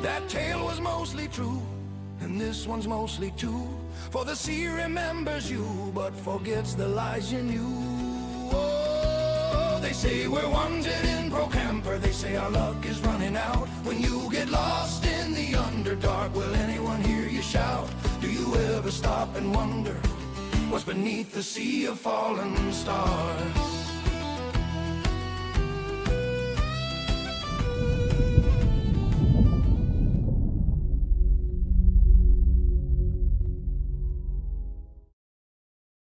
That tale was mostly true, and this one's mostly too. For the sea remembers you, but forgets the lies you knew. Oh, they say we're wanted in Procampur. They say our luck is running out. When you get lost in the Underdark, will anyone hear you shout? Do you ever stop and wonder what's beneath the sea of fallen stars?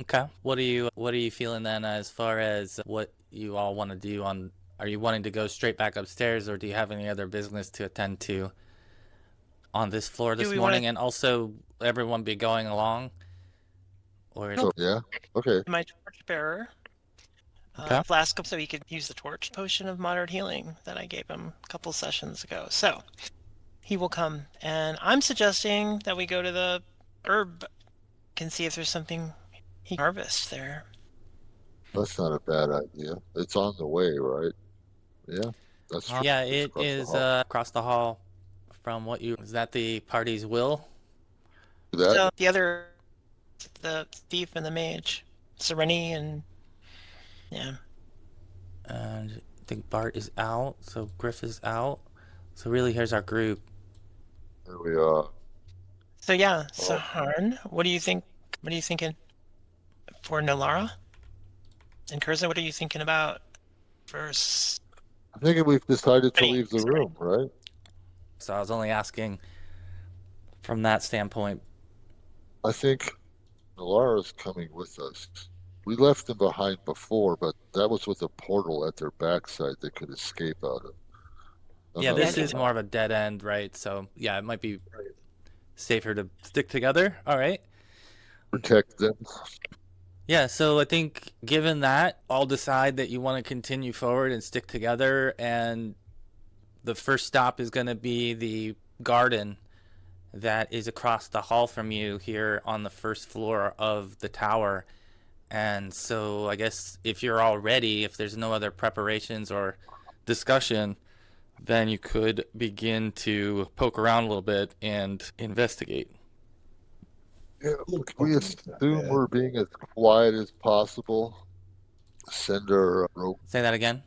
Okay. What are you feeling then as far as what you all want to do on, are you wanting to go straight back upstairs, or do you have any other business to attend to on this floor this morning? And also everyone be going along? Or So, yeah. Okay. My torch bearer, Okay. Flask, so he could use the torch potion of moderate healing that I gave him a couple sessions ago. So he will come, and I'm suggesting that we go to the herb and see if there's something he can harvest there. That's not a bad idea. It's on the way, right? Yeah. That's true. yeah, It's it is across the hall from what you, is that the party's will? that. So the other, the thief and the mage, Sereni, and yeah. And I think Bart is out, so Griff is out. So really, here's our group. There we are. So yeah, Saharn, what do you think? What are you thinking for Nalara? And Curzon, what are you thinking about first? I think we've decided to leave the room, right? So I was only asking from that standpoint. I think Nalara's coming with us. We left them behind before, but that was with a portal at their backside they could escape out of. Yeah, this is more of a dead end, right? So yeah, it might be safer to stick together. All right. Protect them. Yeah, so I think given that, I'll decide that you want to continue forward and stick together, and the first stop is going to be the garden that is across the hall from you here on the first floor of the tower. And so I guess if you're all ready, if there's no other preparations or discussion, then you could begin to poke around a little bit and investigate. Yeah, we assume we're being as quiet as possible. Send our rope. Say that again?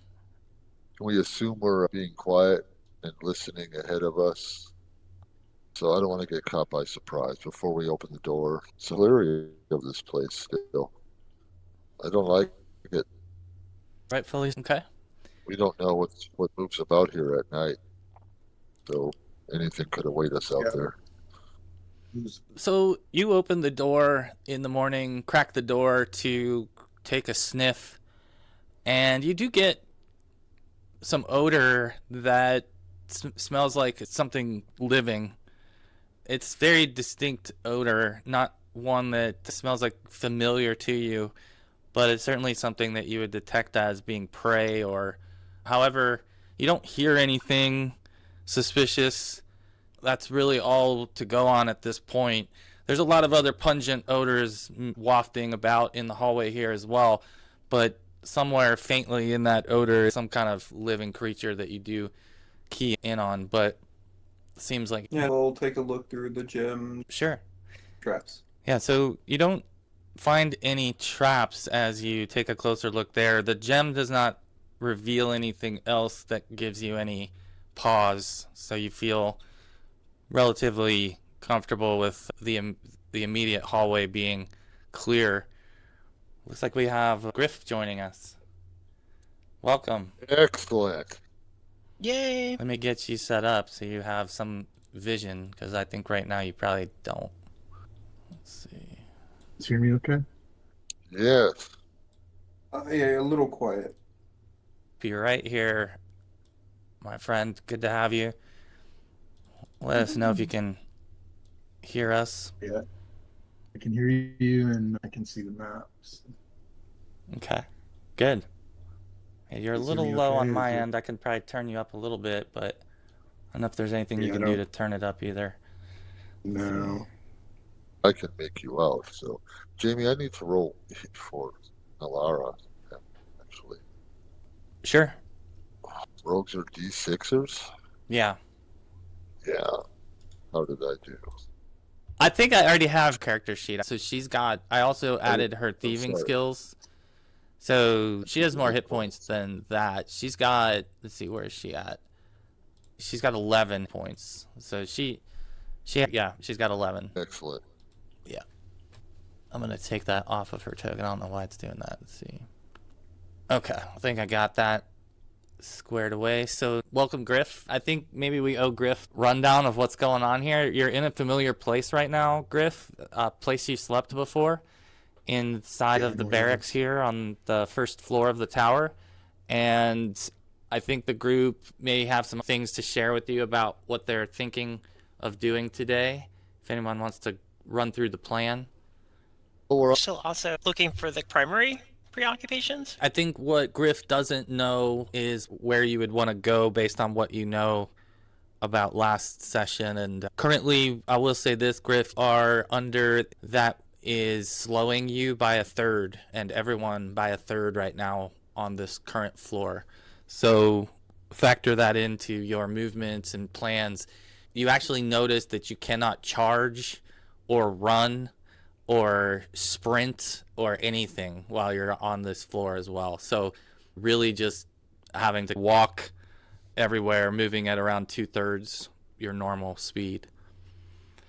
We assume we're being quiet and listening ahead of us. So I don't want to get caught by surprise before we open the door. It's the leery of this place still. I don't like it. Rightfully, okay. We don't know what moves about here at night. So anything could await us out there. So you open the door in the morning, crack the door to take a sniff, and you do get some odor that smells like it's something living. It's very distinct odor, not one that smells like familiar to you, but it's certainly something that you would detect as being prey. Or however, you don't hear anything suspicious. That's really all to go on at this point. There's a lot of other pungent odors wafting about in the hallway here as well, but somewhere faintly in that odor is some kind of living creature that you do key in on, but it seems like... Yeah, we'll take a look through the gym. Sure. Traps. Yeah, so you don't find any traps as you take a closer look there. The gem does not reveal anything else that gives you any pause, so you feel relatively comfortable with the immediate hallway being clear. Looks like we have Griff joining us. Welcome. Excellent. Yay! Let me get you set up so you have some vision, because I think right now you probably don't. Let's see. You hear me okay? Yes. Yeah, a little quiet. Be right here, my friend. Good to have you. Let us know if you can hear us. Yeah. I can hear you and I can see the maps. Okay. Good. Yeah, you're a Is little it low okay? on my Is it- end. I can probably turn you up a little bit, but I don't know if there's anything you Yeah, can I do don't- to turn it up either. No. I can make you out. So, Jamie, I need to roll for Nalara, actually. Sure. Rogues are D6ers? Yeah. Yeah. How did I do? I think I already have character sheet. So she's got. I also added her thieving sorry. skills. So she has more hit points than that. She's got. Let's see, where is she at? She's got 11 points. So she's got 11. Excellent. Yeah. I'm gonna take that off of her token. I don't know why it's doing that. Let's see. Okay, I think I got that squared away. So welcome, Griff. I think maybe we owe Griff rundown of what's going on here. You're in a familiar place right now, Griff. A place you slept before, inside of the barracks here on the first floor of the tower. And I think the group may have some things to share with you about what they're thinking of doing today. If anyone wants to run through the plan. We're still also looking for the primary preoccupations. I think what Griff doesn't know is where you would want to go based on what you know about last session. And currently, I will say this, Griff, are under that is slowing you by a third, and everyone by a third right now on this current floor. So factor that into your movements and plans. You actually notice that you cannot charge or run or sprint or anything while you're on this floor as well. So really just having to walk everywhere, moving at around 2/3 your normal speed.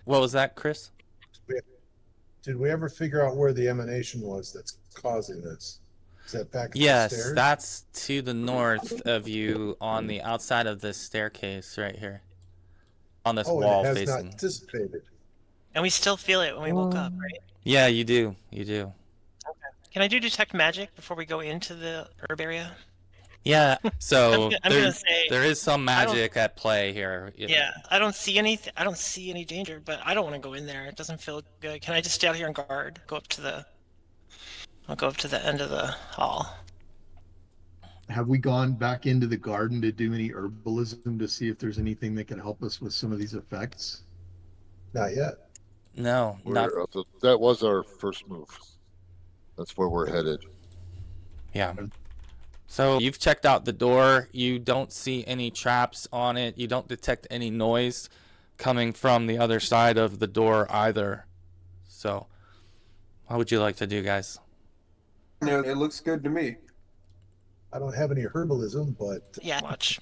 What was that, Chris? Did we ever figure out where the emanation was that's causing this? Is that back at the Yes, stairs? that's to the north of you on the outside of this staircase right here. On this wall and it has facing. not dissipated. And we still feel it when we woke up, right? Yeah, you do. You do. Can I do detect magic before we go into the herb area? Yeah, so I'm gonna say, there is some magic at play here. Yeah, I don't see anything. I don't see any danger, but I don't want to go in there. It doesn't feel good. Can I just stay out here and guard? I'll go up to the end of the hall. Have we gone back into the garden to do any herbalism to see if there's anything that can help us with some of these effects? Not yet. No, not. That was our first move. That's where we're headed. Yeah. So you've checked out the door. You don't see any traps on it. You don't detect any noise coming from the other side of the door either. So what would you like to do, guys? No, it looks good to me. I don't have any herbalism, but Yeah, watch.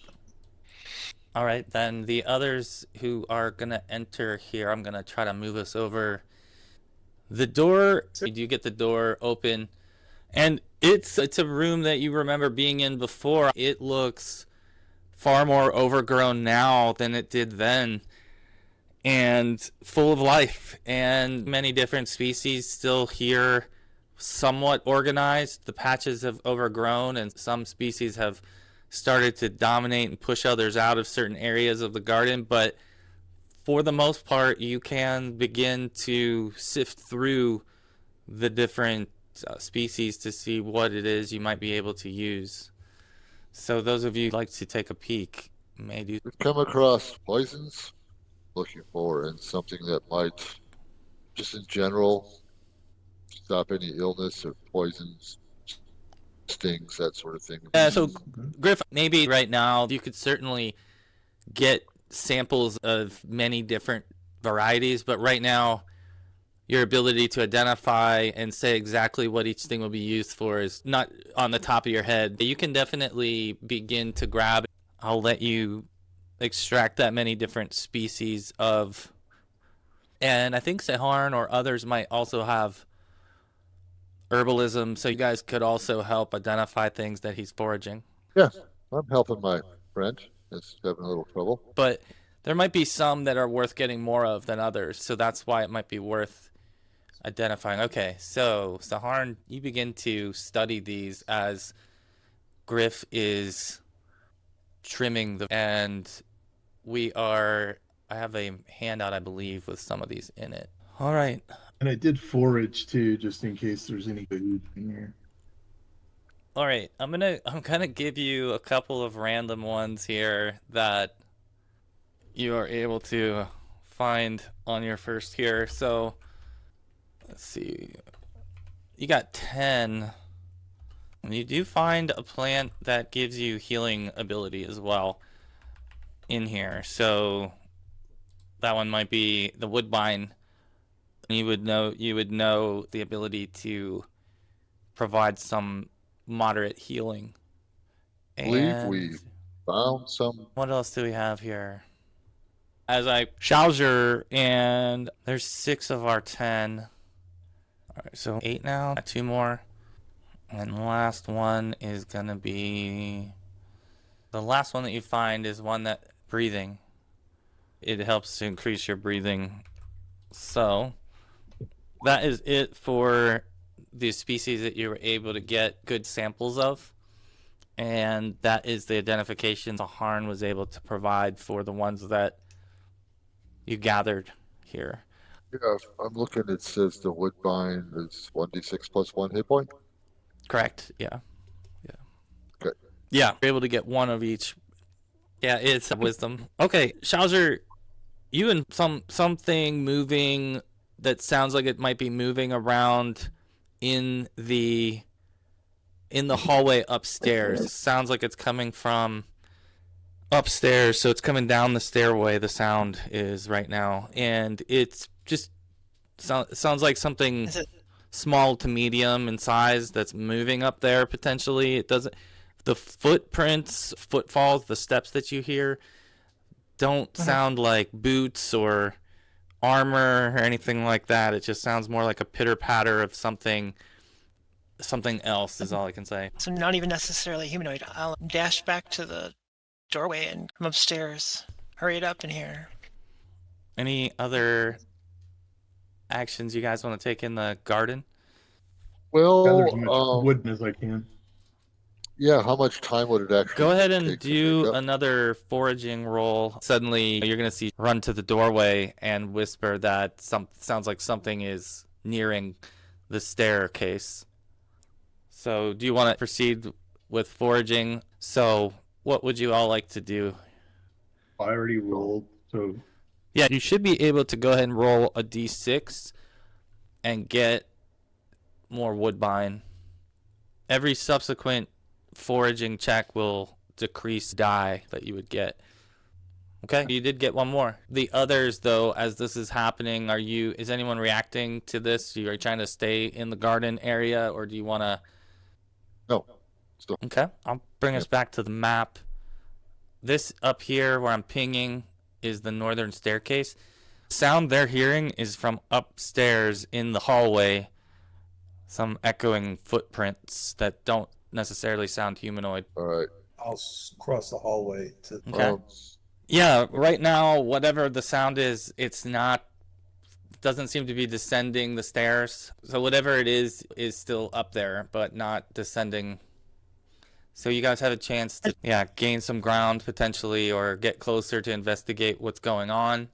All right, then the others who are going to enter here, I'm going to try to move us over. The door, you do get the door open, and it's a room that you remember being in before. It looks far more overgrown now than it did then, and full of life, and many different species still here, somewhat organized. The patches have overgrown, and some species have started to dominate and push others out of certain areas of the garden, but for the most part you can begin to sift through the different species to see what it is you might be able to use. So those of you who'd like to take a peek may do. We've come across poisons, looking for, and something that might, just in general, stop any illness or poisons, stings, that sort of thing. Yeah, so Griff, maybe right now you could certainly get samples of many different varieties, but right now your ability to identify and say exactly what each thing will be used for is not on the top of your head. You can definitely begin to grab. I'll let you extract that many different species of, and I think Seharn or others might also have herbalism, so you guys could also help identify things that he's foraging. Yeah, I'm helping my friend that's having a little trouble. But there might be some that are worth getting more of than others, so that's why it might be worth identifying. Okay, so Seharn, you begin to study these as Griff is trimming the, and I have a handout, I believe, with some of these in it. All right. And I did forage too, just in case there's any food in here. All right, I'm gonna give you a couple of random ones here that you are able to find on your first here. So let's see, you got 10. And you do find a plant that gives you healing ability as well in here. So That one might be the woodbine. You would know the ability to provide some moderate healing. I believe And we found some. what else do we have here? As I Shaujr, and there's 6 of our 10. All right, so 8 now. 2 more. And the last one is gonna be the last one that you find is one that breathing. It helps to increase your breathing. So that is it for the species that you were able to get good samples of. And that is the identification the Harn was able to provide for the ones that you gathered here. Yeah, I'm looking. It says the woodbine is 1d6 plus 1 hit point. Correct. Yeah. Okay. Yeah. You're able to get one of each. Yeah, it's wisdom. Okay, Shaujr, you and something moving that sounds like it might be moving around in the hallway upstairs. Sounds like it's coming from upstairs, so it's coming down the stairway. The sound is right now, and it's just sounds like something small to medium in size that's moving up there potentially. It doesn't. The footprints, footfalls, the steps that you hear don't sound like boots or armor or anything like that. It just sounds more like a pitter patter of something else is all I can say. So not even necessarily humanoid. I'll dash back to the doorway and come upstairs. Hurry it up in here. Any other actions you guys want to take in the garden? Gather as much Well, wood as I can. yeah. How much time would it actually Go ahead and take to do make up? another foraging roll. Suddenly, you're going to see run to the doorway and whisper that sounds like something is nearing the staircase. So, do you want to proceed with foraging? So, what would you all like to do? I already rolled, so Yeah, you should be able to go ahead and roll a d6 and get more woodbine. Every subsequent foraging check will decrease die that you would get. Okay, you did get one more. The others, though, as this is happening, is anyone reacting to this? Are you trying to stay in the garden area, or do you want to? No. Still. Okay, I'll bring us back to the map. This up here where I'm pinging is the northern staircase. Sound they're hearing is from upstairs in the hallway. Some echoing footprints that don't necessarily sound humanoid. All right. I'll cross the hallway to. Okay. Yeah, right now, whatever the sound is, doesn't seem to be descending the stairs. So whatever it is still up there, but not descending. So you guys have a chance to, gain some ground potentially, or get closer to investigate what's going on.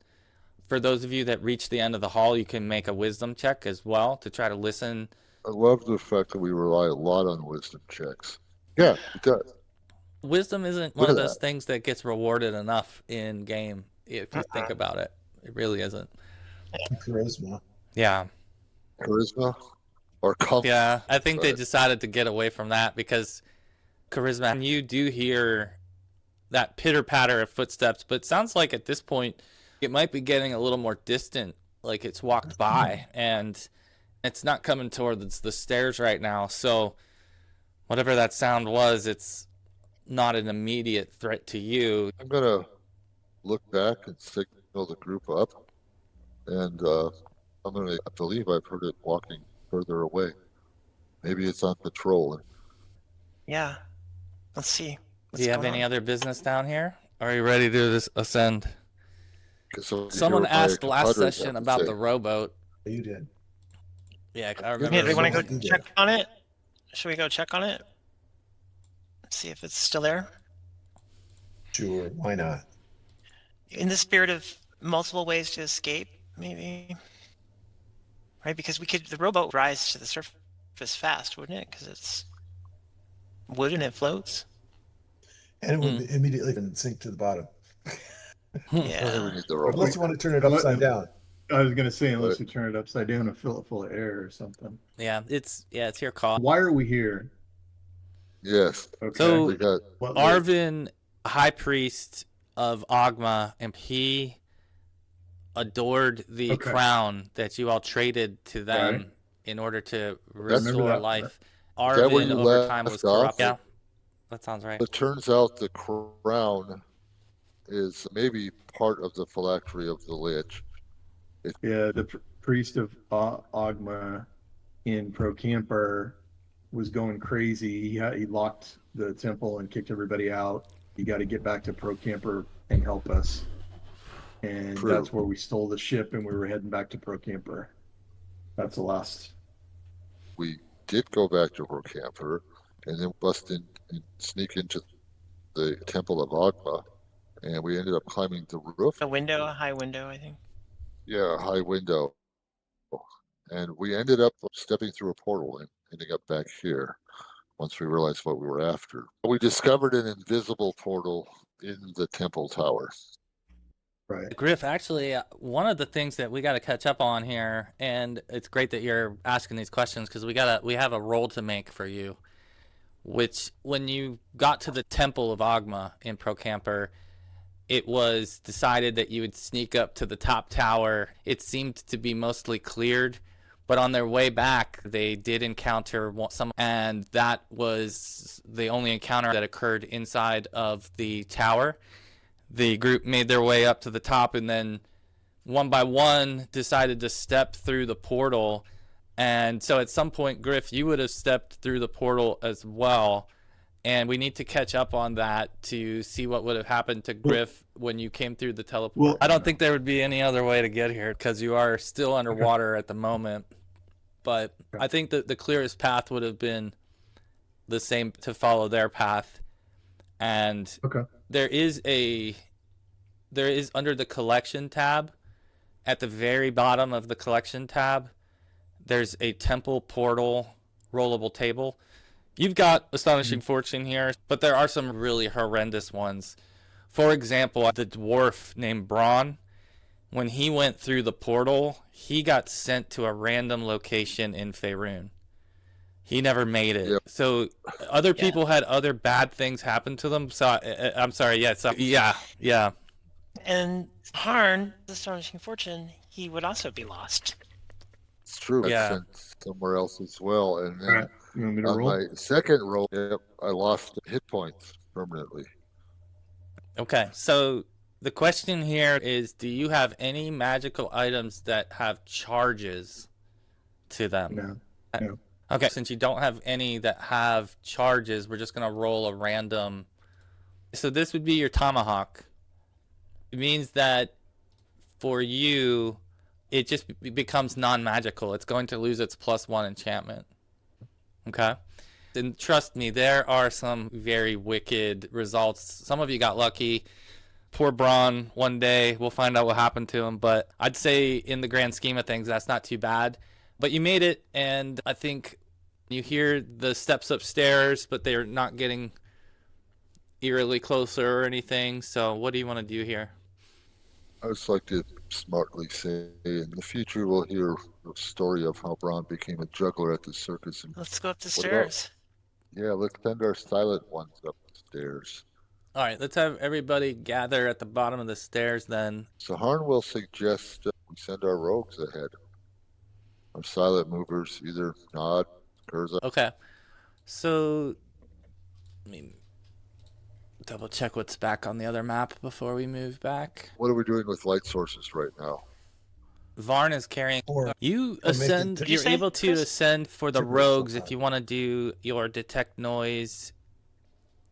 For those of you that reach the end of the hall, you can make a wisdom check as well to try to listen. I love the fact that we rely a lot on wisdom checks. Yeah, it does. Wisdom isn't one of those things that gets rewarded enough in game, if you think about it. It really isn't. Charisma. Yeah. Charisma or comfort. Yeah, I think they decided to get away from that because charisma. And you do hear that pitter patter of footsteps, but it sounds like at this point it might be getting a little more distant, like it's walked by, and it's not coming towards the stairs right now. So whatever that sound was, it's not an immediate threat to you. I'm gonna look back and signal the group up, and I believe I've heard it walking further away. Maybe it's on patrol. Yeah. Let's see. Do you have any other business down here? Are you ready to ascend? Someone asked last session about the rowboat. You did. Yeah, I remember. Yeah, do we want to go check on it? Should we go check on it? See if it's still there? Sure, why not? In the spirit of multiple ways to escape, maybe. Right, because the rowboat rise to the surface fast, wouldn't it? Because it's wood and it floats. And it would immediately sink to the bottom. Yeah. Unless you want to turn it upside down. I was gonna say, unless you turn it upside down and fill it full of air or something. Yeah, it's your call. Why are we here? Yes. Okay. So We got Arvin, High Priest of Ogma, and he adored the Okay. crown that you all traded to them Right. in order to That's- restore that. life. Is that where Arvin you over time was left off? corrupt. Yeah, that sounds right. It turns out the crown is maybe part of the phylactery of the Lich. Yeah, the priest of Ogma in Procampur was going crazy. He locked the temple and kicked everybody out. You got to get back to Procampur and help us. And True. that's where we stole the ship and we were heading back to Procampur. That's the last. We did go back to Procampur and then bust in and sneak into the Temple of Agma, and we ended up climbing the roof. A high window, I think. Yeah, a high window. And we ended up stepping through a portal and ending up back here once we realized what we were after. We discovered an invisible portal in the temple tower. Right. Griff, actually, one of the things that we got to catch up on here, and it's great that you're asking these questions because we have a role to make for you. Which, when you got to the Temple of Agma in Procampur, it was decided that you would sneak up to the top tower. It seemed to be mostly cleared, but on their way back, they did encounter some, and that was the only encounter that occurred inside of the tower. The group made their way up to the top, and then one by one decided to step through the portal. And so at some point, Griff, you would have stepped through the portal as well. And we need to catch up on that to see what would have happened to Griff when you came through the teleport. Well, I don't think there would be any other way to get here because you are still underwater at the moment. But I think that the clearest path would have been the same to follow their path. And there is under the collection tab, at the very bottom of the collection tab, there's a temple portal rollable table. You've got astonishing fortune here, but there are some really horrendous ones. For example, the dwarf named Braun, when he went through the portal, he got sent to a random location in Faerun. He never made it. Yep. So other people had other bad things happen to them. So I'm sorry. Yeah. And Harn, astonishing fortune, he would also be lost. It's true. Yeah. I sent somewhere else as well. And then Right. You want me to on roll? my second roll, I lost hit points permanently. Okay. So the question here is, do you have any magical items that have charges to them? No. Okay. Since you don't have any that have charges, we're just going to roll a random. So this would be your tomahawk. It means that for you, it just becomes non-magical. It's going to lose its +1 enchantment. Okay? And trust me, there are some very wicked results. Some of you got lucky. Poor Braun, one day, we'll find out what happened to him. But I'd say in the grand scheme of things, that's not too bad. But you made it, and I think you hear the steps upstairs, but they're not getting eerily closer or anything. So what do you want to do here? I just like to smartly say, in the future we'll hear the story of how Braun became a juggler at the circus. And Let's go up the What about- stairs. yeah, let's send our silent ones up the stairs. All right, let's have everybody gather at the bottom of the stairs then. So Harn will suggest we send our rogues ahead. Our silent movers, either Nod, Kurza. Okay. So, let me double check what's back on the other map before we move back. What are we doing with light sources right now? Varn is carrying. You ascend. Did you You're say, able to Chris? ascend for the It's a rogues versatile if you want to do your detect noise,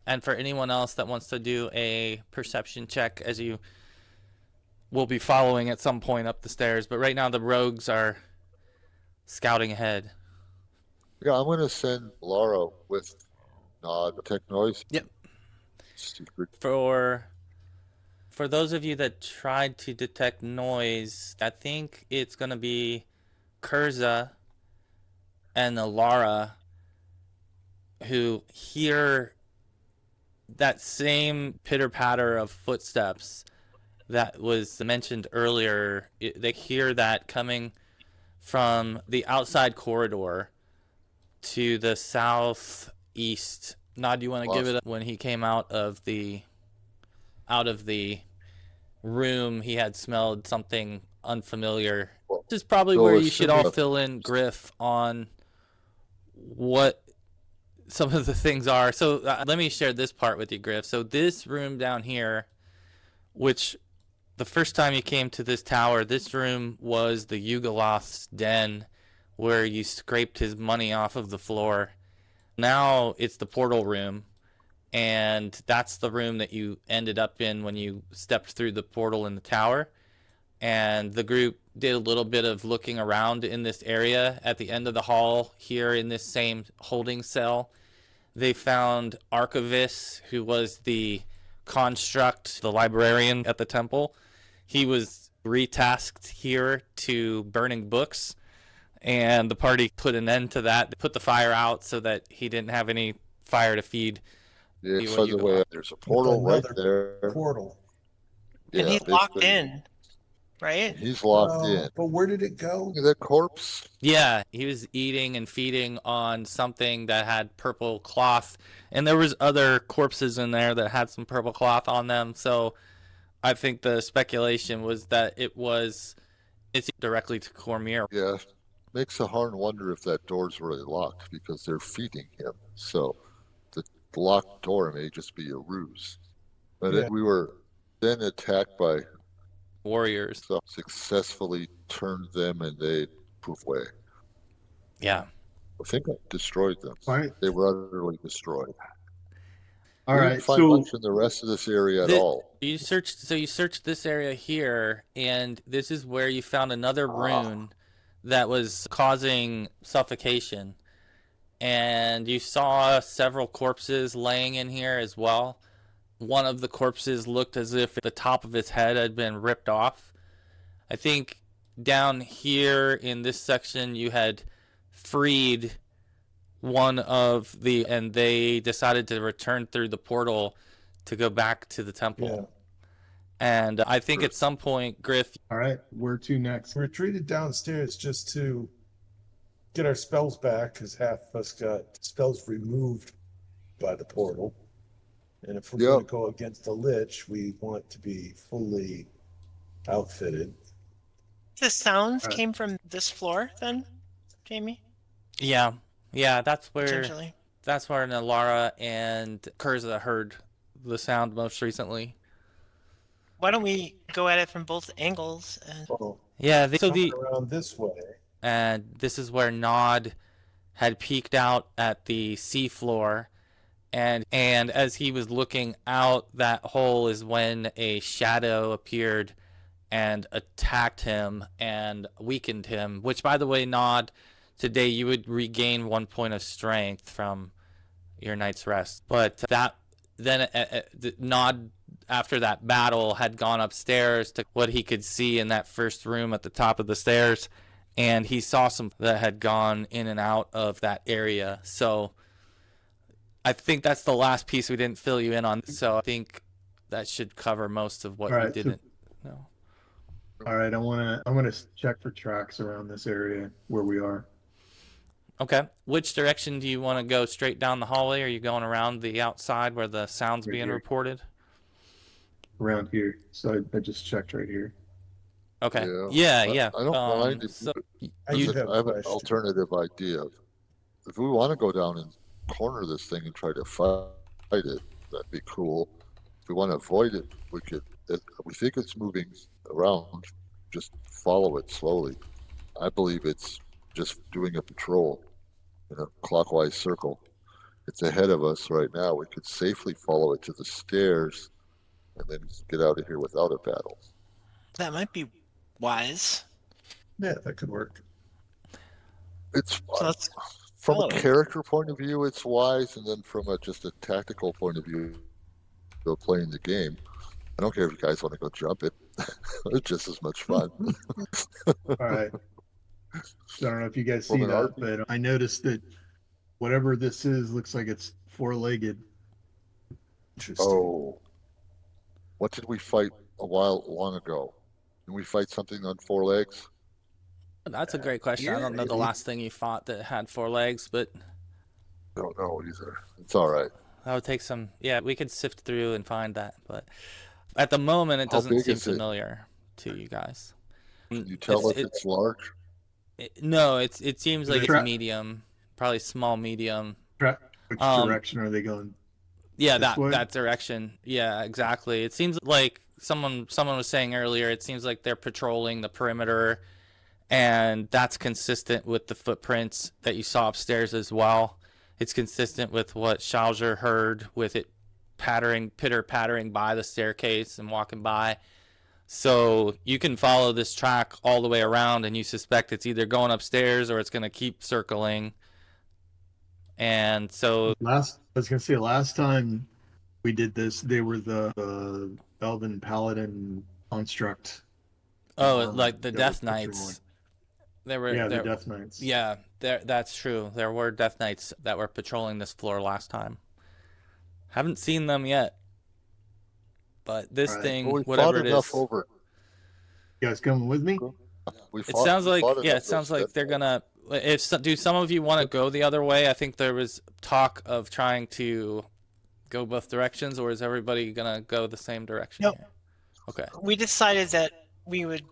and for anyone else that wants to do a perception check, as you will be following at some point up the stairs. But right now the rogues are scouting ahead. Yeah, I'm going to send Laura with Nod, detect noise. Yep. Secret. For those of you that tried to detect noise, I think it's going to be Kurza and Alara who hear that same pitter-patter of footsteps that was mentioned earlier. They hear that coming from the outside corridor to the southeast. Nod, do you want to give it up? When he came out of the room, he had smelled something unfamiliar. Well, This is probably so where you should all assuming- fill in, Griff, on what some of the things are. So let me share this part with you, Griff. So this room down here, which the first time you came to this tower, this room was the Yugoloth's den, where you scraped his money off of the floor. Now it's the portal room, and that's the room that you ended up in when you stepped through the portal in the tower. And the group did a little bit of looking around in this area. At the end of the hall here in this same holding cell, they found Archivist, who was the construct, the librarian at the temple. He was retasked here to burning books, and the party put an end to that. They put the fire out so that he didn't have any fire to feed. Yeah, You- by you the go way, up. there's a portal right Another there. portal. Yeah, and he's locked basically, in, right? He's locked Oh, in. but where did it go? Look at that corpse. Yeah, he was eating and feeding on something that had purple cloth, and there was other corpses in there that had some purple cloth on them. So I think the speculation was that it's directly to Cormier. Yeah, makes a Harn wonder if that door's really locked because they're feeding him. So the locked door may just be a ruse. But Yeah. we were then attacked by Warriors. some successfully turned them and they poof away. Yeah. I think I destroyed them. Right. They were utterly destroyed. All We right. didn't find So much in the rest of this area at The- all. You searched this area here, and this is where you found another rune that was causing suffocation. And you saw several corpses laying in here as well. One of the corpses looked as if the top of its head had been ripped off. I think down here in this section you had freed one of the, and they decided to return through the portal to go back to the temple. Yeah. And I think at some point, Griff, all right, where to next? We retreated downstairs just to get our spells back because half of us got spells removed by the portal. And if we're going to Yep. go against the Lich, we want to be fully outfitted. The sounds Alright. came from this floor, then, Jamie, yeah, that's where potentially. Nalara and Kurza heard the sound most recently. Why don't we go at it from both angles? And Oh, Yeah, coming around this way. and this is where Nod had peeked out at the seafloor, and as he was looking out that hole is when a shadow appeared and attacked him and weakened him, which, by the way, Nod, today you would regain 1 point of strength from your night's rest. But that then Nod, after that battle, had gone upstairs to what he could see in that first room at the top of the stairs, and he saw some that had gone in and out of that area. So I think that's the last piece we didn't fill you in on. So I think that should cover most of what All you right, so- didn't know. All right, I want to check for tracks around this area where we are. Okay. Which direction do you want to go? Straight down the hallway, or are you going around the outside where the sound's Right being here. reported? Around here, so I just checked right here. Okay. Yeah. Yeah. I don't mind if So I You- do have I have a an question. alternative idea. If we want to go down and corner this thing and try to fight it, that'd be cool. If we want to avoid it, we could. If we think it's moving around, just follow it slowly. I believe it's just doing a patrol in a clockwise circle. It's ahead of us right now. We could safely follow it to the stairs and then get out of here without a battle. that might be wise. Yeah, that could work. It's So let's from a follow it. character point of view, it's wise, and then from just a tactical point of view, go playing the game. I don't care if you guys want to go jump it; it's just as much fun. All right. So I don't know if you guys From see an that, art- but I noticed that whatever this is looks like it's four-legged. Interesting. Oh, what did we fight long ago? Did we fight something on four legs? that's a great question. I don't know the maybe. last thing you fought that had 4 legs, but I don't know either. It's all right. that would take some. Yeah, we could sift through and find that, but at the moment it How doesn't big seem is it? familiar to you guys. Can you tell if It, it's large? no, it seems like it's Tra- medium, probably small medium. Which Um, direction are they going? Yeah, This way? that direction. Yeah, exactly. It seems like someone was saying earlier, it seems like they're patrolling the perimeter, and that's consistent with the footprints that you saw upstairs as well. It's consistent with what Shaujr heard with it pitter pattering by the staircase and walking by. So you can follow this track all the way around, and you suspect it's either going upstairs or it's going to keep circling. And so I was gonna say last time we did this, they were the Elven Paladin construct. oh, like the that Death were patrolling. Knights. There were Yeah, the Death Knights. Yeah, that's true. There were Death Knights that were patrolling this floor last time. Haven't seen them yet. But this All right. thing, Well, we whatever fought it enough is, over. You guys coming with me? it sounds like fought yeah, enough it sounds those like they're death gonna. Do some of you want to go the other way? I think there was talk of trying to go both directions, or is everybody gonna go the same direction? Nope. Here? Okay. We decided that we would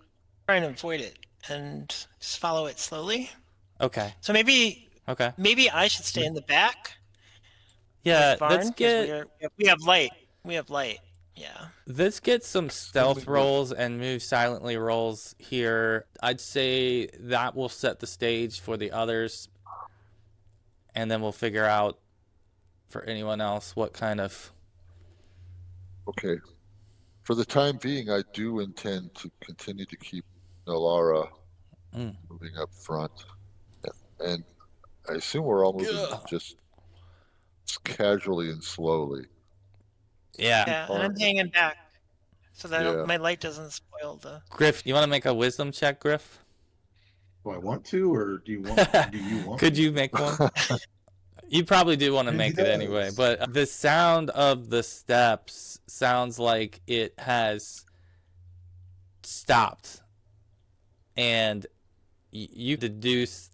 try and avoid it and just follow it slowly. Okay. So maybe Okay. I should stay in the back. Yeah. with Varn, Let's 'cause get we have light. We have light. Yeah. let's get some stealth rolls and move silently rolls here. I'd say that will set the stage for the others, and then we'll figure out for anyone else what kind of. Okay. For the time being, I do intend to continue to keep Nalara moving up front. And I assume we're all moving just casually and slowly. Yeah. Yeah, and I'm hanging back so that Yeah. my light doesn't spoil the. Griff, you want to make a wisdom check, Griff? Do I want to, or do you want? Do you want? Could you make one? You probably do want to He make it anyway, does. but the sound of the steps sounds like it has stopped, and you deduce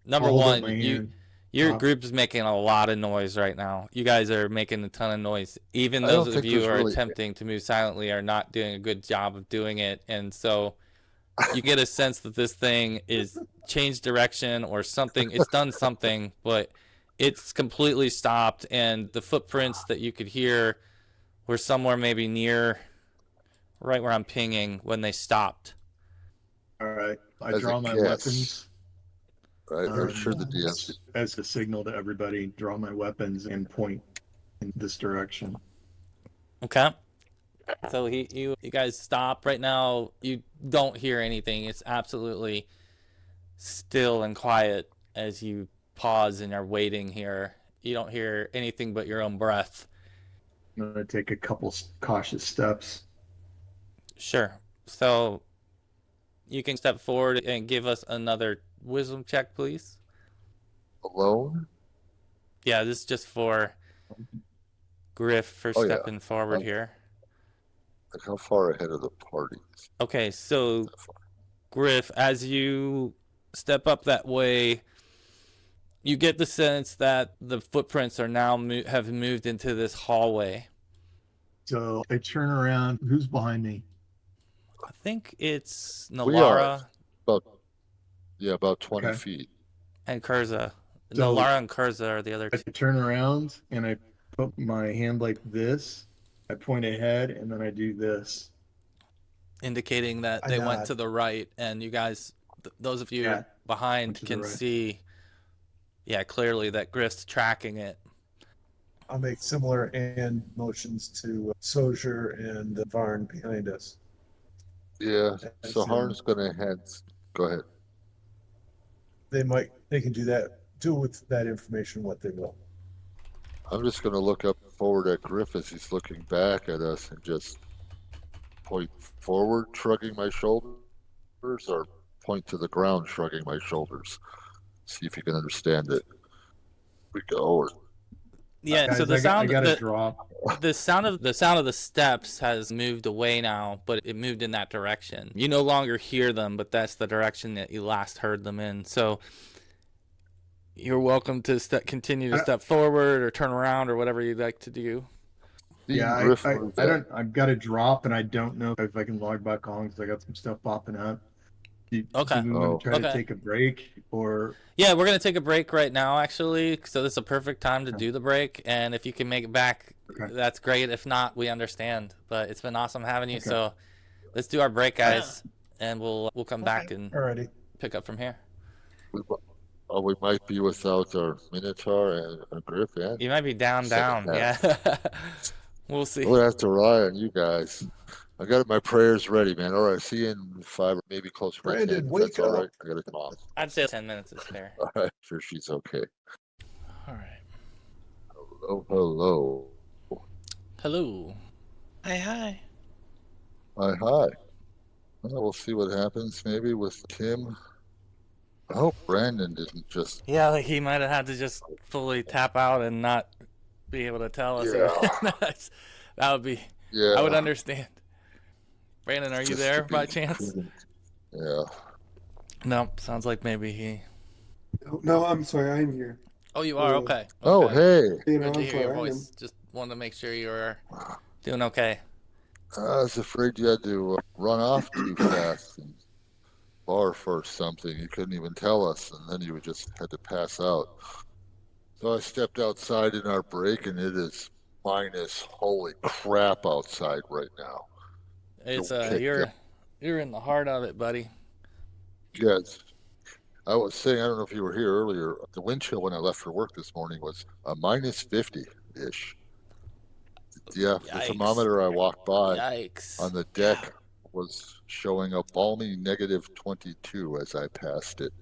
number I'll hold up one, my you hand. your group is making a lot of noise right now. You guys are making a ton of noise. Even I don't those of think you who there's are really- attempting to move silently are not doing a good job of doing it, and so you get a sense that this thing is changed direction or something. It's done something, but it's completely stopped, and the footprints that you could hear were somewhere maybe near right where I'm pinging when they stopped. All right. I As a draw my guess. weapons. Right? I'm sure the DM. As a signal to everybody, draw my weapons and point in this direction. Okay. So you guys stop right now. You don't hear anything. It's absolutely still and quiet as you pause and are waiting here. You don't hear anything but your own breath. I'm gonna take a couple cautious steps. Sure. So you can step forward and give us another wisdom check, please. Alone? Yeah, this is just for Griff for Oh, yeah. stepping forward here. Like how far ahead of the party? Okay, so Griff, as you step up that way, you get the sense that the footprints are now have moved into this hallway. So I turn around. Who's behind me? I think it's We are. Nalara About 20 Okay. feet. and Kurza. So- Nalara and Kurza are the other I two. turn around and I put my hand like this. I point ahead and then I do this. Indicating that I they went nod. to the right, and you guys, those of you Yeah, behind, went to the can right. see, clearly that Griff's tracking it. I'll make similar hand motions to Shaujr and Varn behind us. Yeah. As So in- Harn's gonna head. Go ahead. They can do that, do with that information what they will. I'm just gonna look up forward at Griff as he's looking back at us and just point forward, shrugging my shoulders, or point to the ground, shrugging my shoulders. See if you can understand it. We go. Or Yeah, so Guys, the I sound gotta drop. the sound of the steps has moved away now, but it moved in that direction. You no longer hear them, but that's the direction that you last heard them in. So you're welcome to continue to step forward or turn around or whatever you'd like to do. seeing Yeah, Griff I move don't. that- I've got to drop, and I don't know if I can log back on because I got some stuff popping up. Okay. Do we want to try to Okay. take a break or? Yeah, we're gonna take a break right now, actually. So this is a perfect time to do the break. And if you can make it back, that's great. If not, we understand. But it's been awesome having you. So let's do our break, guys, and we'll come back and Alrighty. pick up from here. We might be without our Minotaur and Griff, yeah. You might be down. Yeah. We'll see. We'll have to rely on you guys. I got my prayers ready, man. All right, see you in 5 or maybe closer to Brandon, 10. If wake that's all up. right. I got to come off. I'd say 10 minutes is fair. All right, sure she's okay. All right. Hello. Hello. Hi. Hi. Well, we'll see what happens maybe with Tim. I hope Brandon didn't just... Yeah, like he might have had to just fully tap out and not be able to tell us. Yeah. That would be... Yeah. I would understand. Brandon, are you there by chance? Yeah. No, sounds like maybe he... No, I'm sorry. I'm here. Oh, you are? Okay. Oh, hey. You Good know, to I'm hear your sorry. voice. Just wanted to make sure you were doing okay. I was afraid you had to run off too fast and barf or something. You couldn't even tell us, and then you just had to pass out. So I stepped outside in our break, and it is minus holy crap outside right now. It's Okay, you're in the heart of it, buddy. Yes. I was saying, I don't know if you were here earlier, the wind chill when I left for work this morning was a minus 50-ish. Yeah, the Yikes. thermometer I walked by Yikes. on the deck was showing a balmy negative 22 as I passed it.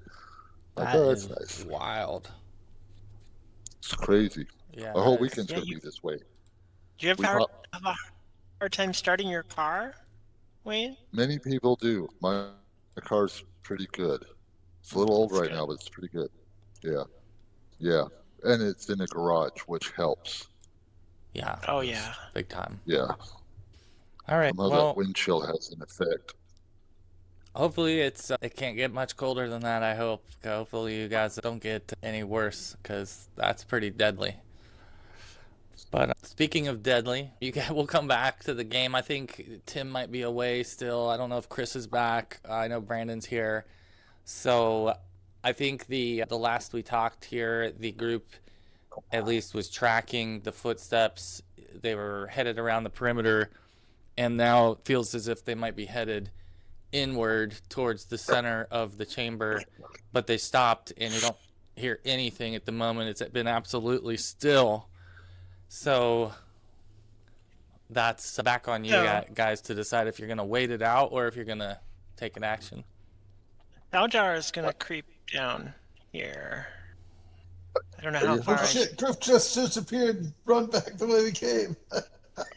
I That thought is that's nice. wild. It's crazy. Yeah. The whole that is- weekend's going to be this way. Do you We have hop- a hard time starting your car, Wayne? Many people do. My car's pretty good. It's a little old That's right good. now, but it's pretty good. Yeah. And it's in a garage, which helps. Yeah. Oh, yeah. Big time. Yeah. All right. Somehow Well, that wind chill has an effect. hopefully it can't get much colder than that. I hope. Hopefully you guys don't get any worse, because that's pretty deadly. But speaking of deadly, we'll come back to the game. I think Tim might be away still. I don't know if Chris is back. I know Brandon's here. So I think the last we talked here, the group at least was tracking the footsteps. They were headed around the perimeter, and now it feels as if they might be headed inward towards the center of the chamber, but they stopped, and you don't hear anything at the moment. It's been absolutely still. So that's back on you guys to decide if you're going to wait it out or if you're going to take an action. Shaujr is going to creep down here. I don't know how far. Oh shit, Griff just disappeared and run back the way we came.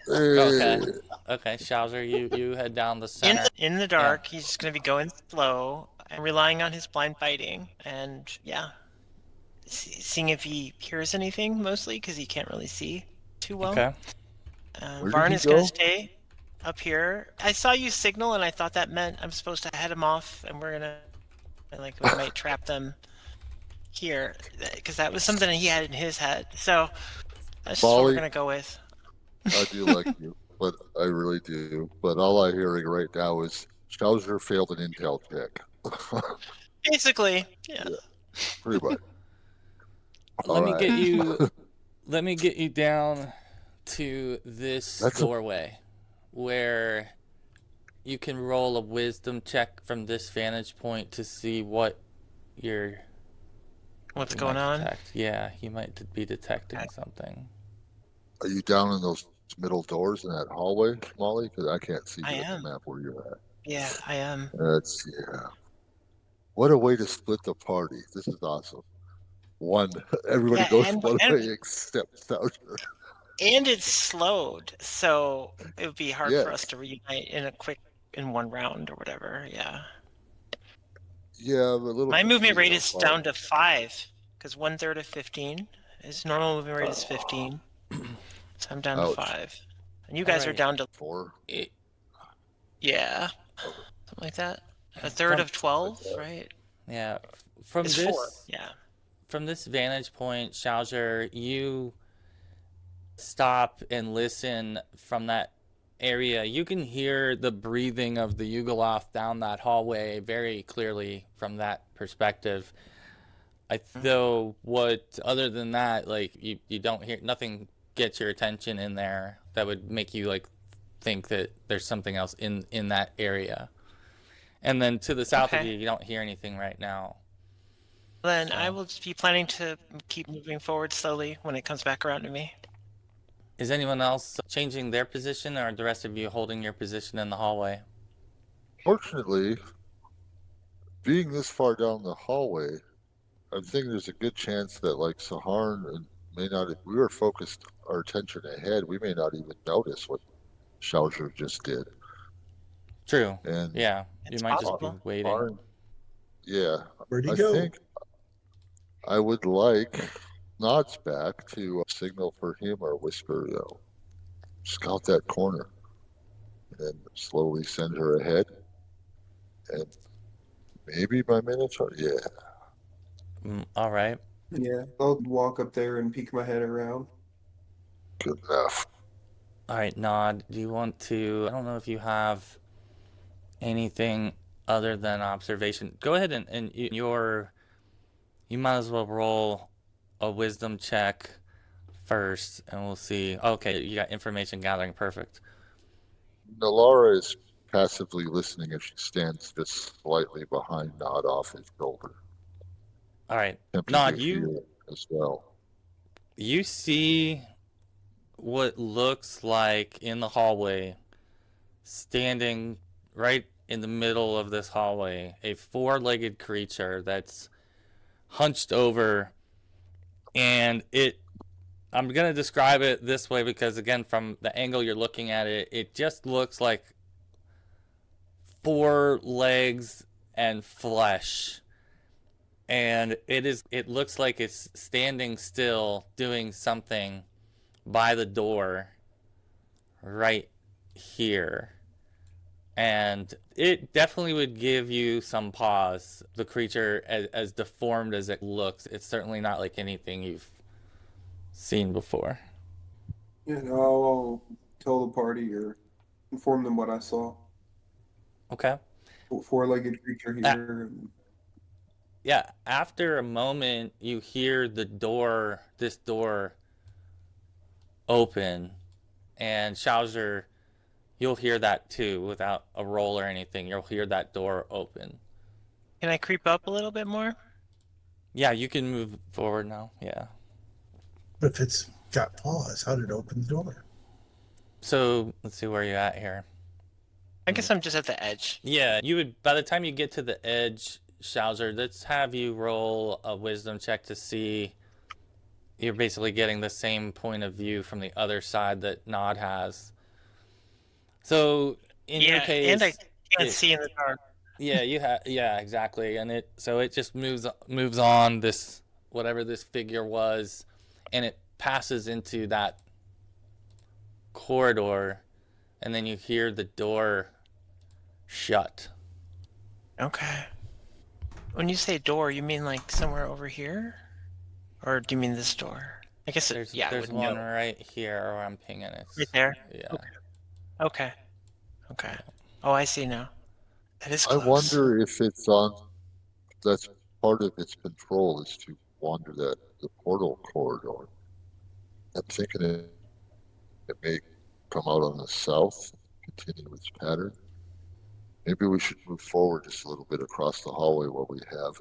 Okay. Okay, Shaujr, you head down the center. In the dark, he's just going to be going slow and relying on his blind fighting. And seeing if he hears anything mostly, because he can't really see too well. Okay. Where Varn did he is going go? to stay up here. I saw you signal, and I thought that meant I'm supposed to head him off, and we're going to, we might trap them here, because that was something he had in his head. So that's just what we're Molly, going to go with. I do like you, but I really do. But all I'm hearing right now is Shaujr failed an intel check. Basically, yeah. Pretty much. Let me All get right. you let me get you down to this doorway where you can roll a wisdom check from this vantage point to see what's going on. Yeah, you might be detecting something. Are you down in those middle doors in that hallway, Molly? Because I can't see I you on am. the map where you're at. Yeah, I am. What a way to split the party. This is awesome. Everybody goes one way except Shaujr. And it's slowed, so it would be hard for us to reunite in one round or whatever. Yeah. Yeah, but a little. My movement rate is down to 5 because 1/3 of 15. His normal movement rate is 15, so I'm down to 5, and you guys are down to 4. Yeah, something like that. 1/3 of 12, right? Yeah. From it's this 4. Yeah. From this vantage point, Shaujr, you stop and listen from that area, you can hear the breathing of the Yugoloth down that hallway very clearly from that perspective. Though, what other than that, like you don't hear nothing gets your attention in there that would make you like think that there's something else in that area. And then to the south of Okay. you don't hear anything right now. Then I So- will just be planning to keep moving forward slowly when it comes back around to me. Is anyone else changing their position, or are the rest of you holding your position in the hallway? Fortunately, being this far down the hallway, I think there's a good chance that like Saharn may not. If we were focused our attention ahead, we may not even notice what Shaujr just did. True. And Yeah, you It's might just be possible. waiting. Saharn, yeah, Where'd he I go? think I would like Nods back to signal for him or whisper, scout that corner, and slowly send her ahead. And maybe by Minotaur, yeah. All right. Yeah, I'll walk up there and peek my head around. Good enough. All right, Nod, do you want to? I don't know if you have anything other than observation. Go ahead and you might as well roll a wisdom check first, and we'll see. Okay, you got information gathering. Perfect. Nalara is passively listening as she stands just slightly behind Nod off his shoulder. All right, Attempting Nod, to you hear as well. you see what looks like in the hallway, standing right in the middle of this hallway, a four-legged creature that's hunched over, and I'm gonna describe it this way because again, from the angle you're looking at it, it just looks like four legs and flesh. And it looks like it's standing still doing something by the door right here. And it definitely would give you some pause. The creature, as deformed as it looks, it's certainly not like anything you've seen before. Yeah, no, I'll tell the party or inform them what I saw. Okay. Four-legged creature here. And Yeah, after a moment, you hear this door open, and Shaujr, you'll hear that too without a roll or anything. You'll hear that door open. Can I creep up a little bit more? Yeah, you can move forward now. Yeah. But if it's got paws, how did it open the door? So let's see where you're at here. I guess I'm just at the edge. Yeah, you would, by the time you get to the edge, Shaujr, let's have you roll a wisdom check to see. You're basically getting the same point of view from the other side that Nod has. So in your case, and I can't see in the dark. yeah, exactly, and it just moves on this whatever this figure was, and it passes into that corridor, and then you hear the door shut. Okay. When you say door, you mean like somewhere over here? Or do you mean this door? I guess There's I there's would one know. right here where I'm pinging it. Right there? Yeah. Okay. Okay. Oh, I see now. That is I close. wonder if that's part of its control is to wander the portal corridor. I'm thinking it may come out on the south, continue its pattern. Maybe we should move forward just a little bit across the hallway while we have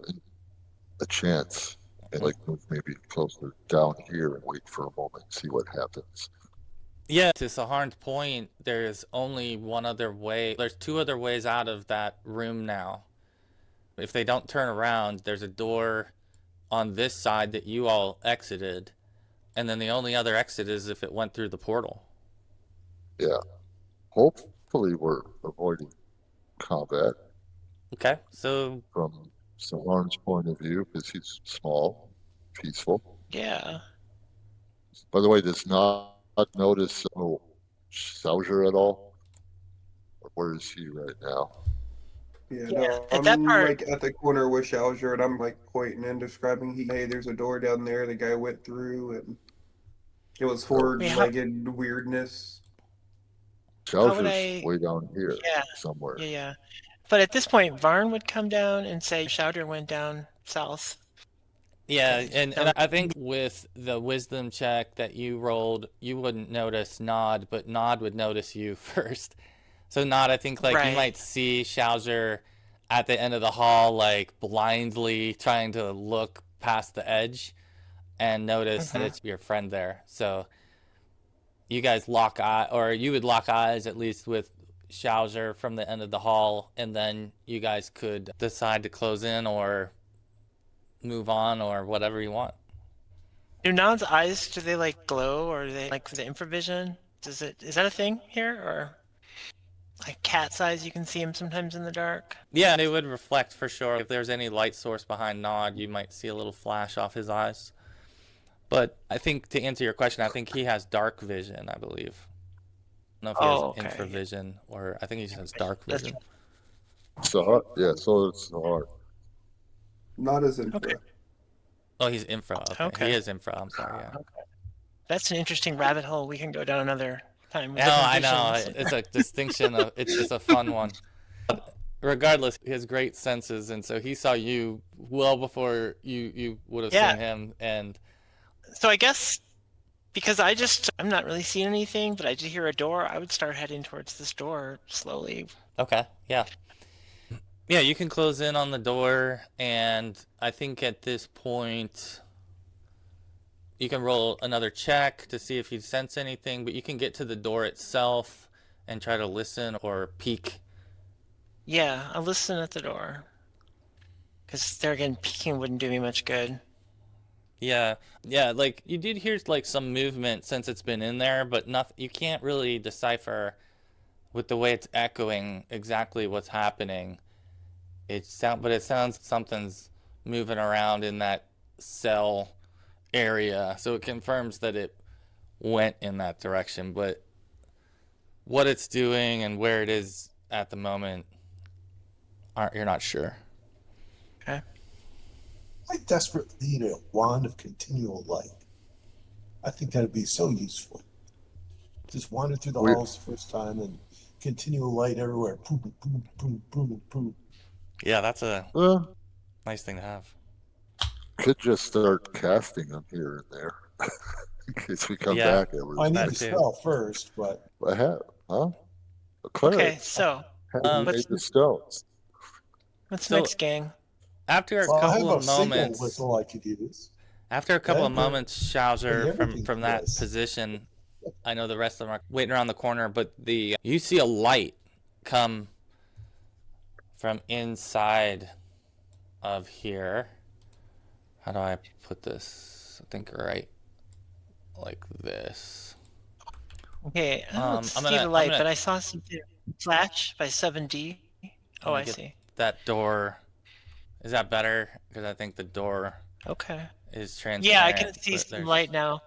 a chance, and like move maybe closer down here and wait for a moment, see what happens. Yeah, to Saharn's point, there's only one other way. There's two other ways out of that room now. If they don't turn around, there's a door on this side that you all exited, and then the only other exit is if it went through the portal. Yeah. Hopefully we're avoiding combat Okay, so from Saharn's point of view because he's small, peaceful. Yeah. By the way, does not notice Shaujr at all? Or where is he right now? yeah, Yeah, no, at that I'm part- like at the corner with Shaujr, and I'm like pointing and describing. Hey, there's a door down there. The guy went through, and it was four-legged weirdness. how would Shaujr's I? way down here Yeah, somewhere. yeah. But at this point, Varn would come down and say Shaujr went down south. Yeah, Okay, and so I think with the wisdom check that you rolled, you wouldn't notice Nod, but Nod would notice you first. So Nod, I think like you right. might see Shaujr at the end of the hall, like blindly trying to look past the edge and notice that Hmm. it's your friend there. So you guys lock eye, or you would lock eyes at least with Shaujr from the end of the hall, and then you guys could decide to close in or move on or whatever you want. Do Nod's eyes, do they like glow, or are they like for the infravision? Is that a thing here, or like cat's eyes? You can see him sometimes in the dark. Yeah, they would reflect for sure. If there's any light source behind Nod, you might see a little flash off his eyes. But I think to answer your question, I think he has dark vision, I believe. I don't know if he has Oh, okay. infravision or I think he just has dark That's vision. So yeah, so it's hard. Not as infra. okay. Oh, he's infra. Okay. Okay. He is infra. I'm sorry. Yeah. That's an interesting rabbit hole. We can go down another time. With No, different I know. visions. It's a distinction. It's a fun one. Regardless, he has great senses, and so he saw you well before you would have Yeah. seen him. And So I guess because I'm not really seeing anything, but I did hear a door. I would start heading towards this door slowly. okay, yeah. Yeah, you can close in on the door, and I think at this point you can roll another check to see if you sense anything, but you can get to the door itself and try to listen or peek. Yeah, I'll listen at the door. Because there again, peeking wouldn't do me much good. Yeah, like you did hear like some movement since it's been in there, but nothing. You can't really decipher with the way it's echoing exactly what's happening. But it sounds something's moving around in that cell area, so it confirms that it went in that direction. But what it's doing and where it is at the moment, you're not sure. Okay. I desperately need a wand of continual light. I think that'd be so useful. Just wander through the halls the first time and continual light everywhere. Boom, boom, boom, boom, boom. Yeah, that's a Well, nice thing to have. could just start casting them here and there in case we come Yeah. back. I need That the too. spell first, but I have, huh? A cleric. Okay, so Have what's- made the stones. what's So- next, gang? After a well, I have couple a of signal moments, whistle I could use. after a couple of That- moments, Shaujr everything from that does. position, I know the rest of them are waiting around the corner, but you see a light come from inside of here. How do I put this? I think right like this. Okay, I don't I'm see gonna- the light, I'm gonna- but I saw something flash by 7D. Oh, I get see. that door. Is that better? Because I think the door Okay. is transparent. Yeah, I can see but some there's- light now.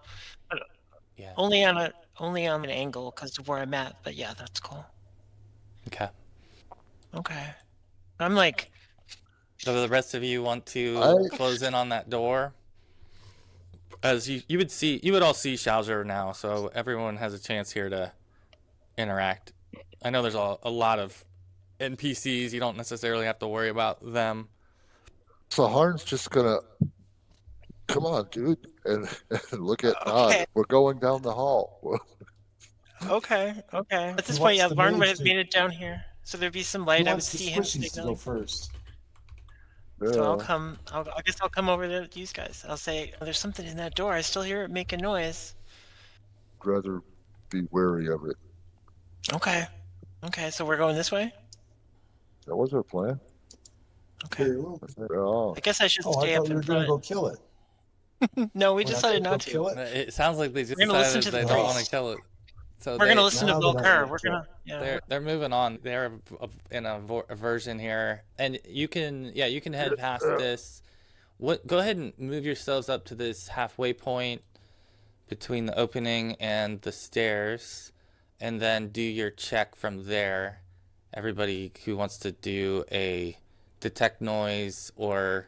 Yeah. Only on an angle because of where I'm at. But yeah, that's cool. Okay. Okay. I'm like, So the rest of you want to I- close in on that door? As you would all see Shaujr now, so everyone has a chance here to interact. I know there's a lot of NPCs. You don't necessarily have to worry about them. So Harn's just gonna come on, dude, and look at Okay. Nod. We're going down the hall. okay. At this He point, wants yeah, the Varn would mage have to- made it down here, so there'd be some He light. I would wants the see him squishies to go signaling. first. So I'll Yeah. come. I guess I'll come over to you guys. I'll say, oh, "There's something in that door. I still hear it making noise." I'd rather be wary of it. Okay. So we're going this way. That was our plan. Okay. Very well. Oh, I guess I should Oh, I stay thought up we were in going to front. go kill it. No, we We're not decided gonna not go to. kill it? It sounds like they just We're gonna listen decided to they the don't want to priest. kill it. So We're gonna listen to Now they're not Volker. gonna We're kill gonna. Yeah. they're moving on. They're in a version here, and you can head past this. Go ahead and move yourselves up to this halfway point between the opening and the stairs, and then do your check from there. Everybody who wants to do a detect noise or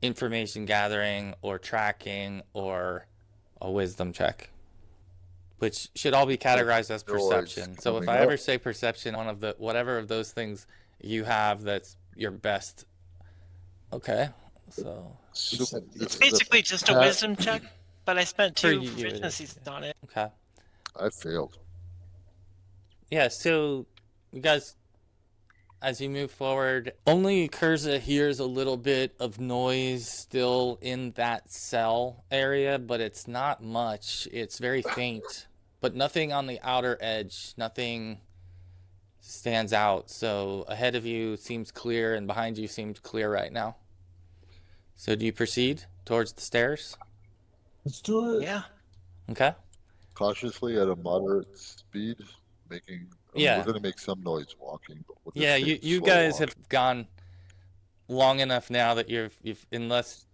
information gathering or tracking or a wisdom check. which should all be categorized as Noise perception. So if coming I ever up. say perception, one of the whatever of those things you have that's your best. Okay, so It's It's basically just a wisdom check, but I spent For 2 you, it is, proficiencies on it. okay, I failed. yeah. So you guys, as you move forward, only Kurza hears a little bit of noise still in that cell area, but it's not much. It's very faint, but nothing on the outer edge. Nothing stands out. So ahead of you seems clear, and behind you seems clear right now. So do you proceed towards the stairs? Let's do it. Yeah. Okay. Cautiously at a moderate speed, making. Yeah. We're going to make some noise walking. But we'll just Yeah, take you slow guys walk. have gone long enough now that you've unless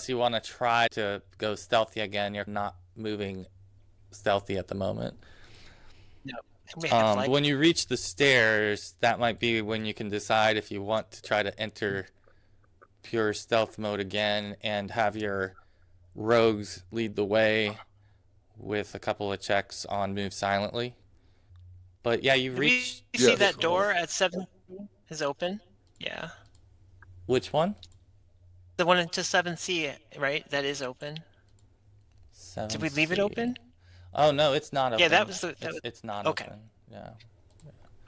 you want to try to go stealthy again, you're not moving stealthy at the moment. No. We have like When you reach the stairs, that might be when you can decide if you want to try to enter pure stealth mode again and have your rogues lead the way with a couple of checks on move silently. But yeah, you Did we reach see Yes. that door at 7 is open? Yeah. which one? The one into 7C, right? That is open. Did we leave it 7C. open? Oh no, it's not open. Yeah, that was the. That It's, was, it's not okay. open. Yeah,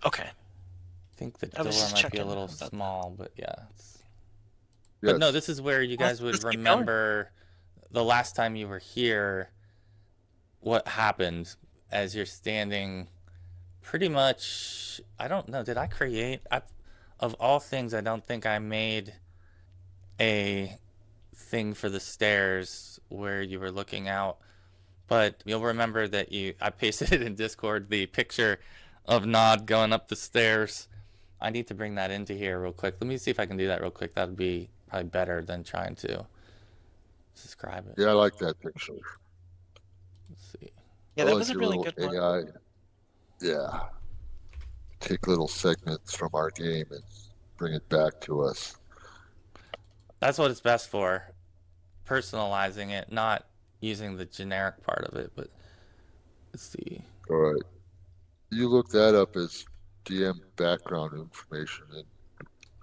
okay. I think the I door was just might be a checking little about that. small, but yeah. Yes. But no, this is where you guys would Let's keep going. remember the last time you were here. What happened as you're standing? Pretty much, I don't know. Did I create? Of all things, I don't think I made a thing for the stairs where you were looking out. But you'll remember that I pasted it in Discord, the picture of Nod going up the stairs. I need to bring that into here real quick. Let me see if I can do that real quick. That would be probably better than trying to describe it. Yeah, I like that picture. Let's see. Yeah, I that like was a your really little good one. AI. Yeah. Take little segments from our game and bring it back to us. That's what it's best for. Personalizing it, not using the generic part of it, but let's see. All right. You look that up as DM background information, and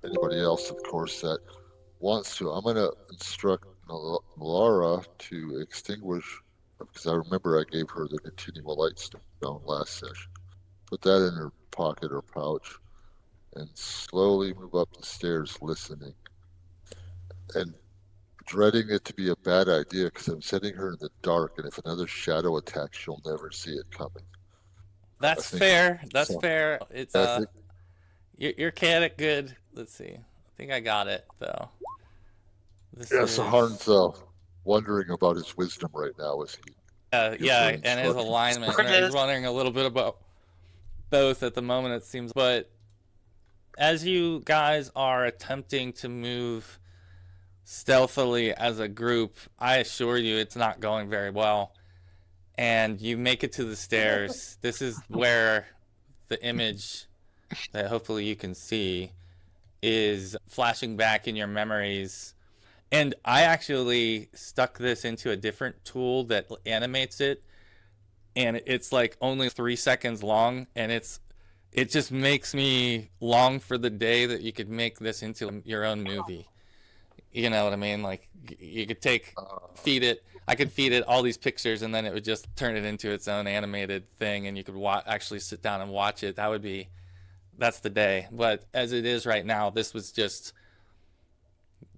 anybody else, of course, that wants to. I'm going to instruct Laura to extinguish, because I remember I gave her the continual light stone last session. Put that in her pocket or pouch, and slowly move up the stairs, listening. And dreading it to be a bad idea because I'm setting her in the dark, and if another shadow attacks, she'll never see it coming. That's think fair. That's so. fair. It's I think- you're chaotic good. Let's see. I think I got it though. This Yeah, is... so Harn's wondering about his wisdom right now as he. yeah, Different and his instructions. alignment. There it He's is. wondering a little bit about both at the moment, it seems. But as you guys are attempting to move stealthily as a group, I assure you it's not going very well. And you make it to the stairs. This is where the image that hopefully you can see is flashing back in your memories. And I actually stuck this into a different tool that animates it, and it's like only 3 seconds long, and it just makes me long for the day that you could make this into your own movie. You know what I mean? Like you could feed it. I could feed it all these pictures, and then it would just turn it into its own animated thing, and you could actually sit down and watch it. That's the day. But as it is right now, this was just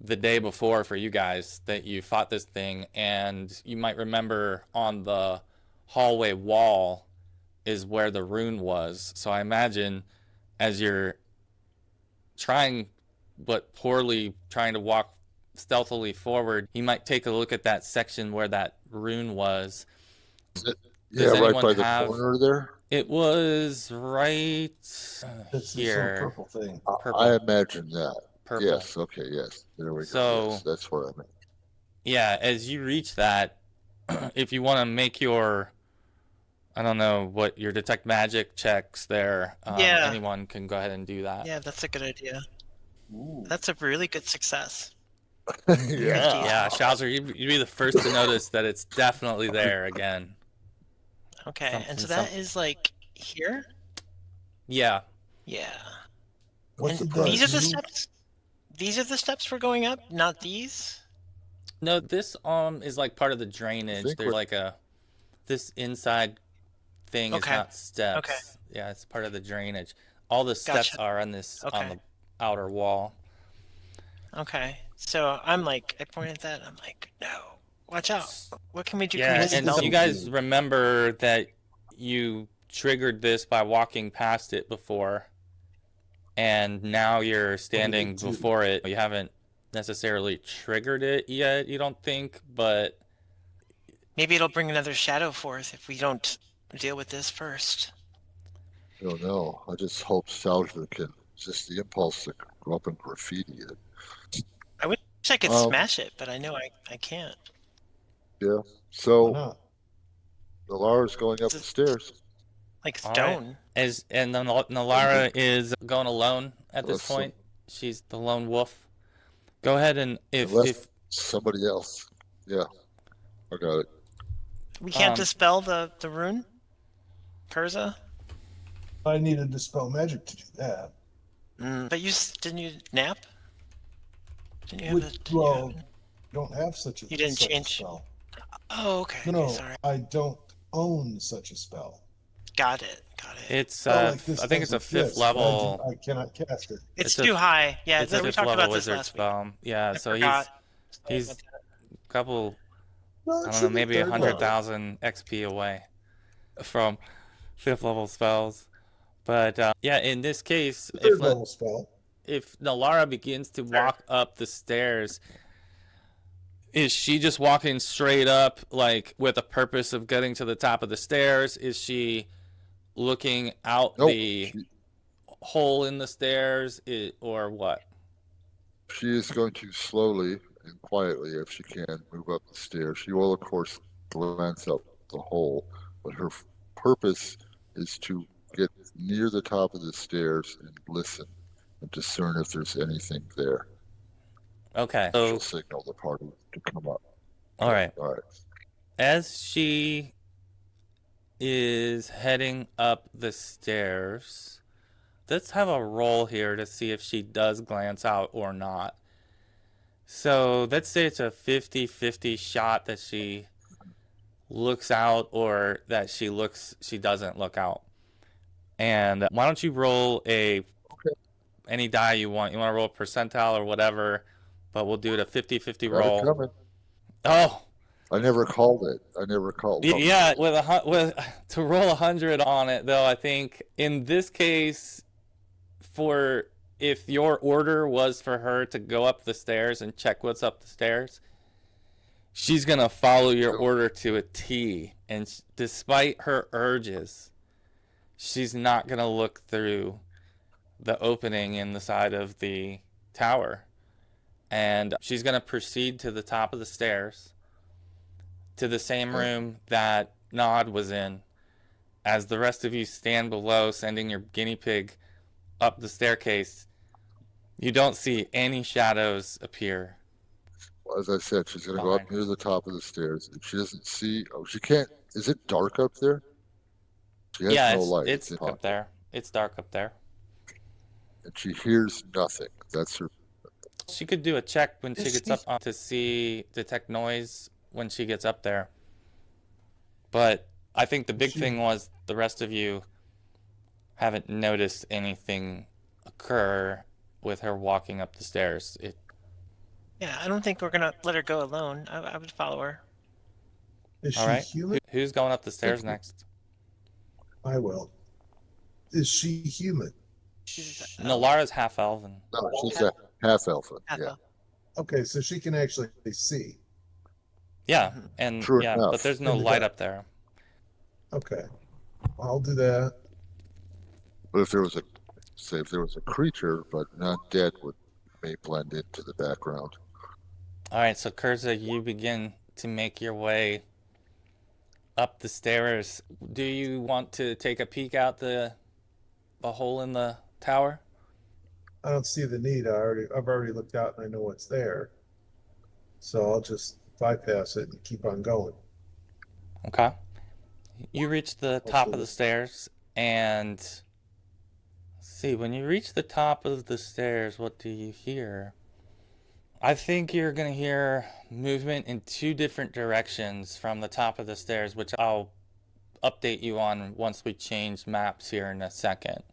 the day before for you guys that you fought this thing, and you might remember on the hallway wall is where the rune was. So I imagine as you're trying but poorly trying to walk stealthily forward, you might take a look at that section where that rune was. Yeah, right anyone by the have- corner there. It was right It's this little here. purple thing. Purple. I imagine that. Purple. Yes. Okay. Yes. There we go. So- Yes, that's what I meant. Yeah, as you reach that, if you want to make your, I don't know what your detect magic checks there, Yeah. anyone can go ahead and do that. Yeah, that's a good idea. Ooh. That's a really good success. Yeah. Yeah, Shaujr, you'd be the first to notice that it's definitely there again. Okay, and so Something, that is like here? Yeah. Yeah. What And did that these are the do? steps? These are the steps we're going up, not these? No, this is like part of the I drainage. think There's what like this inside thing is Okay. not Okay. steps. Yeah, it's part of the drainage. All the steps Gotcha. are on Okay. the outer wall. Okay. So I'm like, I pointed at that. I'm like, no, watch out. What can we do? Can we Yeah, What did and this so dispel? you do? guys remember that you triggered this by walking past it before, and now you're What did standing it do? before it. You haven't necessarily triggered it yet, you don't think, but Maybe it'll bring another shadow forth if we don't deal with this first. I don't know. I just hope Shaujr can just the impulse to go up and graffiti it. I wish I could Um, smash it, but I know I can't. yeah. Why So not? Nalara's going up the It's stairs. like all right. stone. And then Nalara is going alone at this Unless, point. She's the lone wolf. Go ahead and unless if somebody else. Yeah, I got it. We can't um dispel the rune? Curza? I need to dispel magic to do that. But didn't you nap? Didn't you have Which, the well, don't have such a You didn't such a change? spell. Oh, okay. No, Okay, no, sorry. I don't own such a spell. Got it. Got it. it's Spell like this I think it's a does 5th exist, but level. I cannot cast it. It's it's a- too high. Yeah, It's a we 5th talked level about this wizard last week. spell. Yeah, I so forgot. he's a couple, No, I it don't know, should be maybe third level. 100,000 XP away from 5th level spells. But yeah, in this case, Third level spell. if Nalara begins to walk up the stairs, is she just walking straight up, like with a purpose of getting to the top of the stairs? Is she looking out Nope. the hole in the stairs, or what? She is going to slowly and quietly, if she can, move up the stairs. She will, of course, glance up the hole, but her purpose is to get near the top of the stairs and listen and discern if there's anything there. Okay. She'll So, signal the party to come up. all right. All right. As she is heading up the stairs, let's have a roll here to see if she does glance out or not. So let's say it's a 50-50 shot that she looks out or that she doesn't look out. And why don't you roll any die you want. You want to roll a percentile or whatever, but we'll do it a 50-50 Got it roll. coming. Oh, I never called it. I never called it. yeah, to roll 100 on it though, I think in this case, if your order was for her to go up the stairs and check what's up the stairs, she's gonna follow your order to a T, and despite her urges, she's not gonna look through the opening in the side of the tower, and she's gonna proceed to the top of the stairs, to the same room that Nod was in, as the rest of you stand below, sending your guinea pig up the staircase. You don't see any shadows appear. Well, as I said, she's going to go up near the top of the stairs. If she doesn't see, she can't. Is it dark up there? She has no light. It's dark up there. It's dark up there. And she hears nothing. That's her. She could do a check when she gets up to detect noise when she gets up there. But I think the big thing was the rest of you haven't noticed anything occur with her walking up the stairs. Yeah, I don't think we're gonna let her go alone. I would follow her. Is All she right. human? Who's going up the stairs next? I will. Is she human? Nalara's half elven. No, she's a half elf. Yeah. Okay, so she can actually see. Yeah, and True yeah, enough. but there's no In the light dark. up there. Okay, I'll do that. But if there was a creature but not dead, may blend into the background. All right, so Kurza, you begin to make your way up the stairs. Do you want to take a peek out the hole in the tower? I don't see the need. I've already looked out and I know what's there. So I'll just bypass it and keep on going. Okay. You reach the top of the stairs, and let's see, when you reach the top of the stairs, what do you hear? I think you're going to hear movement in two different directions from the top of the stairs, which I'll update you on once we change maps here in a second.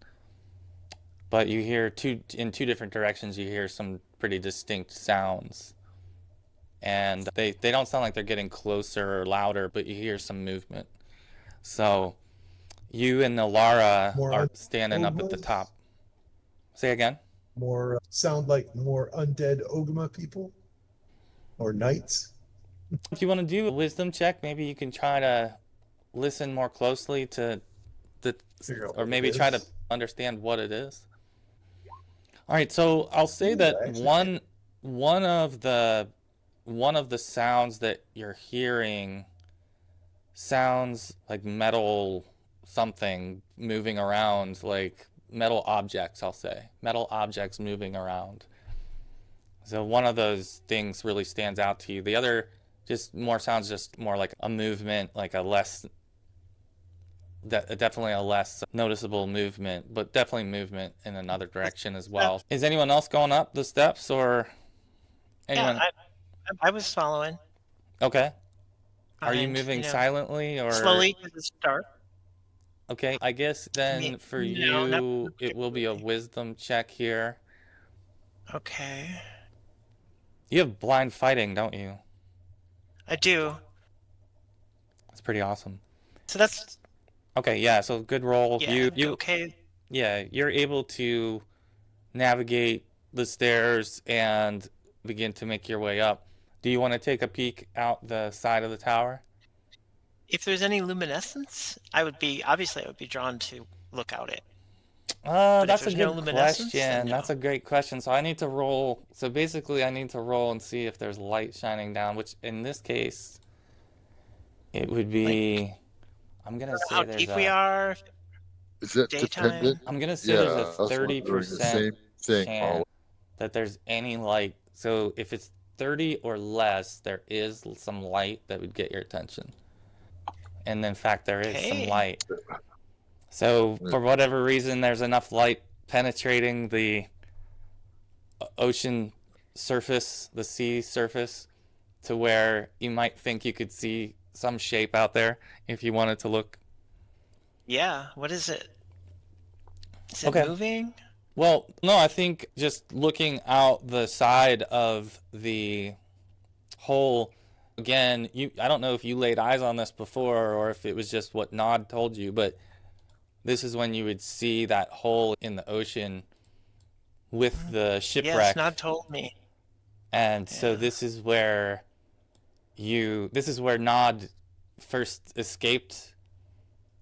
But you hear in two different directions, you hear some pretty distinct sounds. And they don't sound like they're getting closer or louder, but you hear some movement. So you and Alara are standing up at the top. Say again? More sound like more undead Ogma people or knights. If you want to do a wisdom check, maybe you can try to listen more closely to or maybe try to understand what it is. All right, so I'll say that one of the sounds that you're hearing sounds like metal something moving around, like metal objects, I'll say. Metal objects moving around. So one of those things really stands out to you. The other sounds just more like a movement, like definitely a less noticeable movement, but definitely movement in another direction as well. Is anyone else going up the steps, or anyone? Yeah, I was following. Okay. Are you And, moving silently or slowly to the start? Okay, I guess then for you it will be a wisdom check here. Okay. You have blind fighting, don't you? I do. That's pretty awesome. So that's Okay, yeah, so good roll. yeah. You Okay. Yeah, you're able to navigate the stairs and begin to make your way up. Do you want to take a peek out the side of the tower? If there's any luminescence, I would be drawn to look out it. That's a no good luminescence, then question. no. That's a great question. So I need to roll. So basically, I need to roll and see if there's light shining down, which in this case, it would be. I'm gonna say How there's deep we are. Is it Daytime. dependent? I'm gonna say Yeah, there's I a was wondering the 30% same thing, chance that there's any light. So if it's 30 or less, there is some light that would get your attention. And in fact, there is some Okay. light. So for whatever reason, there's enough light penetrating the ocean surface, the sea surface, to where you might think you could see some shape out there if you wanted to look. Yeah. What is it? Is it Okay. moving? Well, no, I think just looking out the side of the hole, again, I don't know if you laid eyes on this before or if it was just what Nod told you, but this is when you would see that hole in the ocean with the shipwreck. Yes, Nod told me. And so this is where Nod first escaped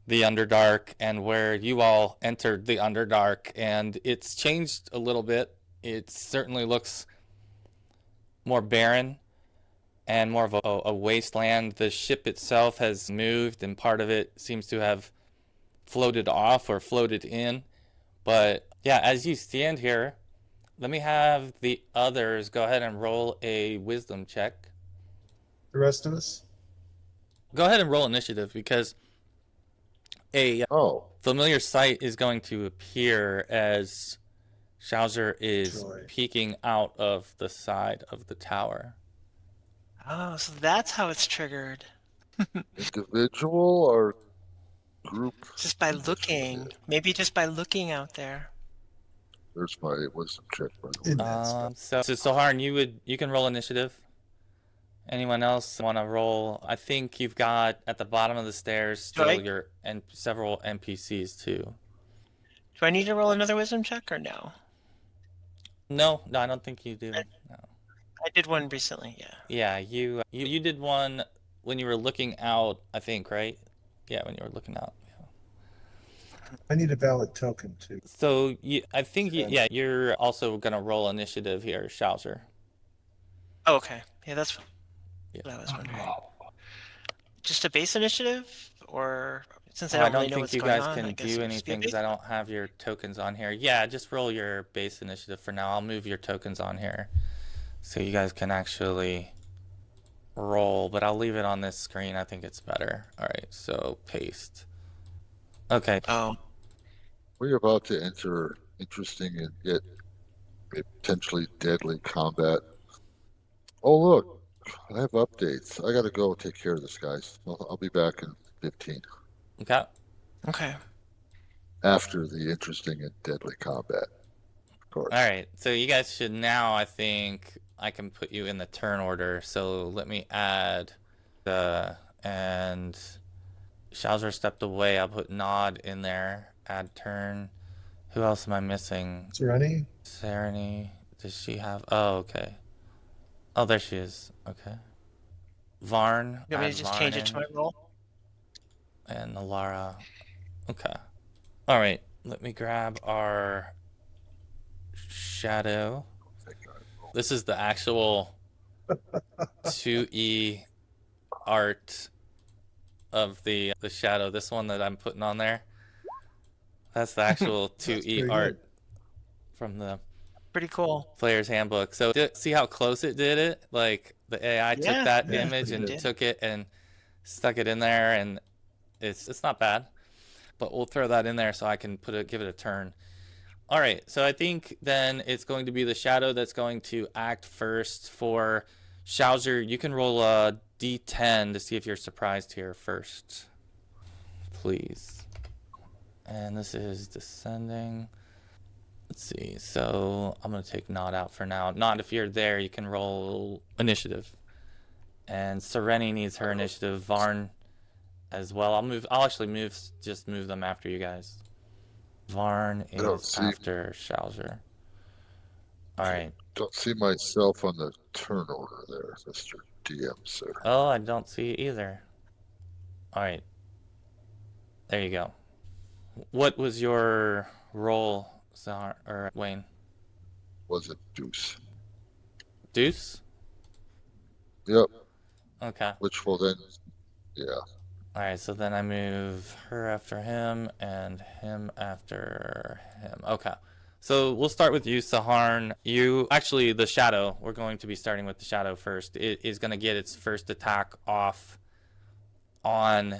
the Underdark and where you all entered the Underdark, and it's changed a little bit. It certainly looks more barren and more of a wasteland. The ship itself has moved, and part of it seems to have floated off or floated in. But yeah, as you stand here, let me have the others go ahead and roll a wisdom check. The rest of us? Go ahead and roll initiative, because a familiar sight is going to appear as Shaujr is peeking out of the side of the tower. Oh, so that's how it's triggered. Individual or group? Just by looking. Maybe just by looking out there. There's my wisdom check, by the way. So Soharan, you can roll initiative. Anyone else want to roll? I think you've got at the bottom of the stairs still several NPCs too. Do I need to roll another wisdom check or no? No, I don't think you do. No. I did one recently, yeah. Yeah, you did one when you were looking out, I think, right? Yeah, when you were looking out. Yeah. I need a valid token too. So I think you're also gonna roll initiative here, Shaujr. Oh, okay. Yeah, that's what Yeah. I was wondering. Just a base initiative, or since I don't really know what's going on? I don't think you guys can do anything because I don't have your tokens on here. Yeah, just roll your base initiative for now. I'll move your tokens on here so you guys can actually roll, but I'll leave it on this screen. I think it's better. All right, so paste. Okay. Oh, We're about to enter interesting and yet potentially deadly combat. Oh, look, I have updates. I gotta go take care of this, guys. I'll be back in 15 Okay. okay. after the interesting and deadly combat, of course. All right. So you guys should now, I think, I can put you in the turn order. So let me add and Shaujr stepped away. I'll put Nod in there. Add turn. Who else am I missing? Serenity? Serenity. Does she have? Oh, okay. Oh, there she is. Okay. Varn. You want me add to just Varn change it to in. my role? And Nalara. Okay. All right. Let me grab our shadow. This is the actual 2E art of the shadow. This one that I'm putting on there. That's the actual 2E art from the Pretty cool. player's handbook. So see how close it did it? Like the AI took Yeah. that Yeah, image pretty and good. took it and stuck it in there, and it's not bad. But we'll throw that in there so I can give it a turn. All right, so I think then it's going to be the shadow that's going to act first. For Shaujr, you can roll a d10 to see if you're surprised here first, please. And this is descending. Let's see, so I'm going to take Nod out for now. Nod, if you're there, you can roll initiative. And Serenity needs her initiative. Varn as well. I'll actually just move them after you guys. Varn is after Shaujr. All right. Don't see myself on the turn order there, Mr. DM, sir. Oh, I don't see it either. All right. There you go. What was your roll, Zahar, or Wayne? Was it deuce? Deuce? Yep. Okay. Which will then, yeah. All right, so then I move her after him and him after him. Okay. So we'll start with you, Saharn. Actually, the shadow. We're going to be starting with the shadow first. It is going to get its first attack off on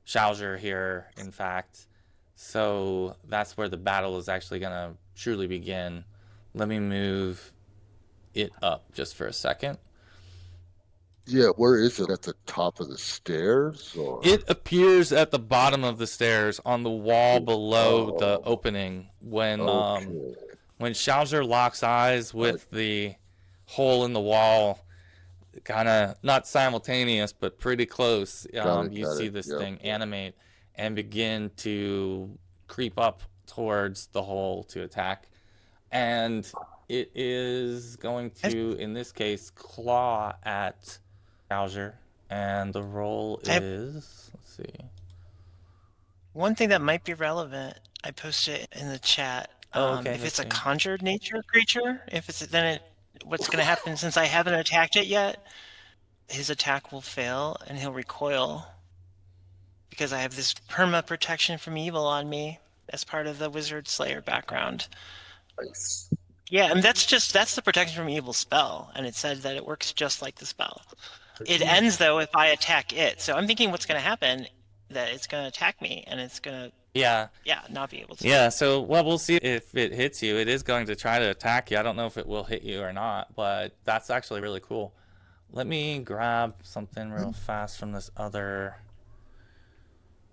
Shaujr here, in fact. So that's where the battle is actually going to truly begin. Let me move it up just for a second. Yeah, where is it? At the top of the stairs? Or? It appears at the bottom of the stairs on the wall below the opening when Shaujr locks eyes with the hole in the wall, kind of not simultaneous but pretty close. You see this thing animate and begin to creep up towards the hole to attack, and it is going to, in this case, claw at Shaujr, and the roll is, let's see. One thing that might be relevant, I posted it in the chat. Okay, if it's a conjured nature creature, what's going to happen, since I haven't attacked it yet, his attack will fail and he'll recoil because I have this perma protection from evil on me as part of the Wizard Slayer background. Nice. Yeah, and that's the protection from evil spell, and it said that it works just like the spell. It ends though if I attack it. So I'm thinking what's going to happen, that it's going to attack me and it's going to not be able to. Yeah, so we'll see if it hits you. It is going to try to attack you. I don't know if it will hit you or not, but that's actually really cool. Let me grab something real fast from this other,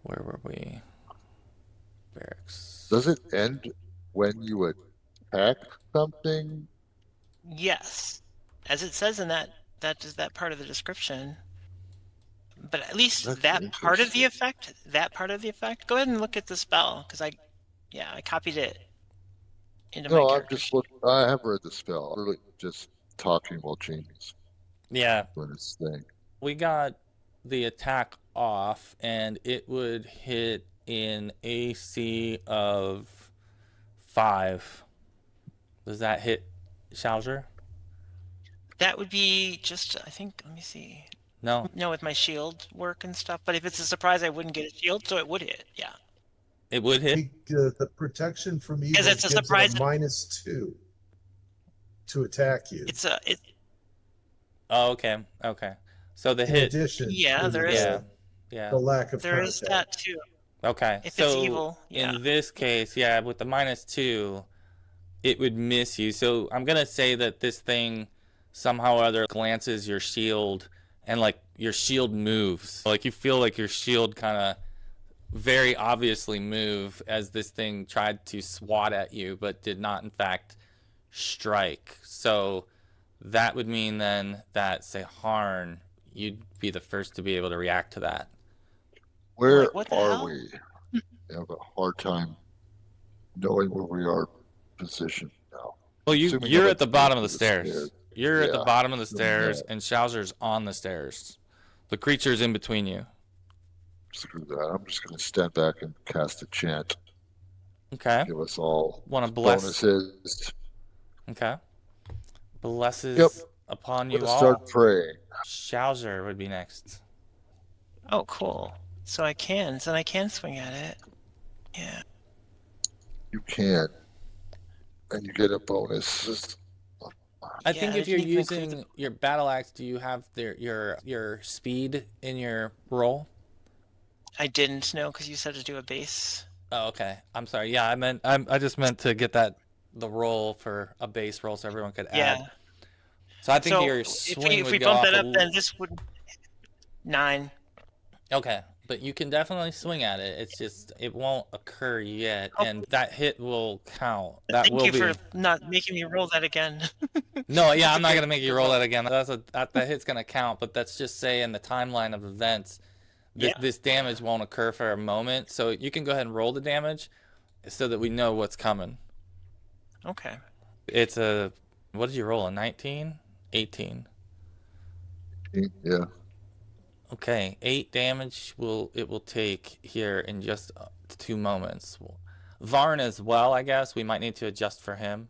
where were we? Barracks. Does it end when you attack something? Yes, as it says in that part of the description. But at least that part of the effect. Go ahead and look at the spell, because I copied it into my character. I have read the spell. I'm really just talking while Jamie's doing his thing. We got the attack off, and it would hit in AC of 5. Does that hit Shaujr? That would be just, I think, let me see. No, with my shield work and stuff. But if it's a surprise, I wouldn't get a shield, so it would hit. Yeah. It would hit. The protection from evil it's a gives surprise. it a -2 to attack you. It's a. Oh, okay. So the In hit. addition, Yeah, to there the, is- Yeah. Yeah. the lack of There is contact. that too. Okay. If so it's evil, yeah. in this case, yeah, with the -2, it would miss you. So I'm gonna say that this thing somehow or other glances your shield, and like your shield moves. Like you feel like your shield kind of very obviously move as this thing tried to swat at you, but did not in fact strike. So that would mean then that, say, Harn, you'd be the first to be able to react to that. Where Like, what the are hell? we? I have a hard time knowing where we are positioned now. Well, Assuming you're I'm at the bottom of the stairs. stairs. You're at the Yeah. bottom of the So, stairs, yeah. and Shaujr's on the stairs. The creature's in between you. Screw that. I'm just going to stand back and cast a chant. Okay. Give us all Want to bless? bonuses. Okay. Blesses Yep. upon I'm you going to all. start praying. Shaujr would be next. Oh, cool. So I can swing at it. Yeah. You can. And you get a bonus. I think Yeah, if you're didn't even include using your battle axe, do you have your speed in your roll? I didn't know because you said to do a base. Oh, okay. I'm sorry. Yeah, I just meant to get the roll for a base roll so everyone could Yeah. add. So I think So your if swing we would go bump off that a up, then this would 9. Okay, but you can definitely swing at it. It's just it won't occur yet, and that hit will count. That Thank will you be. for not making me roll that again. No, yeah, That's I'm a not good- gonna make you good roll roll. that again. That hit's gonna count, but that's just saying the timeline of events. Yeah. This damage won't occur for a moment, so you can go ahead and roll the damage, so that we know what's coming. Okay. It's a what did you roll? A 19, 18. Yeah. Okay, 8 damage it will take here in just 2 moments. Varn as well, I guess. We might need to adjust for him.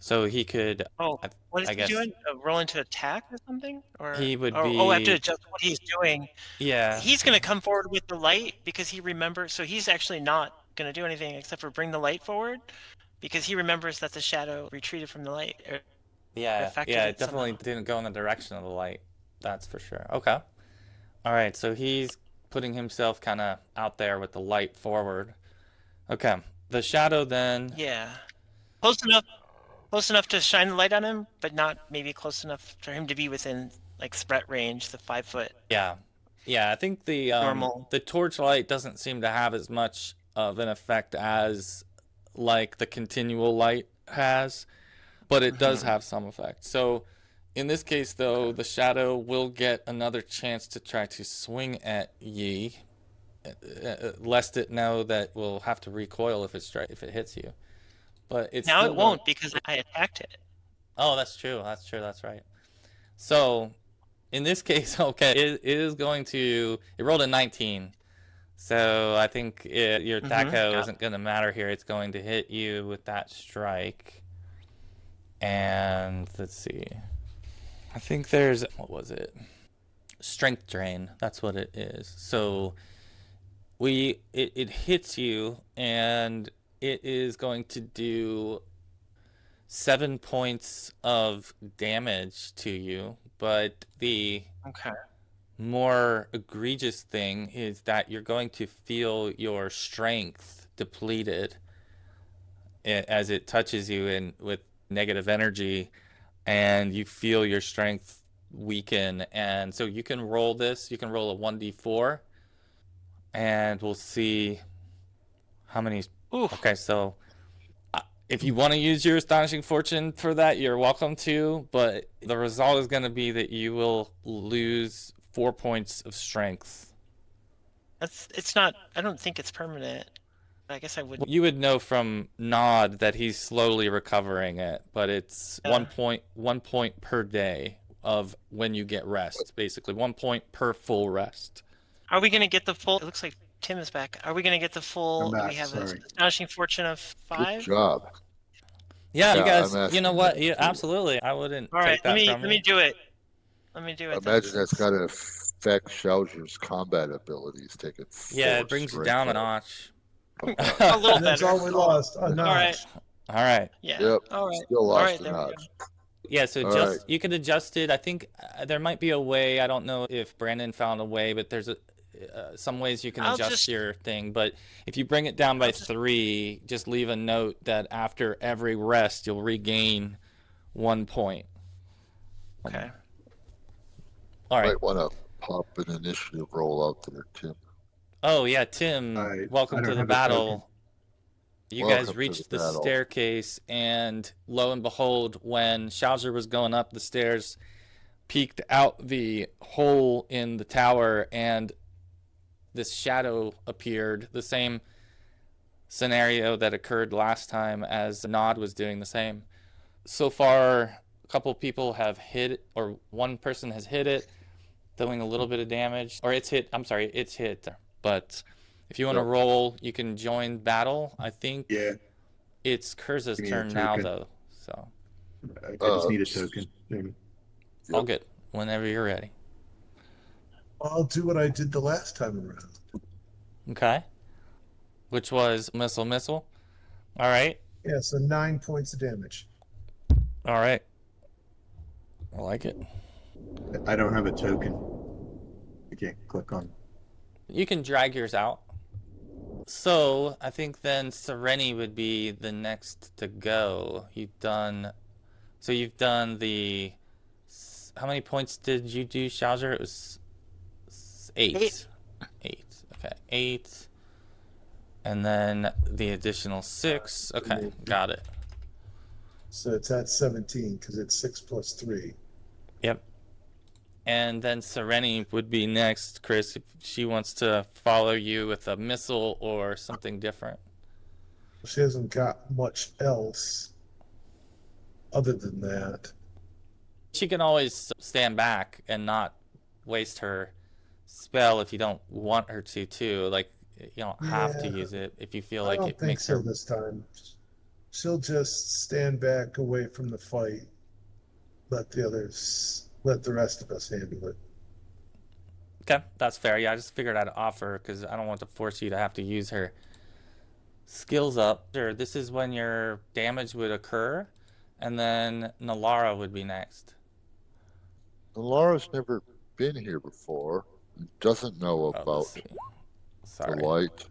So he could. Oh, what is I he guess doing? Roll into attack or something? Or he would Oh, I have to be. adjust what he's doing. Yeah. He's gonna come forward with the light because he remembers. So he's actually not gonna do anything except for bring the light forward, because he remembers that the shadow retreated from the light. Yeah. affected Yeah. it It definitely somehow. didn't go in the direction of the light. That's for sure. Okay. All right. So he's putting himself kind of out there with the light forward. Okay. The shadow then. Yeah. Close enough to shine the light on him, but not maybe close enough for him to be within like threat range, the 5 foot. Yeah. Yeah, I think the Normal. the torchlight doesn't seem to have as much of an effect as like the continual light has, but it does have some effect. So in this case though, the shadow will get another chance to try to swing at ye, lest it know that we'll have to recoil if it hits you. But it's Now still it won't because I attacked it. Oh, that's true. That's true. That's right. So, in this case, okay, it is going to. It rolled a 19, so I think your THAC0 yeah. isn't going to matter here. It's going to hit you with that strike. And let's see. I think there's what was it? Strength drain. That's what it is. So it hits you, and it is going to do 7 points of damage to you, but the Okay. more egregious thing is that you're going to feel your strength depleted as it touches you in with negative energy, and you feel your strength weaken. And so you can roll this. You can roll a 1d4, and we'll see how many. Oof. Okay, so if you want to use your astonishing fortune for that, you're welcome to, but the result is going to be that you will lose 4 points of strength. It's not. I don't think it's permanent. I guess I would. You would know from Nod that he's slowly recovering it, but it's Yeah. 1 point per day of when you get rest, basically 1 point per full rest. Are we gonna get the full? It looks like Tim is back. Are we gonna get the full? I'm back, We have an sorry. astonishing fortune of Good 5. job. Yeah, you Yeah, guys, I'm you know asking what? that Yeah, too. absolutely. I wouldn't All right. take that from Let me you. do it. Let me do it. Imagine that's got to affect Shaujr's combat abilities. Taking Yeah, 4 it brings you strength down a out. notch. A little And that's better. all we lost. A All right. notch. All right. Yeah. Yep. All right. Still All lost right. a There we notch. go. Yeah, so All just right. you could adjust it. I think there might be a way. I don't know if Brandon found a way, but there's some ways you can I'll adjust just your thing. But if you bring it down by I'll just 3, just leave a note that after every rest you'll regain 1 point. okay. All right. Might want to pop an initiative roll out there, Tim. Oh yeah, Tim, I welcome to don't the have a token. battle. You guys Welcome to reached the the battle. staircase, and lo and behold, when Shaujr was going up the stairs, peeked out the hole in the tower, and this shadow appeared. The same scenario that occurred last time, as Nod was doing the same. So far, a couple people have hit it, or one person has hit it, dealing a little bit of damage. Or it's hit, I'm sorry, it's hit. But if you want to Yep. roll, you can join battle. I think Yeah, it's Kurza's Give me a turn now, token. though. So, I just need a token. Maybe. all good. Whenever you're ready. I'll do what I did the last time around. Okay. Which was missile. All right. Yeah, so 9 points of damage. All right. I like it. I don't have a token. I can't click on. You can drag yours out. So I think then Sereni would be the next to go. You've done the. How many points did you do, Shaujr? It was 8. 8. 8. Okay, 8. And then the additional 6. Okay, got it. So it's at 17 because it's 6 plus 3. Yep. And then Sereni would be next, Chris, if she wants to follow you with a missile or something different. She hasn't got much else other than that. She can always stand back and not waste her spell if you don't want her to, too. Like, you don't have to Yeah. use it if you feel I like don't it think makes so her. this time. She'll just stand back away from the fight. Let the rest of us handle it. Okay, that's fair. Yeah, I just figured I'd offer because I don't want to force you to have to use her skills up. Sure, this is when your damage would occur, and then Nalara would be next. Laura's never been here before and doesn't know Oh, about let's see. the Sorry. light.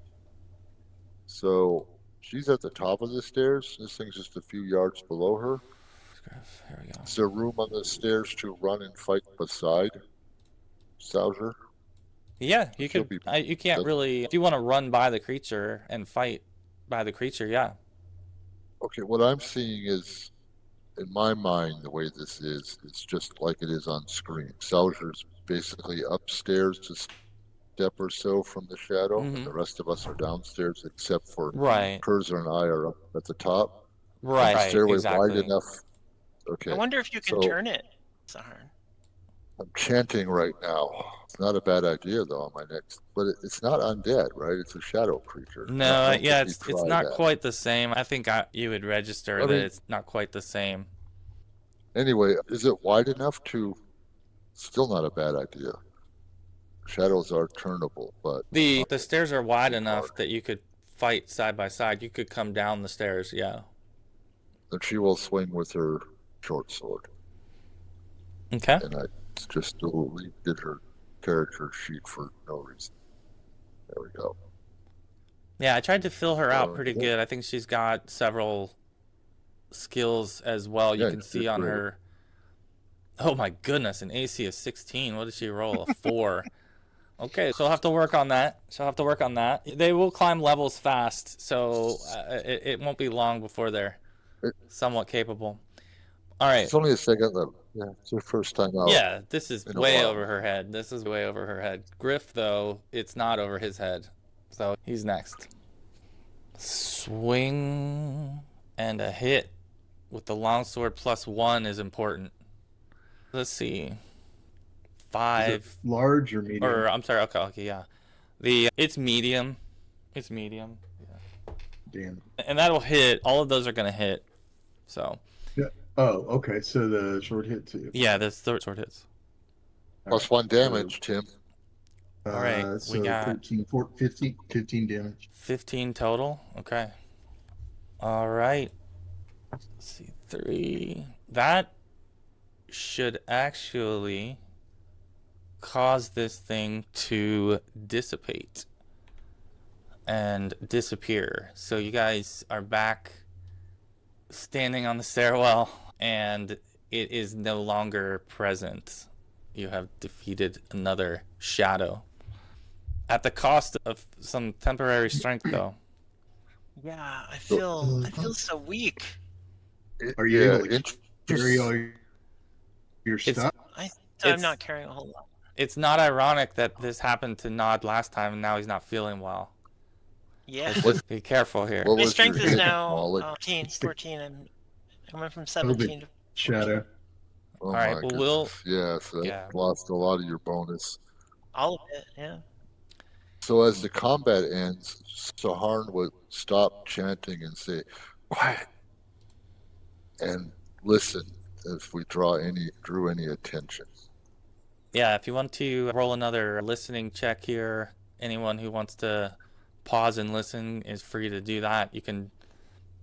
So she's at the top of the stairs. This thing's just a few yards below her. Here we go. Is there room on the stairs to run and fight beside Shaujr? Yeah, you She'll could. be- You can't really. If you want to run by the creature and fight by the creature, yeah. Okay, what I'm seeing is, in my mind, the way this is, it's just like it is on screen. Shaujr's basically upstairs to step or so from the shadow, and the rest of us are downstairs except for Right. Kurza and I are up at the top. Right. The stairway Exactly. wide enough. I Okay, wonder if you can so turn it, Sahar. I'm chanting right now. It's not a bad idea though on my next, but it's not undead, right? It's a shadow creature. No, I don't yeah, think we it's tried not that. quite the same. I think you would register I that mean- it's not quite the same. Anyway, is it wide enough to? Still not a bad idea. Shadows are turnable, but The stairs are wide too enough hard. that you could fight side by side. You could come down the stairs, yeah. Then she will swing with her short sword, Okay. and I just did her character sheet for no reason. There we go. Yeah, I tried to fill her out pretty Okay. good. I think she's got several skills as well. You Yeah, can you see did on great. her. Oh my goodness, an AC of 16. What did she roll? A 4. Okay, she'll have to work on that. They will climb levels fast, so it won't be long before they're somewhat capable. All right. It's only a second level. Yeah, it's her first time out. Yeah, this is in a way while. over her head. Griff, though, it's not over his head. So he's next. Swing and a hit with the longsword +1 is important. Let's see. Is it 5 large or medium? or I'm sorry, okay, yeah. It's medium. It's medium. Damn. And that'll hit. All of those are gonna hit. So Oh, okay. So the short hit too. yeah, this third sword hits. Plus 1 damage, Tim. All right, we So got- 13, 14, 15 damage. 15 total. Okay. All right. Let's see. 3. That should actually cause this thing to dissipate and disappear. So you guys are back standing on the stairwell, and it is no longer present. You have defeated another shadow. At the cost of some temporary strength, though. Yeah, I feel so weak. Are you Yeah, able to carry all your stuff? I'm not carrying a whole lot. It's not ironic that this happened to Nod last time and now he's not feeling well. Yeah. Let's be careful here. What My was strength your is hit, now Molly? 14. I went from A little 17 bit to shadow. Oh All right, my well, goodness. Yeah, so that yeah. lost a lot of your bonus. all of it. Yeah. So as the combat ends, Saharn would stop chanting and say, "Quiet," and listen if we drew any attention. Yeah, if you want to roll another listening check here, anyone who wants to pause and listen is free to do that. You can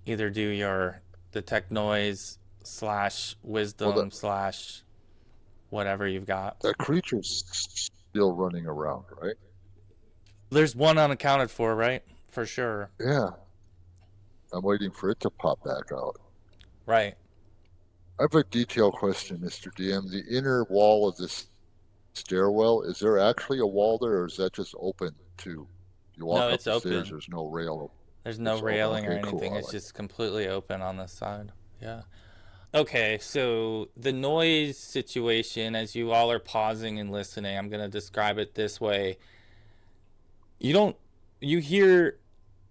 either do your detect noise / wisdom / whatever you've got. That creature's still running around, right? There's one unaccounted for, right? For sure. Yeah. I'm waiting for it to pop back out. Right. I have a detailed question, Mr. DM. The inner wall of this stairwell, is there actually a wall there, or is that just open to you walk No, up it's the stairs, open. there's no rail? There's no It's open. railing or Okay, cool. anything. I It's like just completely open on this side. Yeah. Okay, so the noise situation, as you all are pausing and listening, I'm going to describe it this way. You hear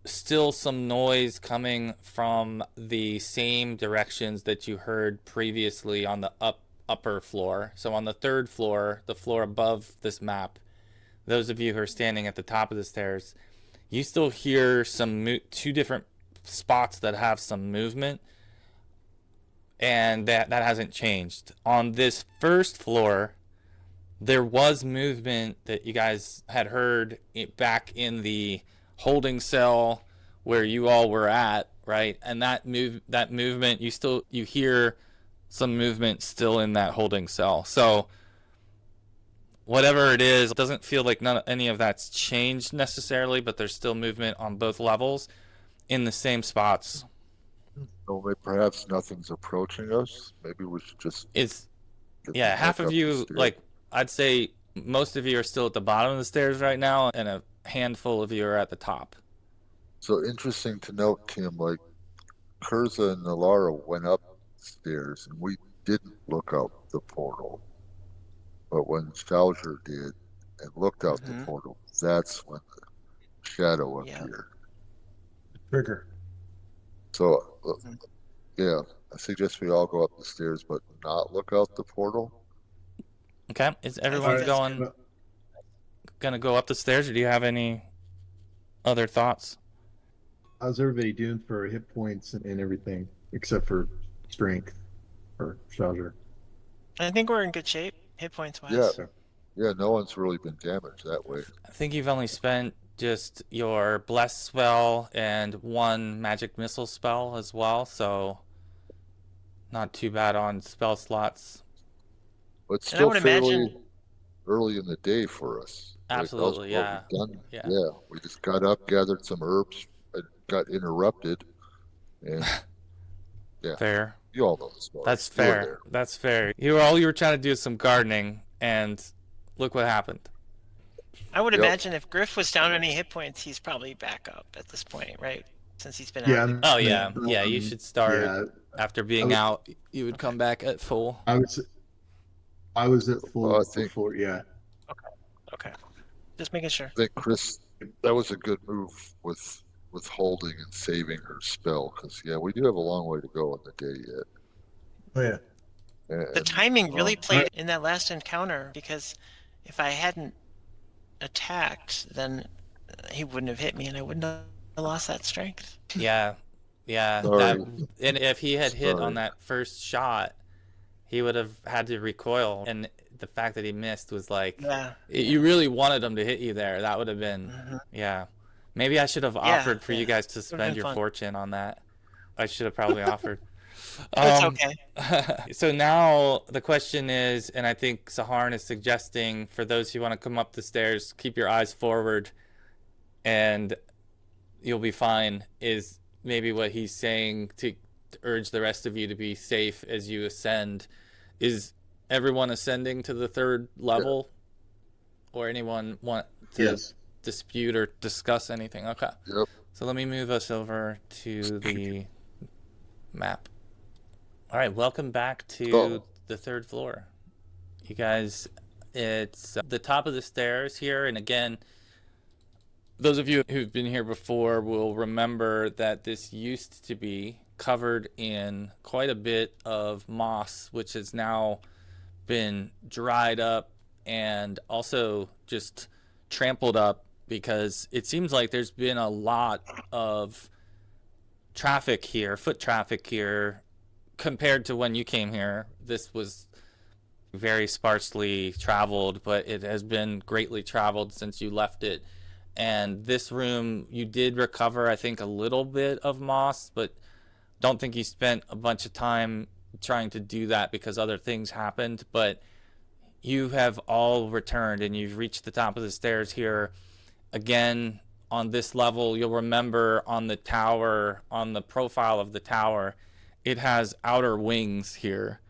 still some noise coming from the same directions that you heard previously on the upper floor. So on the third floor, the floor above this map, those of you who are standing at the top of the stairs, you still hear some two different spots that have some movement, and that hasn't changed. On this first floor, there was movement that you guys had heard back in the holding cell where you all were at, right? And that movement, you hear some movement still in that holding cell. So whatever it is, it doesn't feel like any of that's changed necessarily, but there's still movement on both levels in the same spots. So maybe perhaps nothing's approaching us. Maybe we should just. Yeah, half of you, like, I'd say most of you are still at the bottom of the stairs right now, and a handful of you are at the top. So interesting to note, Tim, like Kurza and Nalara went upstairs and we didn't look out the portal. But when Shaujr did and looked out the portal, that's when the shadow appeared. Trigger. So, yeah, I suggest we all go up the stairs but not look out the portal. Okay, is everyone gonna go up the stairs, or do you have any other thoughts? How's everybody doing for hit points and everything, except for strength or Shaujr? I think we're in good shape, hit points wise. Yeah, no one's really been damaged that way. I think you've only spent just your bless spell and one magic missile spell as well, so not too bad on spell slots. But still fairly early in the day for us. Absolutely, yeah. Yeah, we just got up, gathered some herbs, got interrupted, and yeah. Fair. You all know the story. That's fair. That's fair. All you were trying to do is some gardening, and look what happened. I would imagine if Griff was down any hit points, he's probably back up at this point, right? Since he's been out. Oh yeah, you should start after being out. You would come back at full. I was at full before. Yeah. Okay. Just making sure. I think Chris, that was a good move with holding and saving her spell, because we do have a long way to go in the day yet. Oh yeah. The timing really played in that last encounter, because if I hadn't attacked, then he wouldn't have hit me, and I wouldn't have lost that strength. Yeah. And if he had hit on that first shot, he would have had to recoil, and the fact that he missed was like, you really wanted him to hit you there. That would have been, Maybe I should have offered for you guys to spend your fortune on that. I should have probably offered. It's okay. So now the question is, and I think Saharn is suggesting for those who want to come up the stairs, keep your eyes forward and you'll be fine, is maybe what he's saying to urge the rest of you to be safe as you ascend. Is everyone ascending to the third level? Or anyone want to dispute or discuss anything? Okay. Yep. So let me move us over to the map. All right, welcome back to the third floor. You guys, it's the top of the stairs here. And again, those of you who've been here before will remember that this used to be covered in quite a bit of moss, which has now been dried up and also just trampled up because it seems like there's been a lot of traffic here, foot traffic here, compared to when you came here. This was very sparsely traveled, but it has been greatly traveled since you left it. And this room, you did recover, I think, a little bit of moss, but don't think you spent a bunch of time trying to do that because other things happened. But you have all returned and you've reached the top of the stairs here. Again, on this level, you'll remember on the tower, on the profile of the tower, it has outer wings here.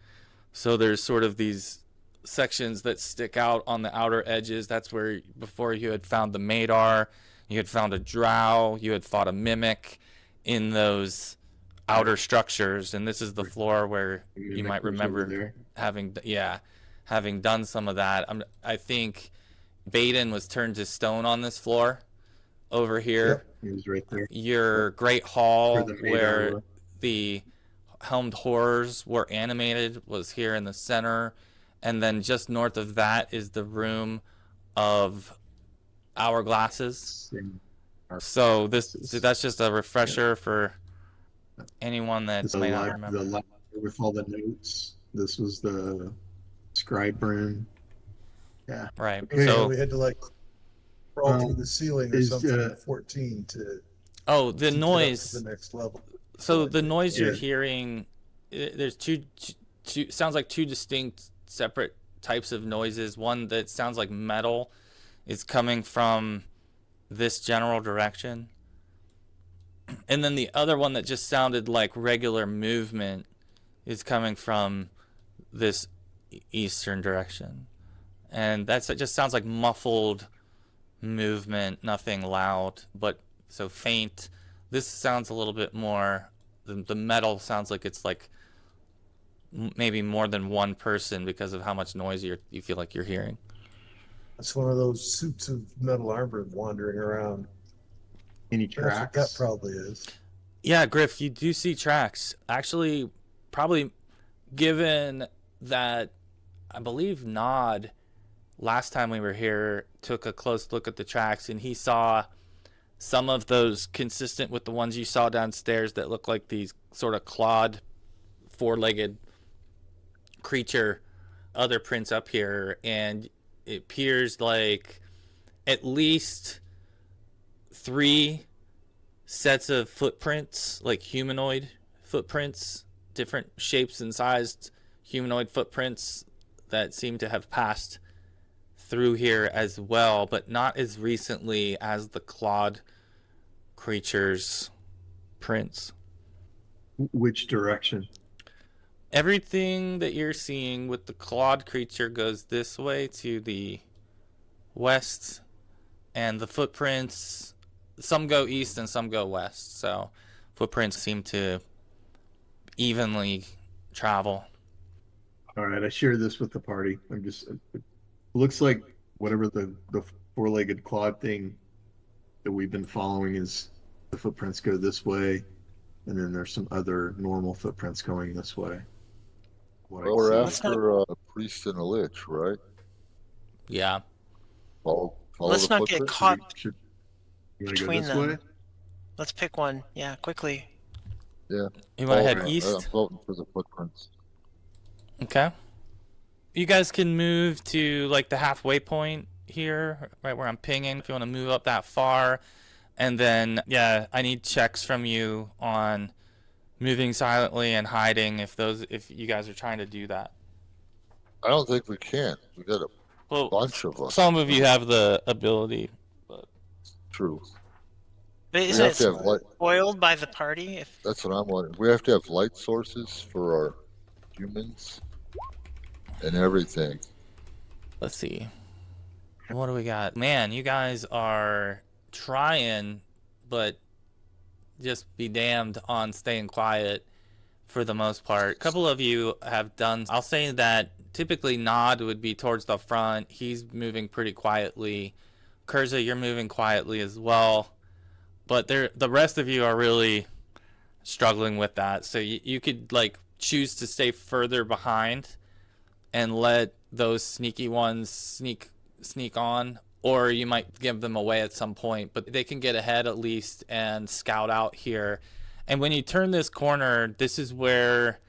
So there's sort of these sections that stick out on the outer edges. That's where before you had found the Maedar, you had found a drow, you had fought a mimic in those outer structures. And this is the floor where you might remember having done some of that. I think Baden was turned to stone on this floor over here. Yep, he was right there. Your great hall where the helmed horrors were animated was here in the center. And then just north of that is the room of hourglasses. So that's just a refresher for anyone that might not remember. The library with all the notes. This was the scribe room. Yeah. Right. Okay, So we had to crawl through the ceiling or something at 14 to the noise to the next level. So the noise you're hearing, there's two sounds like two distinct separate types of noises. One that sounds like metal is coming from this general direction. And then the other one that just sounded like regular movement is coming from this eastern direction. And it just sounds like muffled movement, nothing loud, but so faint. This sounds a little bit more, the metal sounds like it's like maybe more than one person because of how much noise you feel like you're hearing. It's one of those suits of metal armor wandering around. Any That's tracks? what that probably is. Yeah, Griff, you do see tracks. Actually, probably given that I believe Nod, last time we were here, took a close look at the tracks and he saw some of those consistent with the ones you saw downstairs that look like these sort of clawed, four-legged creature, other prints up here, and it appears like at least 3 sets of footprints, like humanoid footprints, different shapes and sized humanoid footprints that seem to have passed through here as well, but not as recently as the clawed creatures' prints. Which direction? Everything that you're seeing with the clawed creature goes this way to the west, and the footprints, some go east and some go west, so footprints seem to evenly travel. All right, I share this with the party. It looks like whatever the four-legged clawed thing that we've been following is the footprints go this way, and then there's some other normal footprints going this way. Well, we're after a priest and a lich, right? Yeah. Follow Let's the not get footprints? caught You want to go between this them. way? Let's pick one. Yeah, quickly. Yeah. You want to head I'm east? voting for the footprints. Okay. You guys can move to like the halfway point here, right where I'm pinging, if you want to move up that far. And then, yeah, I need checks from you on moving silently and hiding if you guys are trying to do that. I don't think we can. We got a Well, bunch of us. some of you have the ability, but True. But We isn't have it to have light. spoiled by the party? If That's what I'm wondering. We have to have light sources for our humans and everything. let's see. What do we got? Man, you guys are trying, but just be damned on staying quiet for the most part. A couple of you have done. I'll say that typically Nod would be towards the front. He's moving pretty quietly. Kurza, you're moving quietly as well. But the rest of you are really struggling with that. So you could like choose to stay further behind and let those sneaky ones sneak on, or you might give them away at some point, but they can get ahead at least and scout out here. And when you turn this corner, this is where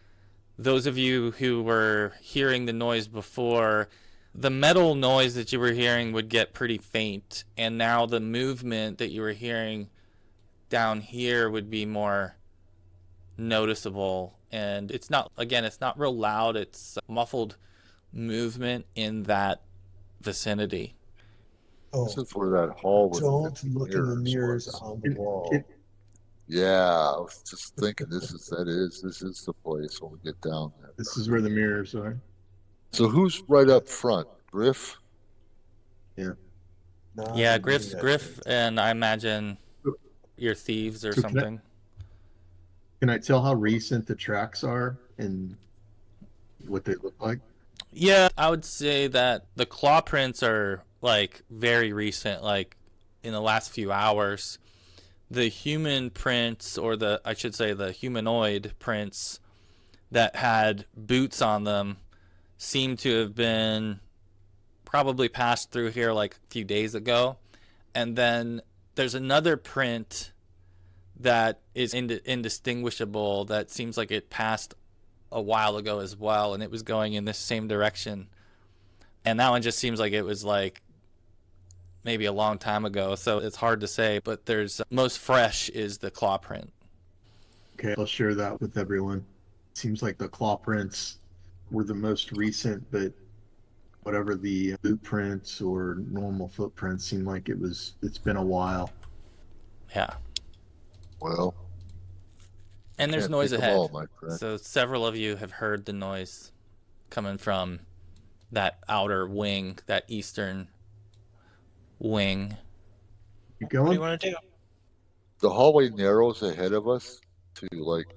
those of you who were hearing the noise before, the metal noise that you were hearing would get pretty faint, and now the movement that you were hearing down here would be more noticeable. And it's not real loud, it's muffled movement in that vicinity. Oh, This is where that hall was. don't look in the mirrors was. on the wall. Yeah, I was just thinking this is the place when we get down there. This is where the mirrors are. So who's right up front? Griff? Yeah, Griff, and I imagine your thieves or So something. Can I tell how recent the tracks are and what they look like? Yeah, I would say that the claw prints are like very recent, like in the last few hours. The human prints, or I should say the humanoid prints that had boots on them, seem to have been probably passed through here like a few days ago. And then there's another print that is indistinguishable that seems like it passed a while ago as well, and it was going in this same direction. And that one just seems like it was like maybe a long time ago, so it's hard to say, but there's most fresh is the claw print. Okay, I'll share that with everyone. Seems like the claw prints were the most recent, but whatever the boot prints or normal footprints seem like it's been a while. Yeah. Well, And there's can't noise think of ahead. all, my friend. So several of you have heard the noise coming from that outer wing, that eastern wing. You what do you going? want to do? The hallway narrows ahead of us to like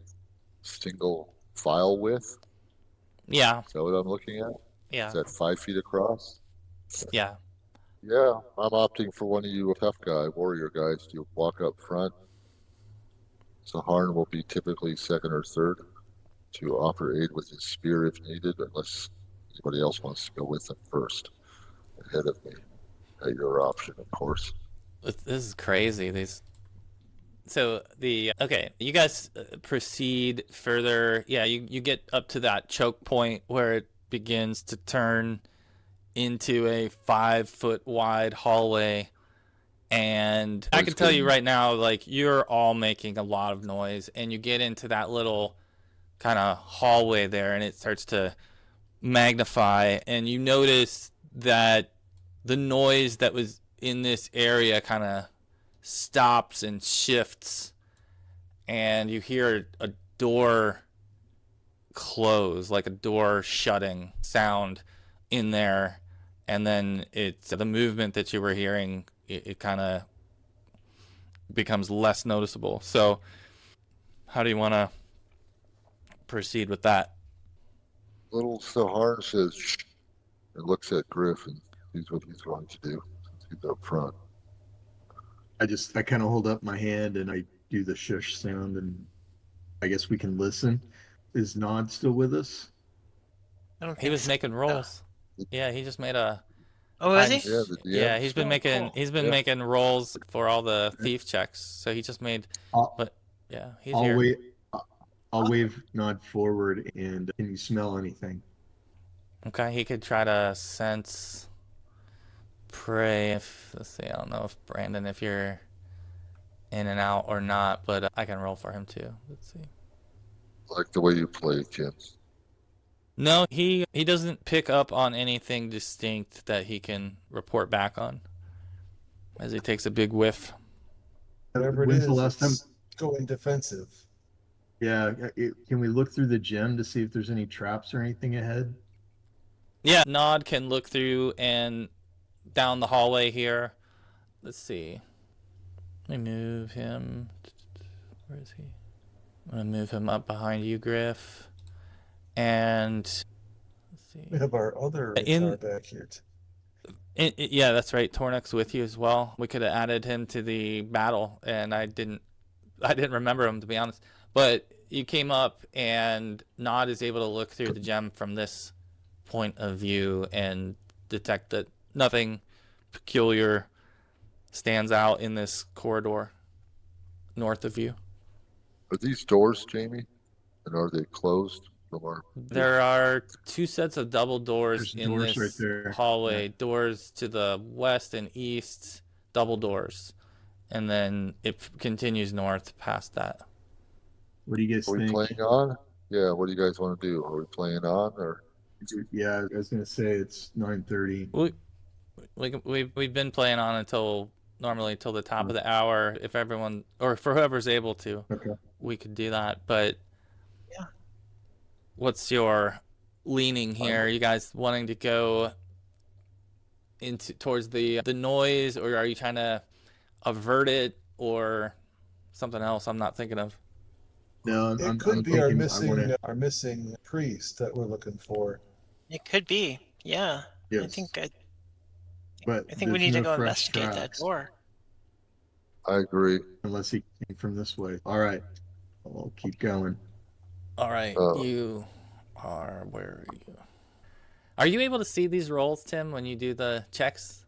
single file width. Yeah, Is that what I'm looking at? yeah, Is that 5 feet across? yeah. Yeah, I'm opting for one of you tough guy, warrior guys to walk up front. So Harn will be typically second or third to offer aid with his spear if needed, unless anybody else wants to go with him first, ahead of me. At your option, of course. This is crazy. Okay, you guys proceed further. Yeah, you get up to that choke point where it begins to turn into a 5-foot wide hallway. And I can tell you right now, like, you're all making a lot of noise, and you get into that little kind of hallway there, and it starts to magnify, and you notice that the noise that was in this area kind of stops and shifts, and you hear a door close, like a door shutting sound in there, and then it's the movement that you were hearing, it kind of becomes less noticeable. So how do you want to proceed with that? Little Sahar says, shh, and looks at Griff and sees what he's going to do since he's up front. I kind of hold up my hand and I do the shush sound, and I guess we can listen. Is Nod still with us? I don't He think was so. making rolls. Yeah, he just made a. Oh, is he? Yeah, the DM. Yeah, he's been making Yeah. making rolls for all the thief checks. So he just made. But yeah, he's I'll here. wait. I'll wave Nod forward, and can you smell anything? Okay, he could try to sense prey. Let's see, I don't know if Brandon, if you're in and out or not, but I can roll for him too. Let's see. like the way you play, Kim. No, he doesn't pick up on anything distinct that he can report back on as he takes a big whiff. Whatever it When's is, the last time? it's going defensive. Yeah, can we look through the gem to see if there's any traps or anything ahead? Yeah, Nod can look through and down the hallway here. Let's see. Let me move him. Where is he? I'm gonna move him up behind you, Griff. And let's see. We have our other guitar back here. Yeah, that's right. Tornek's with you as well. We could have added him to the battle, and I didn't remember him, to be honest. But you came up, and Nod is able to look through the gem from this point of view and detect that nothing peculiar stands out in this corridor north of you. Are these doors, Jamie? And are they closed from our... There are two sets of double doors There's in doors this right there. hallway. Yeah. Doors to the west and east, double doors. And then it continues north past that. What do you guys Are we think? playing on? Yeah, what do you guys want to do? Are we playing on or... Yeah, I was gonna say it's 9:30. We've been playing on normally until the top of the hour. If everyone, or for whoever's able to, Okay. we could do that. But Yeah. what's your leaning here? Are you guys wanting to go towards the noise, or are you trying to avert it, or something else I'm not thinking of? No, It I'm could be thinking our missing priest that we're looking for. It could be. Yeah. Yes. I think but I think we there's need to no go fresh investigate that tracks, door. I agree. unless he came from this way. All right, we'll keep going. All right, you are, where are you? Are you able to see these rolls, Tim, when you do the checks?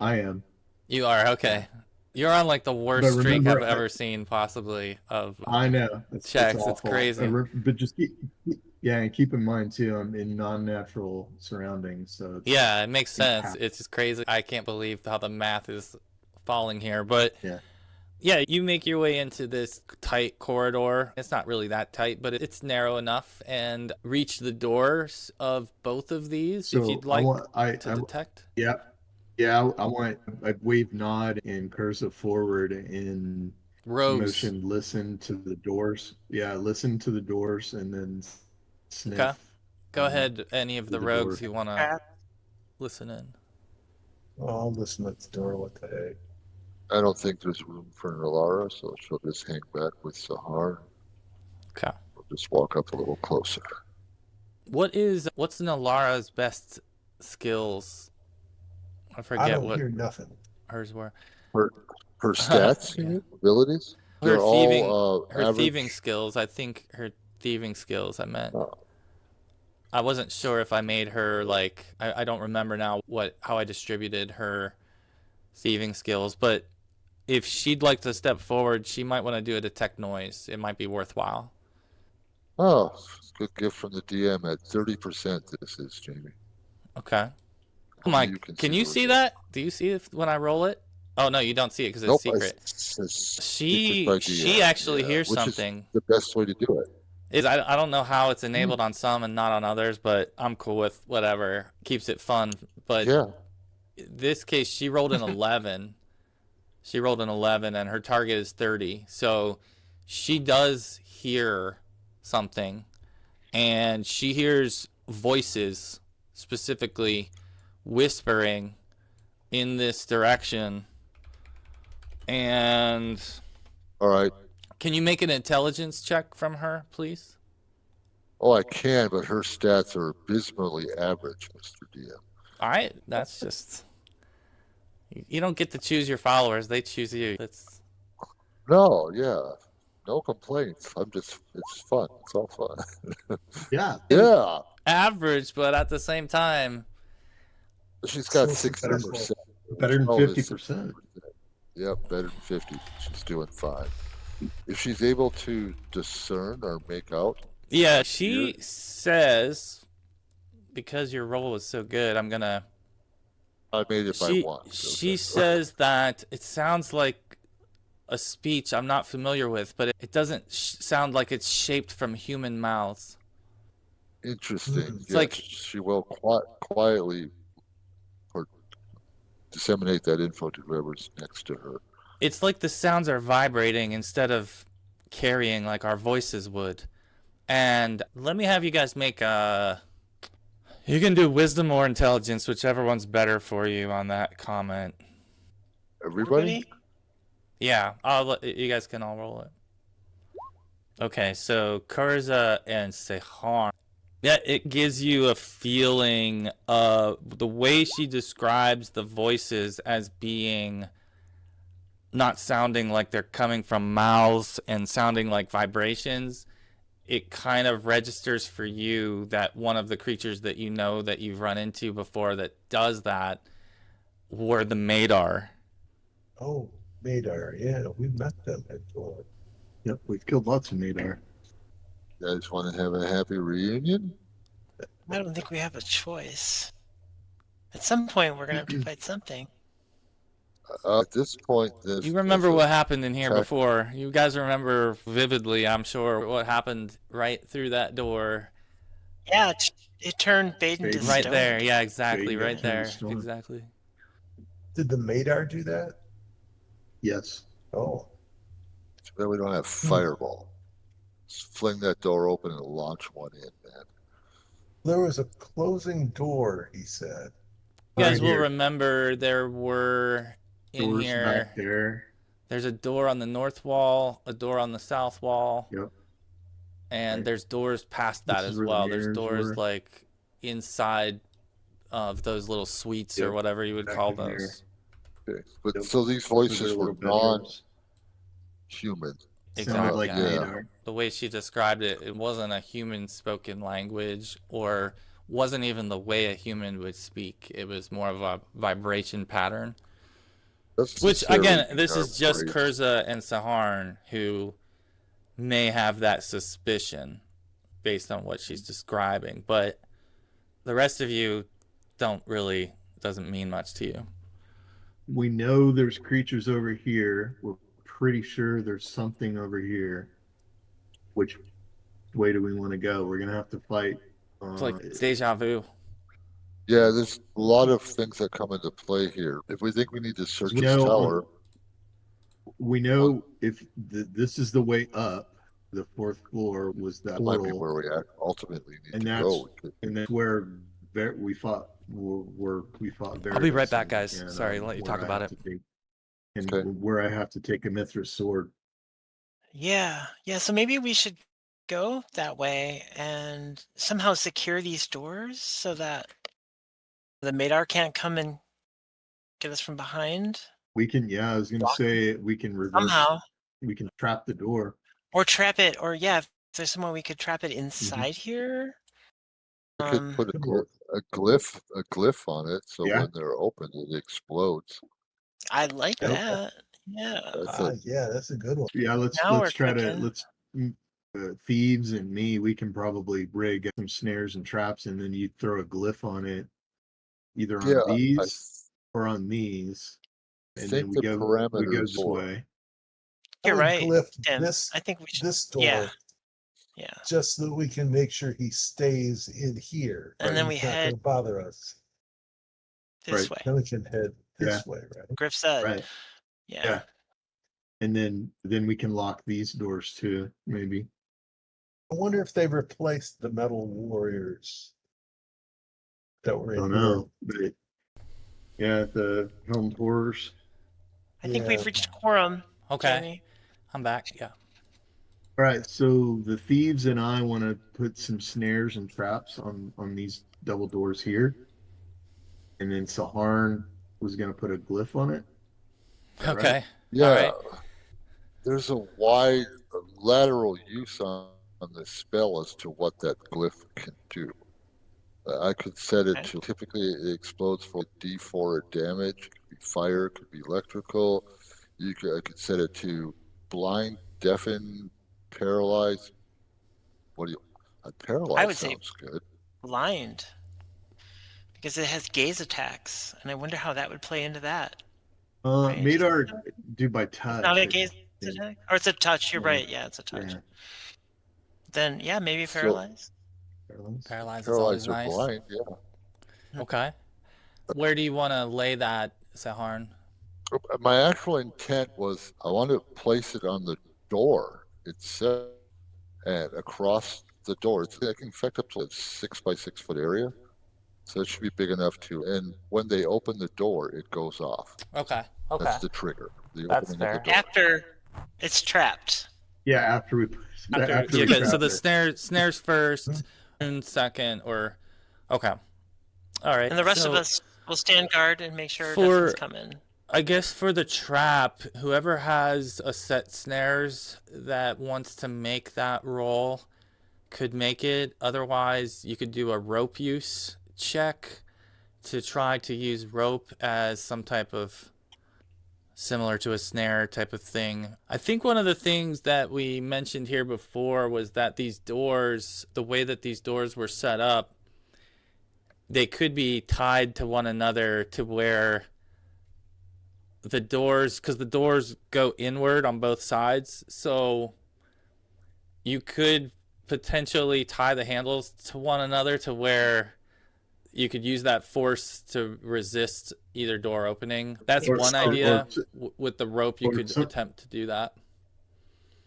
I am. You are, okay. You're on like the worst streak remember, I've ever seen, possibly, of I know. checks. It's awful. crazy. But just and keep in mind too, I'm in non-natural surroundings, so Yeah, it makes sense. happens. It's just crazy. I can't believe how the math is falling here. But yeah, you make your way into this tight corridor. It's not really that tight, but it's narrow enough, and reach the doors of both of these so if you'd like to I detect. I'd wave, nod, and cursor forward in Rogues. motion. Listen to the doors. Yeah, listen to the doors, and then sniff. Okay. Go ahead, any of the the rogues door. who want to listen in. Oh, I'll listen at the door. What the heck? I don't think there's room for Nalara, so she'll just hang back with Sahar. Okay. We'll just walk up a little closer. What's Nalara's best skills? I forget I don't what hear nothing. hers were. Her stats, you mean? Abilities? Her They're thieving, all her average. thieving skills. I think her thieving skills. I meant. Oh. I wasn't sure if I made her like. I don't remember now how I distributed her thieving skills, but if she'd like to step forward, she might want to do a detect noise. It might be worthwhile. Oh, good gift from the DM at 30%. This is Jamie. Okay. Oh my! You Can you see that? Do you see it when I roll it? Oh no, you don't see it because it's secret. She actually hears which something. Is the best way to do it. I don't know how it's enabled on some and not on others, but I'm cool with whatever. Keeps it fun. But in this case, she rolled an 11. She rolled an 11, and her target is 30. So she does hear something, and she hears voices, specifically whispering in this direction. And all right, can you make an intelligence check from her, please? Oh, I can, but her stats are abysmally average, Mr. DM. All right, that's just, you don't get to choose your followers; they choose you. It's no complaints. It's fun. It's all fun. Yeah. average, but at the same time, she's got 60%. Better than 50%. Yep, better than 50. She's doing fine. If she's able to discern or make out. Yeah, she says, because your roll was so good, I made it by one. She says that it sounds like a speech I'm not familiar with, but it doesn't sound like it's shaped from human mouths. Interesting. It's Yes, like she will quietly or disseminate that info to whoever's next to her. it's like the sounds are vibrating instead of carrying like our voices would. And let me have you guys make a. You can do wisdom or intelligence, whichever one's better for you on that comment. Everybody? Yeah, you guys can all roll it. Okay, so Kurza and Sehar. Yeah, it gives you a feeling of the way she describes the voices as being not sounding like they're coming from mouths and sounding like vibrations. It kind of registers for you that one of the creatures that you know that you've run into before that does that were the Maedar. Oh, Maedar. Yeah, we met them before. Yep, we've killed lots of Maedar. You guys want to have a happy reunion? I don't think we have a choice. At some point, we're gonna have to fight something. At this point, You remember what happened in here before. You guys remember vividly, I'm sure, what happened right through that door. Yeah, it turned Baden to Right stone. there. Yeah, exactly. Baden Right turned to there. stone. Exactly. Did the Maedar do that? Yes. Oh, Then we don't have fireball. Just fling that door open and launch one in, man. there was a closing door, he said. You guys Right will here. remember there were in Doors here. back there. There's a door on the north wall, a door on the south wall, Yep. and Right. there's doors past that This is as where the well. There's mirrors doors were. like inside of those little suites or Yep, whatever you would back call in there. those. Okay. But Yep. so these Those are voices the were little bedrooms. non-human. Sounded like Exactly. yeah. Maedar. The way she described it, it wasn't a human spoken language or wasn't even the way a human would speak. It was more of a vibration pattern. That's Which, sincerely again, this our is just praise. Kurza and Saharn who may have that suspicion based on what she's describing. But the rest of you doesn't mean much to you. We know there's creatures over here. We're pretty sure there's something over here. Which way do we want to go? We're gonna have to fight. It's like deja vu. Yeah, there's a lot of things that come into play here. If we think we need to search We this know tower, we know if this is the way up. The fourth floor was that that might be portal, where we ultimately need and to that's go. and that's where we fought. We fought. I'll be right Varys back, guys. and, Sorry to let you where talk I about have it. to take- and Okay. where I have to take a Mithras sword. Yeah. So maybe we should go that way and somehow secure these doors so that the Maedar can't come and get us from behind We can, yeah, I was gonna say we can reverse. somehow, We can trap the door. or trap it, or if there's somewhere we could trap it inside here. I could put a glyph on it, so Yeah. when they're opened, it explodes. I like Yep. that. Yeah. That's Yeah, that's a good one. Yeah, let's Now we're let's try to cooking. let's thieves and me. We can probably rig some snares and traps, and then you throw a glyph on it, either on yeah. these or on these, I and think then we the go parameters this way. You're I would right, Glyph Tim. this I think we should. this door Yeah. just so that we can make sure he stays in here. And then we He's not head gonna bother us. this Right. way. Then we can head this way, right? Griff said. Right. Yeah. And then we can lock these doors too, maybe. I wonder if they replaced the metal warriors that were in Don't here. know, but yeah, the home horrors. I think Yeah. we've reached quorum. Okay, Jeremy. I'm back. Yeah. All right, so the thieves and I want to put some snares and traps on these double doors here, and then Saharn was going to put a glyph on it. Okay. Right? yeah. All right. There's a wide lateral use on this spell as to what that glyph can do. I could set it to typically it explodes for D4 damage. It could be fire, it could be electrical. I could set it to blind, deafen, paralyze. Paralyze I would say sounds good. blind, because it has gaze attacks, and I wonder how that would play into that. Ranged Maedar attack? do by touch. Not a I gaze think. attack? Or it's a touch, you're Yeah. right. Yeah, it's a touch. Yeah. Then, yeah, maybe So- paralyze. Paralyzed. Paralyze is always Paralyzed or nice. blind, yeah. Okay. Where do you want to lay that, Saharn? My actual intent was I want to place it on the door itself and across the door. It can affect up to a 6 by 6 foot area. So it should be big enough to, and when they open the door, it goes off. Okay. Okay. That's the trigger. The That's opening of fair. the door. After it's trapped. Yeah, after we. After, we yeah, so trap the it. snares first, and second, or okay. All right. And the rest of so us will stand guard and make sure For- nothing's coming. I guess for the trap, whoever has a set snares that wants to make that roll could make it. Otherwise, you could do a rope use check to try to use rope as some type of similar to a snare type of thing. I think one of the things that we mentioned here before was that these doors, the way that these doors were set up, they could be tied to one another to where the doors, because the doors go inward on both sides, so you could potentially tie the handles to one another to where you could use that force to resist either door opening. That's one idea. With the rope, you could attempt to do that.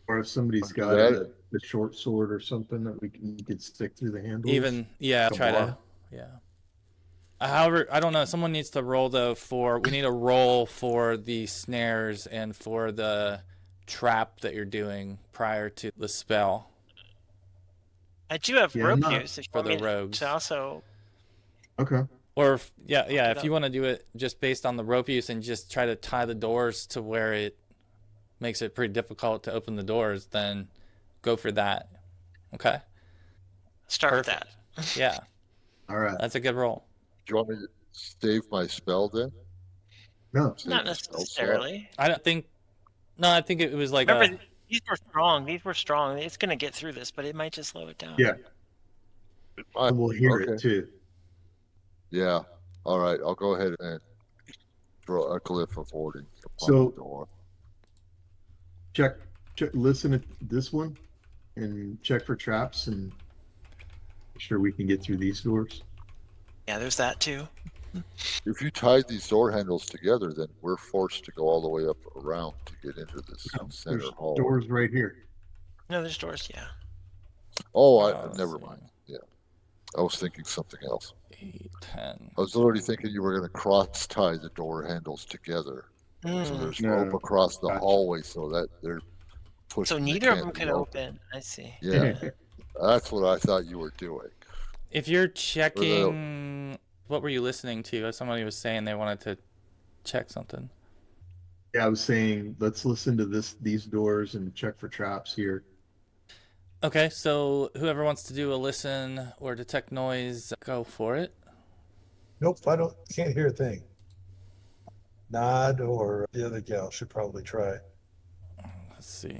Or if somebody's got That- a short sword or something that you could stick through the handles. Even, yeah, Come try to, on. yeah. However, I don't know. Someone needs to roll though we need a roll for the snares and for the trap that you're doing prior to the spell. I do have Yeah, rope not- use if you for want the me rogues. to also. Okay. Or if it you up. want to do it just based on the rope use and just try to tie the doors to where it makes it pretty difficult to open the doors, then go for that. Okay. Start Perfect. with that. Yeah, All right. that's a good roll. Do you want me to save my spell then? No. Save Not the spell slot? necessarily. I don't think. No, I think it was like Remember, these were strong. These were strong. It's going to get through this, but it might just slow it down. Yeah. And we'll hear Okay. it too. Yeah. All right. I'll go ahead and draw a glyph of warding upon So- the door. Check. Listen to this one, and check for traps, and make sure we can get through these doors. Yeah, there's that too. If you tied these door handles together, then we're forced to go all the way up around to get into this center There's hall. doors right here. No, there's doors. Yeah. Oh, let's never see. mind. Yeah. I was thinking something else. 8, 10. I was already thinking you were going to cross tie the door handles together. So Mm. there's No, rope across the gotcha. hallway so that they're pushed. So neither of them could open. I see. Yeah. That's what I thought you were doing. If you're checking, what were you listening to? Somebody was saying they wanted to check something. Yeah, I was saying let's listen to these doors and check for traps here. Okay, so whoever wants to do a listen or detect noise, go for it. Nope, can't hear a thing. Nod or the other gal should probably try. Let's see.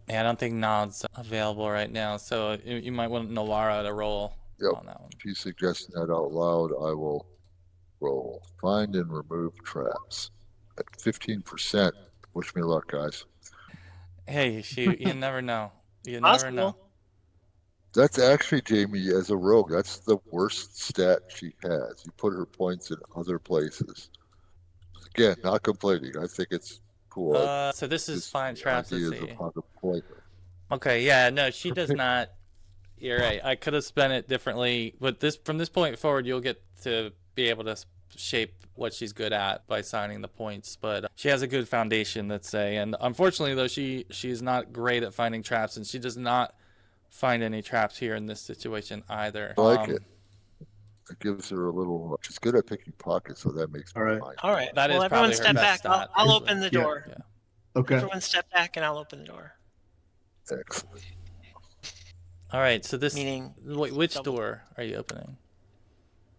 Yeah, I don't think Nod's available right now, so you might want Nawara to roll Yep. on that one. If you suggest that out loud, I will roll. Find and remove traps. At 15%. Wish me luck, guys. Hey, shoot, you never know. You never know. Possible. That's actually, Jamie, as a rogue, that's the worst stat she has. You put her points in other places. Again, not complaining. I think it's cool. So this is find traps. Let's Ideas see. of how to play them. Okay, yeah, no, she does not. You're right. I could have spent it differently, but from this point forward, you'll get to be able to shape what she's good at by signing the points. But she has a good foundation, let's say. And unfortunately, though, she's not great at finding traps, and she does not find any traps here in this situation either. I like it. It gives her a little. She's good at picking pockets, so that makes All right. me mind. All right. That well, is everyone probably her step best back. I'll, stat. I'll open the Yeah. door. Yeah. Okay. Everyone step back and I'll open the door. Excellent. All right. So this. Meaning Which double. door are you opening?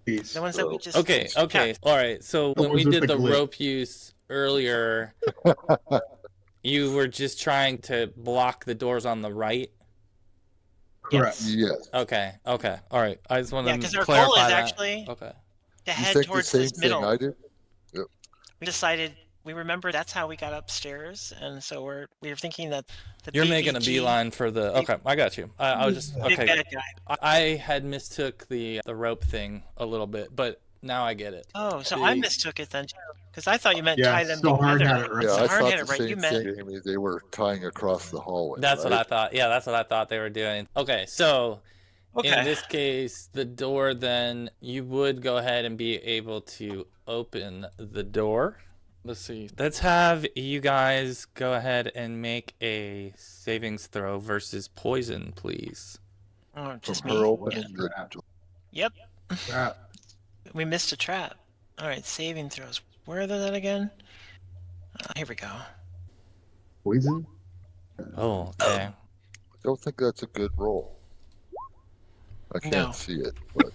Peace. the ones that we just. Okay. Okay. All right. So when we ones with did the the glitch. rope use earlier, you were just trying to block the doors on the right. Correct. Yes. Okay. Okay. All right. I just want Yeah, to 'cause our clarify goal is that. actually Okay. To You head think the towards same this thing middle. I did? We decided we remember that's how we got upstairs, and so we're thinking that the You're making a BVG beeline for the. Okay, I got you. I was just big okay. bad guy. I had mistook the rope thing a little bit, but now I get it. Oh, so I mistook it then too, because I thought you meant Yeah, tie them Sahar together. had it right. Yeah, I Sahar thought had the it right. same You meant thing, Amy. They were tying across the hallway. That's right? what I thought. Yeah, that's what I thought they were doing. Okay, so okay. in this case, the door, then you would go ahead and be able to open the door. Let's see. Let's have you guys go ahead and make a savings throw versus poison, please. Oh, just From me. her opening the door. Yep. Crap. We missed a trap. All right, saving throws. Where are they at again? Here we go. Poison? Oh, okay. I don't think that's a good roll. I can't No. see it, but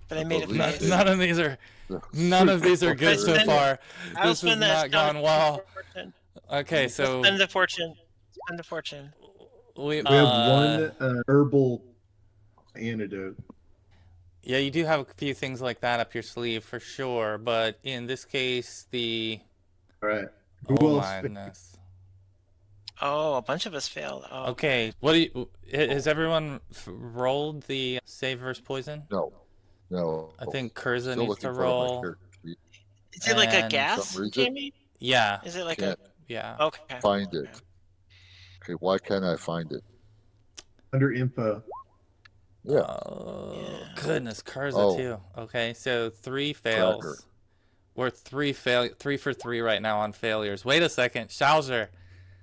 But I made it believe face. it. None of these are good so far. I'll This has spend that not gone well. fortune. Okay, so Spend the fortune. Spend the fortune. we We have one herbal antidote. Yeah, you do have a few things like that up your sleeve for sure, but in this case, the All right. Who oh else? my goodness. Oh, a bunch of us failed. Oh. Okay, what do you? Has everyone rolled the save versus poison? no. I think Kurza Still needs to looking for my roll. character sheet. Is it like a And gas, some reason- Jamie? Yeah, Is it like Can't yeah. a? Okay. find it. Okay, why can't I find it? Under info. Yeah. Oh, Yeah. goodness, Kurza Oh. too. Okay, so 3 fails. Cracker. We're 3 for 3 right now on failures. Wait a second, Shaujr.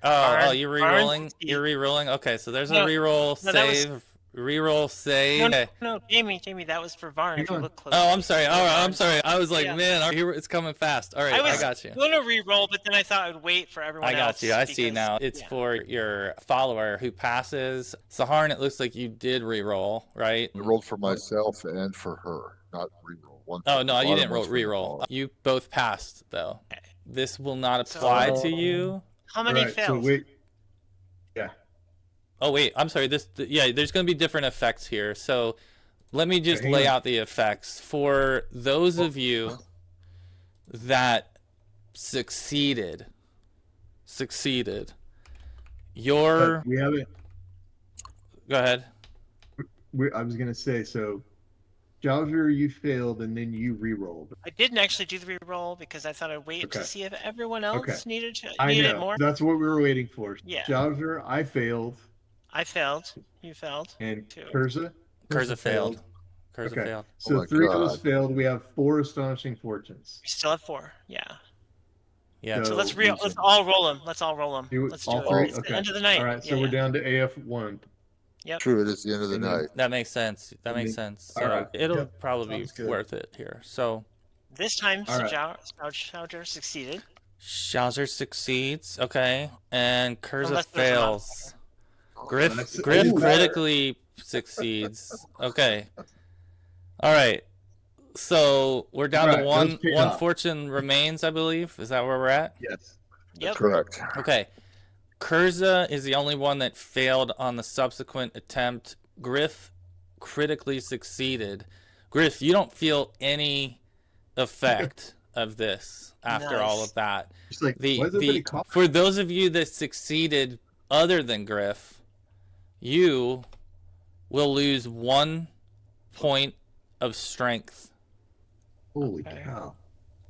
Oh, Barn- you're Barn re-rolling? succeed. You're re-rolling? Okay, so there's a No, re-roll, no, that was- save, re-roll, save. No, Okay. no, Jamie, that was for Varn. If you look close. Oh, I'm sorry. All right, I'm sorry. I was like, Yeah. man, it's coming fast. All right, I was I got you. going to re-roll, but then I thought I'd wait for everyone I got else. you. I see because- now. It's yeah. for your follower who passes. Saharn, it looks like you did re-roll, right? I rolled for myself and for her, not reroll. One Oh for no, the you bottom, didn't roll one's for the re-roll. top. You both passed though. Okay. This will not apply So- to you. How many All right, fails? so wait. Oh wait, I'm sorry. Yeah, there's going to be different effects here. So let me just Hang lay on. out the effects for those of you that succeeded. Your We haven't. go ahead. I was gonna say so. Shaujr, you failed, and then you re-rolled. I didn't actually do the re-roll because I thought I'd wait Okay. to see if everyone else Okay. needed I it know. more. That's what we were waiting for. Yeah. Shaujr, I failed, I failed. You failed. and Two. Kurza. Kurza failed. Kurza Okay. failed. So Oh my 3 of us God. failed. We have 4 astonishing fortunes. We still have 4. Yeah. Yeah. So- So we let's all roll them. Let's all roll them. Do Let's all do three? it. It's Okay. the end of the night. All right. So Yeah, we're yeah. down to AF1. Yep. True, it is the end of the And then- night. That makes sense. That makes sense. So All right. it'll Yep. probably Sounds be good. worth it here. So This time, All right. Shaujr succeeded. Shaujr succeeds. Okay. And Kurza Unless there's an fails. Griff That's- Griff Ooh. critically succeeds. Okay. All right. So we're down All to right, one let's pick one up. fortune remains, I believe. Is that where we're at? Yes. Yep. Correct. Okay. Kurza is the only one that failed on the subsequent attempt. Griff critically succeeded. Griff, you don't feel any effect of this after all Nice. of that. Just like why is everybody coughing? For those of you that succeeded other than Griff, you will lose 1 point of strength. Holy Okay. cow!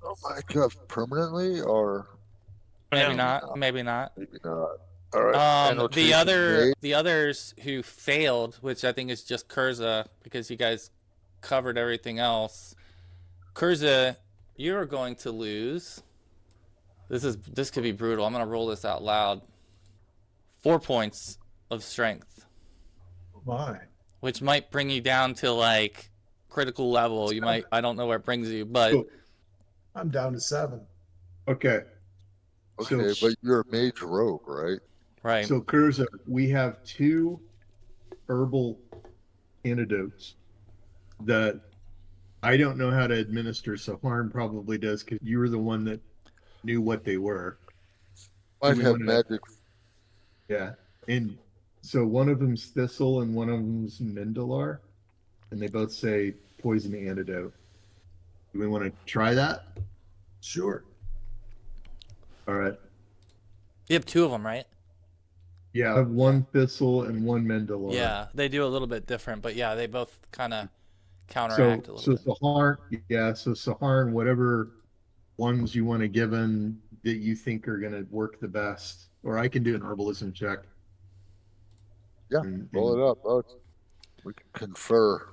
Oh my God, permanently or Maybe Yeah. not. Maybe not. maybe not? All right. annotation made. The others who failed, which I think is just Kurza, because you guys covered everything else. Kurza, you're going to lose. This could be brutal. I'm gonna roll this out loud. 4 points of strength, My. which might bring you down to like critical level. You might. I don't know where it brings you, but Cool. I'm down to 7. Okay. Okay, but you're a mage rogue, right? right. So Kurza, we have 2 herbal antidotes that I don't know how to administer. So Harm probably does because you were the one that knew what they were. Might we have wanna- magic. Yeah, and so one of them's Thistle and one of them's Mendalar, and they both say poison antidote. Do we want to try that? Sure. All right. You have 2 of them, right? Yeah, I have one thistle and one Mandalore. Yeah, they do a little bit different, but yeah, they both kind of counteract a So little bit. Saharn, whatever ones you want to give him that you think are going to work the best, or I can do an herbalism check. Yeah, roll it up, bud. We can confer.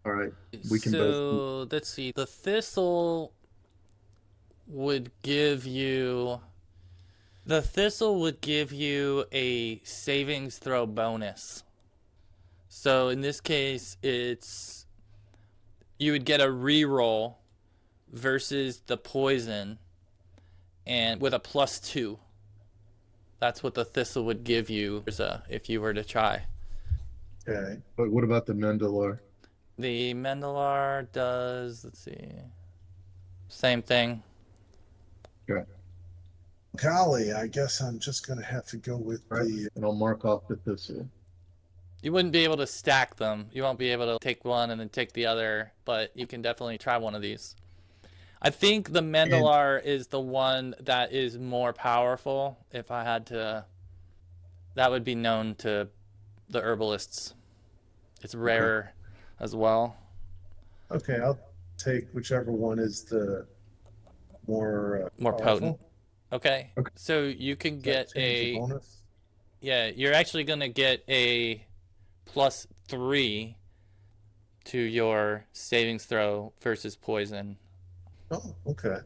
All right, we can both. So let's see. The thistle would give you. The thistle would give you a savings throw bonus. So in this case, you would get a reroll versus the poison, and with a +2. That's what the thistle would give you if you were to try. Okay, but what about the Mandalore? The Maedar does, let's see, same thing. Okay. Golly, I guess I'm just going to have to go with the. And I'll mark off the thistle. You wouldn't be able to stack them. You won't be able to take one and then take the other, but you can definitely try one of these. I think the Maedar is the one that is more powerful. If I had to, that would be known to the herbalists. It's rarer as well. Okay, I'll take whichever one is the more potent. Okay. So you can get a bonus. Yeah, you're actually going to get a +3 to your savings throw versus poison. Oh, okay.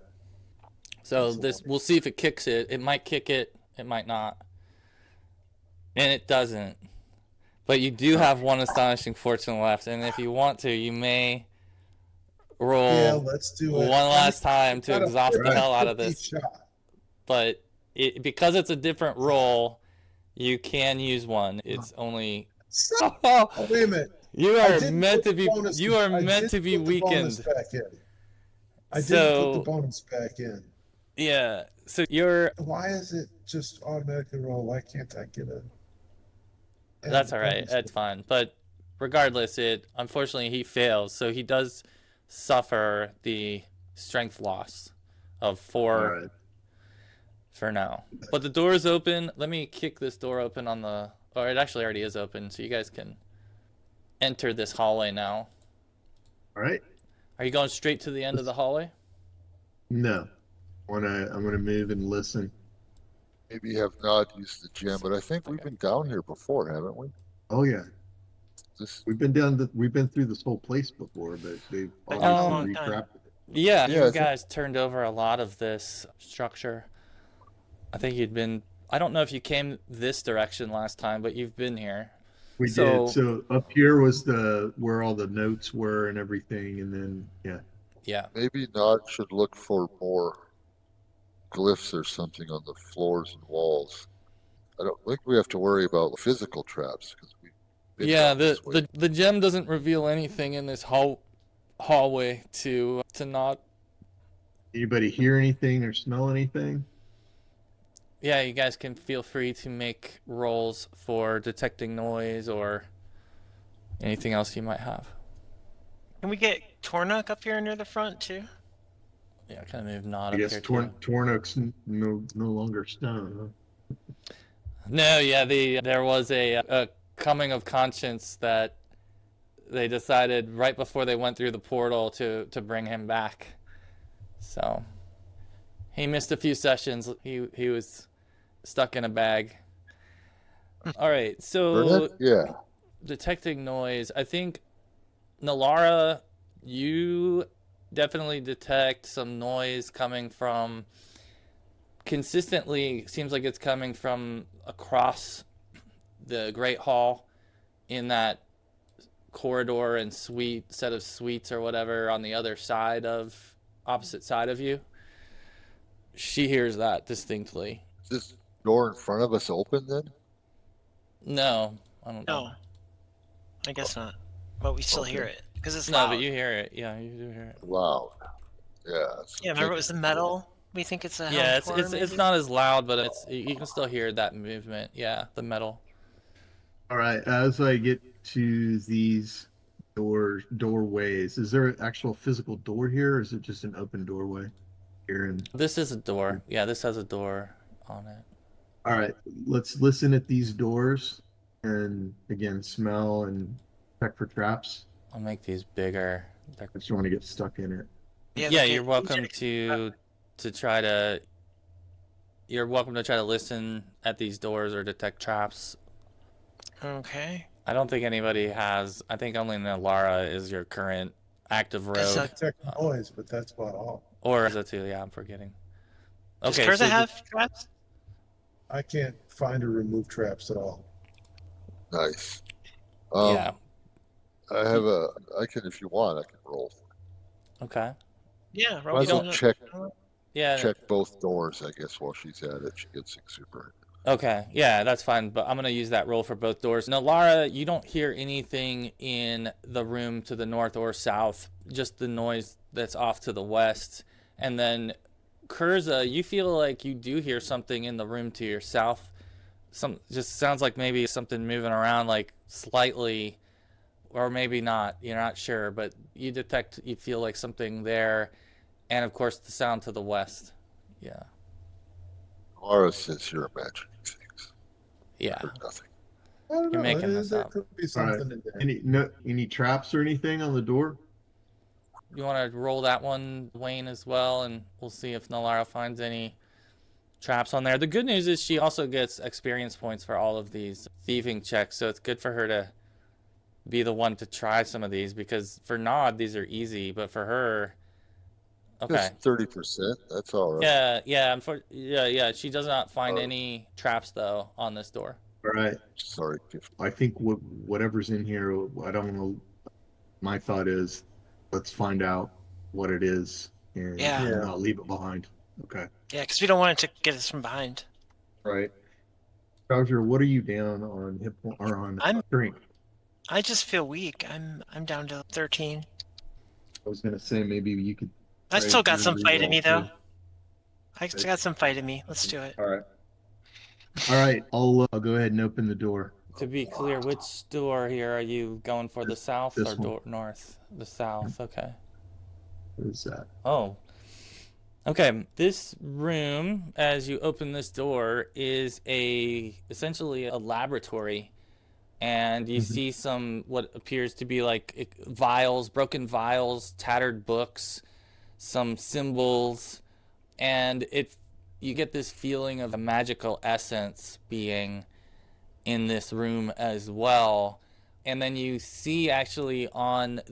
So we'll see if it kicks it. It might kick it. It might not. And it doesn't. But you do have one astonishing fortune left, and if you want to, you may roll let's do it. one last time to exhaust the hell out of this. Shot. But because it's a different roll, you can use one. It's only. Oh, wait a minute. You are meant to be. You are meant to be weakened. I didn't put the bonus back in. Yeah. So you're. Why is it just automatically roll? Why can't I get a? That's all right. That's fine. But regardless, unfortunately he fails, so he does suffer the strength loss of 4 for now. But the door is open. Let me kick this door open or it actually already is open, so you guys can enter this hallway now. All right. Are you going straight to the end of the hallway? No. I'm gonna move and listen. Maybe have not used the gem, but I think we've been down here before, haven't we? Oh yeah. We've been through this whole place before, but they've obviously retrapped it. Yeah, you guys turned over a lot of this structure. I think I don't know if you came this direction last time, but you've been here. We did. So up here was where all the notes were and everything, and then yeah. Maybe Nod should look for more glyphs or something on the floors and walls. I don't think we have to worry about physical traps because the gem doesn't reveal anything in this hallway to Nod. Anybody hear anything or smell anything? Yeah, you guys can feel free to make rolls for detecting noise or anything else you might have. Can we get Tornock up here near the front too? Yeah, kind of move Nod up here. Yes, Tornock's no longer stone. Huh? No, yeah, there was a coming of conscience that they decided right before they went through the portal to bring him back. So he missed a few sessions. He was stuck in a bag. All right, so detecting noise. I think Nalara, you definitely detect some noise coming from. Consistently, seems like it's coming from across the Great Hall, in that corridor and set of suites or whatever on the opposite side of you. She hears that distinctly. Is this door in front of us open then? No, I don't know. No, I guess not. But we still hear it because it's loud. No, but you hear it. Yeah, you do hear it. Loud. Yeah. Yeah, remember it was the metal. We think it's a it's not as loud, but you can still hear that movement. Yeah, the metal. All right, as I get to these doorways, is there an actual physical door here, or is it just an open doorway? here. And This is a door. Yeah, this has a door on it. all right, let's listen at these doors and again smell and check for traps. I'll make these bigger. I just don't want to get stuck in it. Yeah, you're welcome to try to. You're welcome to try to listen at these doors or detect traps. Okay. I don't think anybody has. I think only Nalara is your current active rogue. Detect noise, but that's about all. Or is it too? Yeah, I'm forgetting. Does Okay, Curza so have traps? I can't find or remove traps at all. Nice. yeah. I can, if you want, I can roll. Okay. Yeah, Might as well check Yeah. both doors, I guess, while she's at it. She gets super. Okay. Yeah, that's fine. But I'm gonna use that roll for both doors. Now, Lara, you don't hear anything in the room to the north or south. Just the noise that's off to the west. And then, Curza, you feel like you do hear something in the room to your south. Some just sounds like maybe something moving around, like slightly, or maybe not. You're not sure, but you feel like something there, and of course the sound to the west. Yeah. Laura says you're imagining things. Yeah. Or nothing. I don't You're know. making this there up. could be All right. something in there. Any traps or anything on the door? You want to roll that one, Wayne, as well, and we'll see if Nalara finds any traps on there. The good news is she also gets experience points for all of these thieving checks, so it's good for her to be the one to try some of these, because for Nod these are easy, but for her, okay. Just 30%. That's all right. Yeah. She does not find Oh. any traps though on this door. All right. Sorry. I think whatever's in here, I don't know. My thought is, let's find out what it is and not leave it behind. Okay. Yeah, because we don't want it to get us from behind. Right. Shaujr, what are you down on hit or on drink? I just feel weak. I'm down to 13. I was gonna say maybe you could. I still got some fight in me though. too. I still got some fight in me. Let's do it. All right. I'll go ahead and open the door. To be clear, which door here are you going for? The south this or north? The south. Okay. What is that? Oh. Okay, this room, as you open this door, is essentially a laboratory, and you see some what appears to be like vials, broken vials, tattered books, some symbols, and you get this feeling of a magical essence being in this room as well. And then you see actually on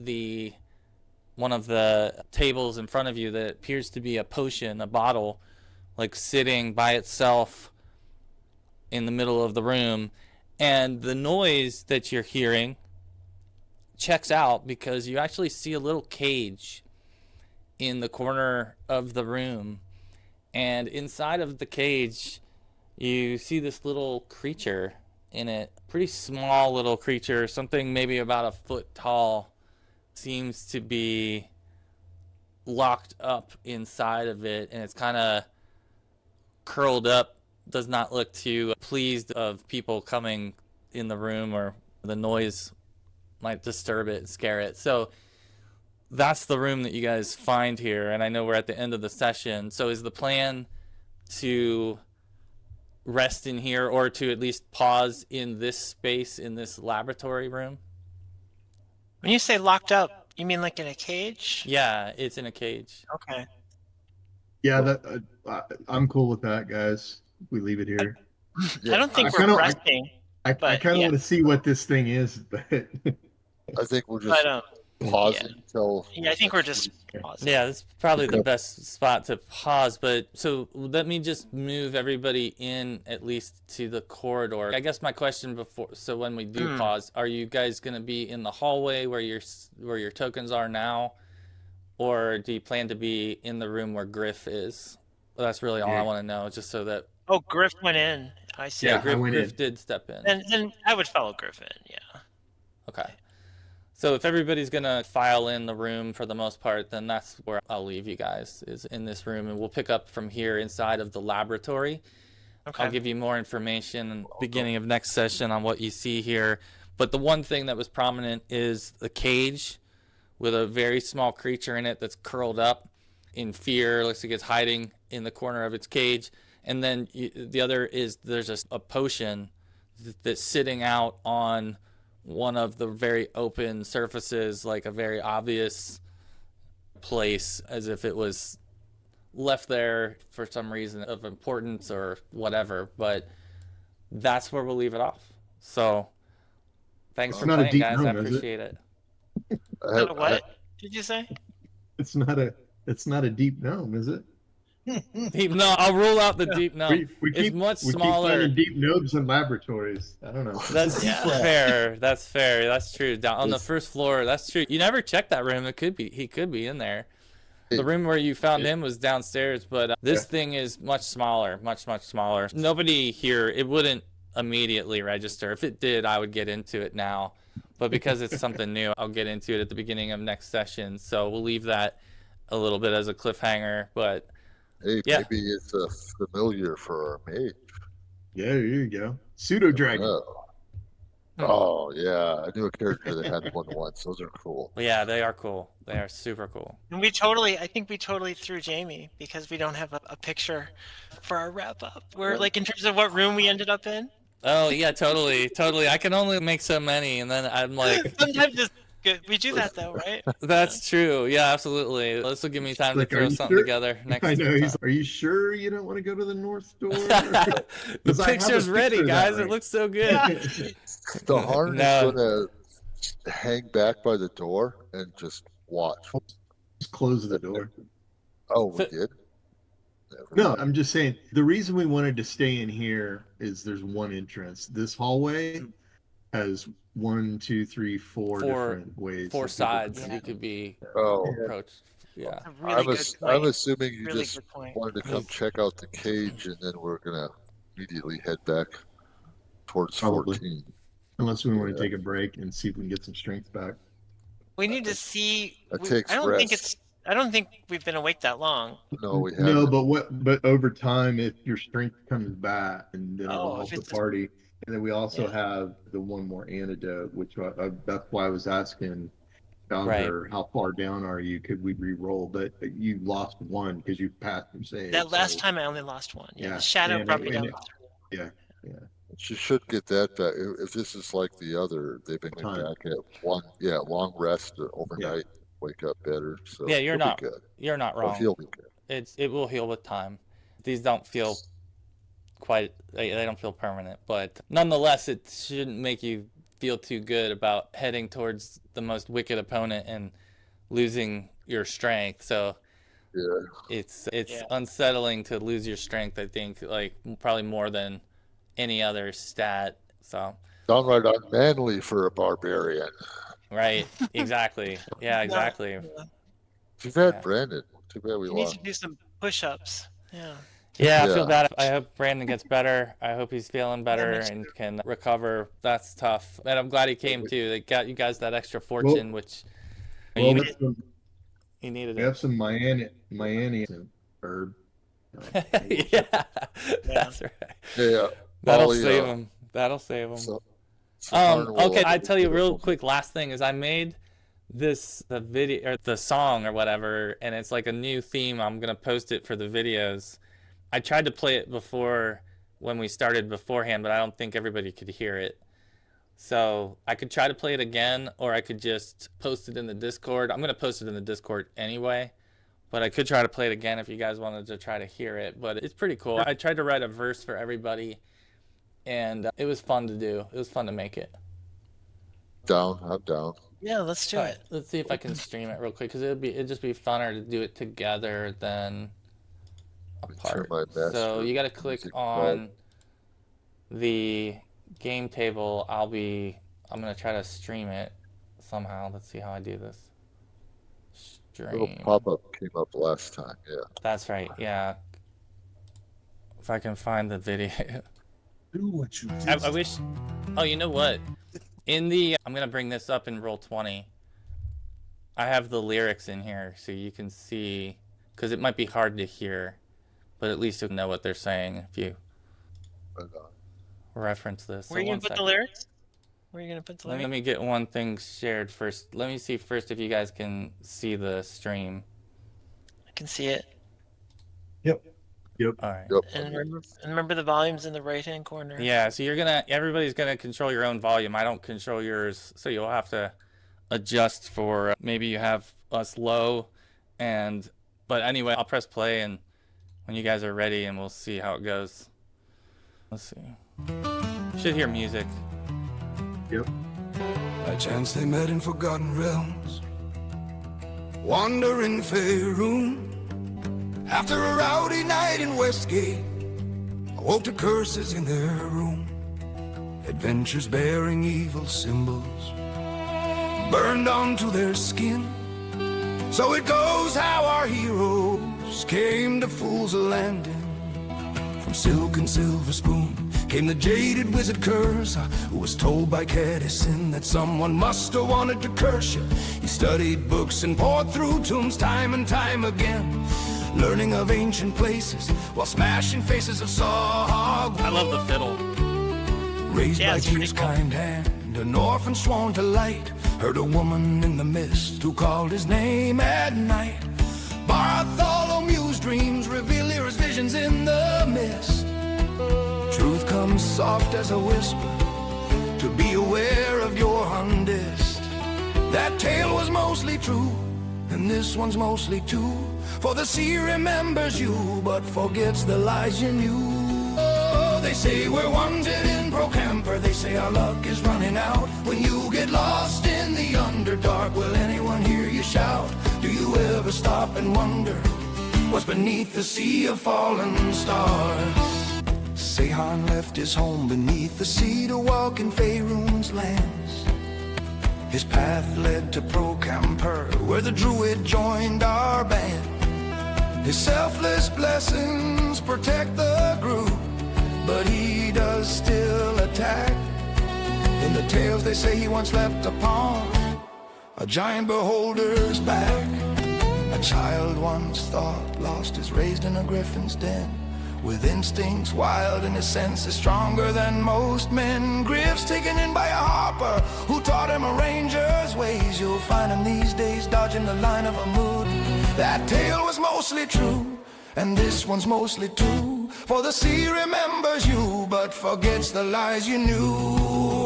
one of the tables in front of you that appears to be a potion, a bottle, like sitting by itself in the middle of the room. And the noise that you're hearing checks out because you actually see a little cage in the corner of the room. And inside of the cage, you see this little creature in it. Pretty small little creature, something maybe about a foot tall. Seems to be locked up inside of it, and it's kind of curled up. Does not look too pleased of people coming in the room, or the noise might disturb it and scare it. So that's the room that you guys find here, and I know we're at the end of the session. So is the plan to rest in here, or to at least pause in this space, in this laboratory room? When you say locked up, you mean like in a cage? Yeah, it's in a cage. Okay. Yeah, I'm cool with that, guys. We leave it here. I don't think we're resting. I kind of want to see what this thing is, but I think we'll just pause it until. Yeah, I think we're just pausing. Yeah, that's probably the best spot to pause. But so let me just move everybody in at least to the corridor. I guess my question before, so when we do pause, are you guys going to be in the hallway where your tokens are now, or do you plan to be in the room where Griff is? Well, that's really all I want to know, just so that. Oh, Griff went in. I see. Yeah, Griff did step in. Then I would follow Griff in. Yeah. Okay. So if everybody's going to file in the room for the most part, then that's where I'll leave you guys, is in this room. And we'll pick up from here inside of the laboratory. Okay. I'll give you more information in the beginning of next session on what you see here. But the one thing that was prominent is the cage with a very small creature in it that's curled up. in fear. Looks like it's hiding in the corner of its cage. And then the other is there's a potion that's sitting out on one of the very open surfaces, like a very obvious place, as if it was left there for some reason of importance or whatever. But that's where we'll leave it off. So thanks for not a playing, deep guys. I gnome, is it? appreciate it. What did you say? It's not a deep gnome, is it? Deep, no, I'll rule out the deep gnome. It's much we smaller. keep finding deep gnomes in laboratories. I don't know. That's fair. That's fair. That's true. Down on the first floor. That's true. You never checked that room. It could be. He could be in there. The room where you found him was downstairs, but this thing is much smaller. Much smaller. Nobody here. It wouldn't immediately register. If it did, I would get into it now. But because it's something new, I'll get into it at the beginning of next session. So we'll leave that a little bit as a cliffhanger. But Hey, yeah. maybe it's a familiar for our mage. Yeah, there you go. Pseudo dragon. Oh yeah, I knew a character that had one once. Those are cool. Yeah, they are cool. They are super cool. And I think we totally threw Jamie because we don't have a picture for our wrap up. We're like in terms of what room we ended up in. Oh yeah, totally. I can only make so many, and then I'm like, sometimes just good. We do that though, right? That's true. Yeah, absolutely. This will give me time to Like, throw something together next I know. time. Are you sure you don't want to go to the north door? The 'Cause I have a picture's ready, picture of that, guys. right? It looks so good. The Harn No. is gonna hang back by the door and just watch. Just close the door. Oh, we did? Never No, mind. I'm just saying the reason we wanted to stay in here is there's one entrance. This hallway has 1, 2, 3, 4 different ways. Four that people sides can you could be Oh, approached. Yeah. A really good point. I'm assuming you Really just good point. wanted to come check out the cage, and then we're gonna immediately head back towards Probably. 14. Unless we want to take a break and see if we can get some strength back. We need to see. That takes rest. I don't think we've been awake that long. No, we haven't. No, but over time, if your strength comes back, and then it'll help if the it's- party. And then we also have the one more antidote, which that's why I was asking Shaujr, how far down are you? Could we re-roll? But you lost one because you passed your save. That last time I only lost one. Yeah, Yeah, the shadow and brought me down. Yeah. She should get that back. If this is like the other, they've been Time. back at long rest overnight, wake up better. So Yeah, you're he'll be not good. You're not Oh, wrong. he'll be good. It will heal with time. These don't feel quite, they don't feel permanent, but nonetheless, it shouldn't make you feel too good about heading towards the most wicked opponent and losing your strength. So Yeah. it's unsettling to lose your strength, I think, like probably more than any other stat. So Downright unmanly for a barbarian. right, exactly. Yeah, exactly. Too bad, Yeah. Brandon. Too bad we You need lost. to do some push-ups. Yeah. Yeah, I Yeah. feel bad. I hope Brandon gets better. I hope he's feeling better and can recover. That's tough. And I'm glad he came too. They got you guys that extra fortune, which Well, you, we needed have it. some Miami herb. Yeah, that's right. Yeah. That'll Molly, save him. That'll save him. So Harn will- Okay, I tell you real quick. Last thing is I made the video or the song or whatever, and it's like a new theme. I'm gonna post it for the videos. I tried to play it before when we started beforehand, but I don't think everybody could hear it. So I could try to play it again, or I could just post it in the Discord. I'm gonna post it in the Discord anyway, but I could try to play it again if you guys wanted to try to hear it. But it's pretty cool. I tried to write a verse for everybody, and it was fun to do. It was fun to make it. I'm down. Yeah, let's do it. Let's see if I can stream it real quick, because it'd just be funner to do it together than Let me turn apart. my master So you got to click music on the game table. I'm gonna try to stream it somehow. Let's see how I do this. Little Stream. pop-up came up last time. Yeah. That's right. Yeah. If I can find the video. Do what you do. I wish. Oh, you know what? I'm gonna bring this up in Roll20. I have the lyrics in here so you can see, because it might be hard to hear, but at least you'll know what they're saying if you But, reference this. Where are you gonna put the lyrics? Where are you gonna put the lyrics? Let me get one thing shared first. Let me see first if you guys can see the stream. can see it. Yep. All right. Yep. And remember the volume's in the right-hand corner. Yeah, so everybody's gonna control your own volume. I don't control yours, so you'll have to adjust for maybe you have us low, but anyway, I'll press play and when you guys are ready, and we'll see how it goes. Let's see. You should hear music. Yep. By chance they met in forgotten realms, wandering Faerun. After a rowdy night in Westgate, awoke to curses in their room. Adventures bearing evil symbols burned onto their skin. So it goes how our heroes came to Fool's Landing. From Silk and Silver Spoon came the jaded wizard Curse, who was told by Cadison that someone must have wanted to curse you. He studied books and pored through tombs time and time again, learning of ancient places while smashing faces of Sog. I love the fiddle. Raised Yeah, by it's pretty Tyr's cool. kind hand, an orphan sworn to light, heard a woman in the mist who called his name at night. Bartholomew's dreams reveal his visions in the mist. Truth comes soft as a whisper, to be aware of your undist. That tale was mostly true, and this one's mostly too. For the sea remembers you, but forgets the lies you knew. Oh, they say we're wanted in Procampur, they say our luck is running out. When you get lost in the Underdark, will anyone hear you shout? Do you ever stop and wonder what's beneath the sea of fallen stars? Sehan left his home beneath the sea to walk in Faerun's lands. His path led to Procampur, where the druid joined our band. His selfless blessings protect the group, but he does still attack. In the tales they say he once leapt upon a giant beholder's back. A child once thought lost is raised in a griffin's den, with instincts wild and his senses stronger than most men. Griff's taken in by a harper who taught him a ranger's ways. You'll find him these days dodging the line of a mood. That tale was mostly true, and this one's mostly too. For the sea remembers you, but forgets the lies you knew.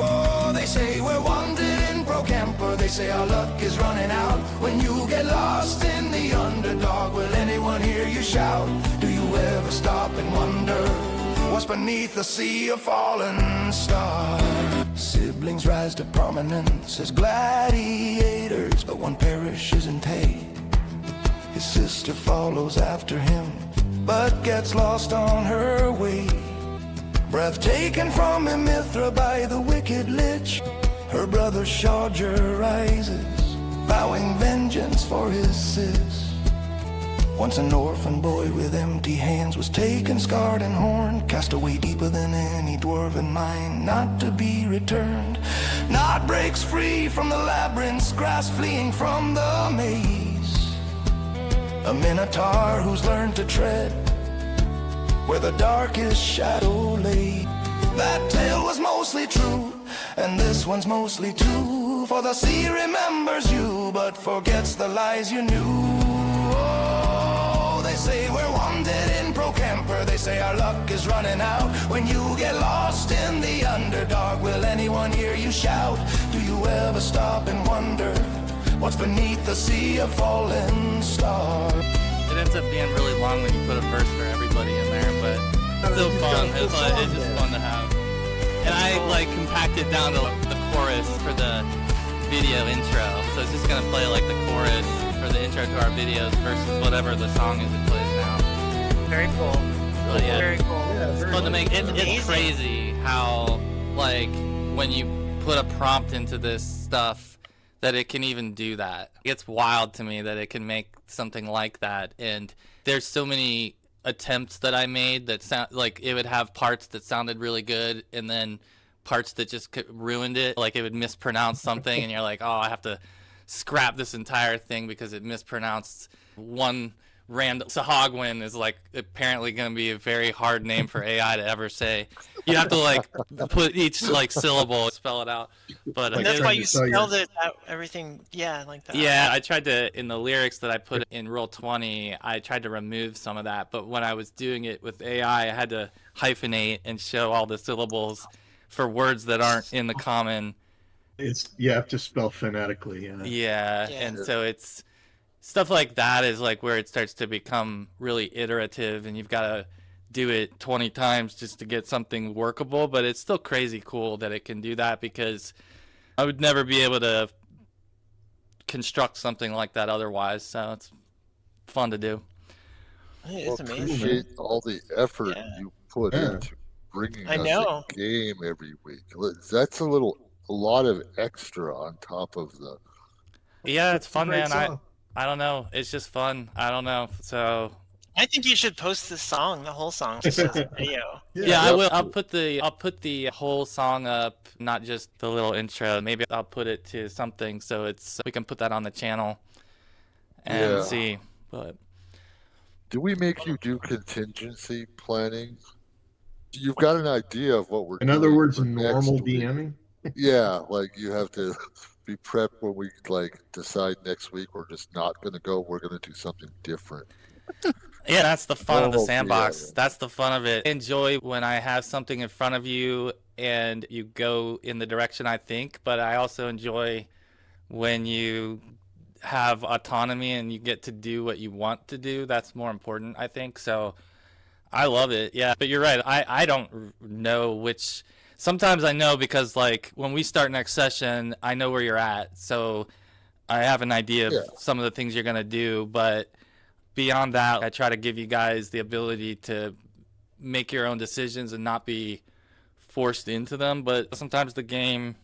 Oh, they say we're wanted in Procampur, they say our luck is running out. When you get lost in the Underdark, will anyone hear you shout? Do you ever stop and wonder what's beneath the sea of fallen stars? Siblings rise to prominence as gladiators, but one perishes in Tay. His sister follows after him, but gets lost on her way. Breath taken from Mithra by the wicked lich, her brother Shaujr rises, vowing vengeance for his sis. Once an orphan boy with empty hands was taken, scarred and horned, cast away deeper than any dwarven mind, not to be returned. Not breaks free from the labyrinth's grasp, fleeing from the maze. A minotaur who's learned to tread where the darkest shadow lay. That tale was mostly true, and this one's mostly too. For the sea remembers you, but forgets the lies you knew. Oh, they say we're wanted in Procampur, they say our luck is running out. When you get lost in the Underdark, will anyone hear you shout? Do you ever stop and wonder what's beneath the sea of fallen stars? It ends up being really long when you put a verse for everybody in there, but it's still fun. It's just fun to have. And I compacted down to the chorus for the video intro, so it's just gonna play like the chorus for the intro to our videos versus whatever the song is it plays now. Very cool. Really, yeah. Very cool. It's fun to make. It's crazy how when you put a prompt into this stuff, that it can even do that. It's wild to me that it can make something like that. And there's so many attempts that I made that sound like it would have parts that sounded really good and then parts that just ruined it. Like it would mispronounce something and you're like, oh, I have to scrap this entire thing because it mispronounced one random. Sahagwin is like apparently going to be a very hard name for AI to ever say. You have to like put each like syllable, spell it out. But And that's why you tell you- spelled it out, everything, like that. yeah, I tried to, in the lyrics that I put in Roll20, I tried to remove some of that. But when I was doing it with AI, I had to hyphenate and show all the syllables for words that aren't in the common. You have to spell phonetically. Yeah, Yeah. and so it's stuff like that is like where it starts to become really iterative, and you've got to do it 20 times just to get something workable. But it's still crazy cool that it can do that, because I would never be able to construct something like that otherwise. So it's fun to do. It's amazing. Appreciate all the effort Yeah. you put Yeah. into bringing I us know. a game every week. That's a lot of extra on top of the. Yeah, it's fun, Great man. song. I don't know. It's just fun. I don't know. So I think you should post this song, the whole song, just as a video. yeah, I will. I'll put the whole song up, not just the little intro. Maybe I'll put it to something so we can put that on the channel and Yeah. see. But Do we make you do contingency planning? You've got an idea of what we're In doing other words, for normal next week. DMing. Yeah, like you have to be prepped when we like decide next week we're just not going to go. We're going to do something different. yeah, that's the fun of the Oh, sandbox. yeah. That's the fun of it. Enjoy when I have something in front of you and you go in the direction I think, but I also enjoy when you have autonomy and you get to do what you want to do. That's more important, I think. So I love it. Yeah, but you're right. I don't know which. Sometimes I know because like when we start next session, I know where you're at. So I have an idea of Yeah. some of the things you're gonna do, but beyond that, I try to give you guys the ability to make your own decisions and not be forced into them. But sometimes the game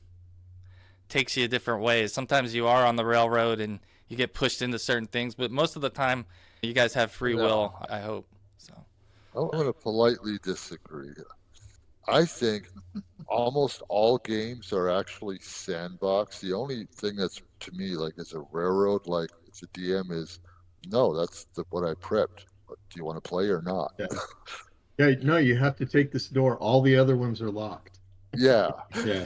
takes you different ways. Sometimes you are on the railroad and you get pushed into certain things, but most of the time you guys have free Yeah. will, I hope. So I'm going to politely disagree. I think almost all games are actually sandbox. The only thing that's to me like is a railroad, like as a DM, is no, that's what I prepped. But do you want to play or not? Yeah. Yeah, no, you have to take this door. All the other ones are locked. Yeah. Yeah.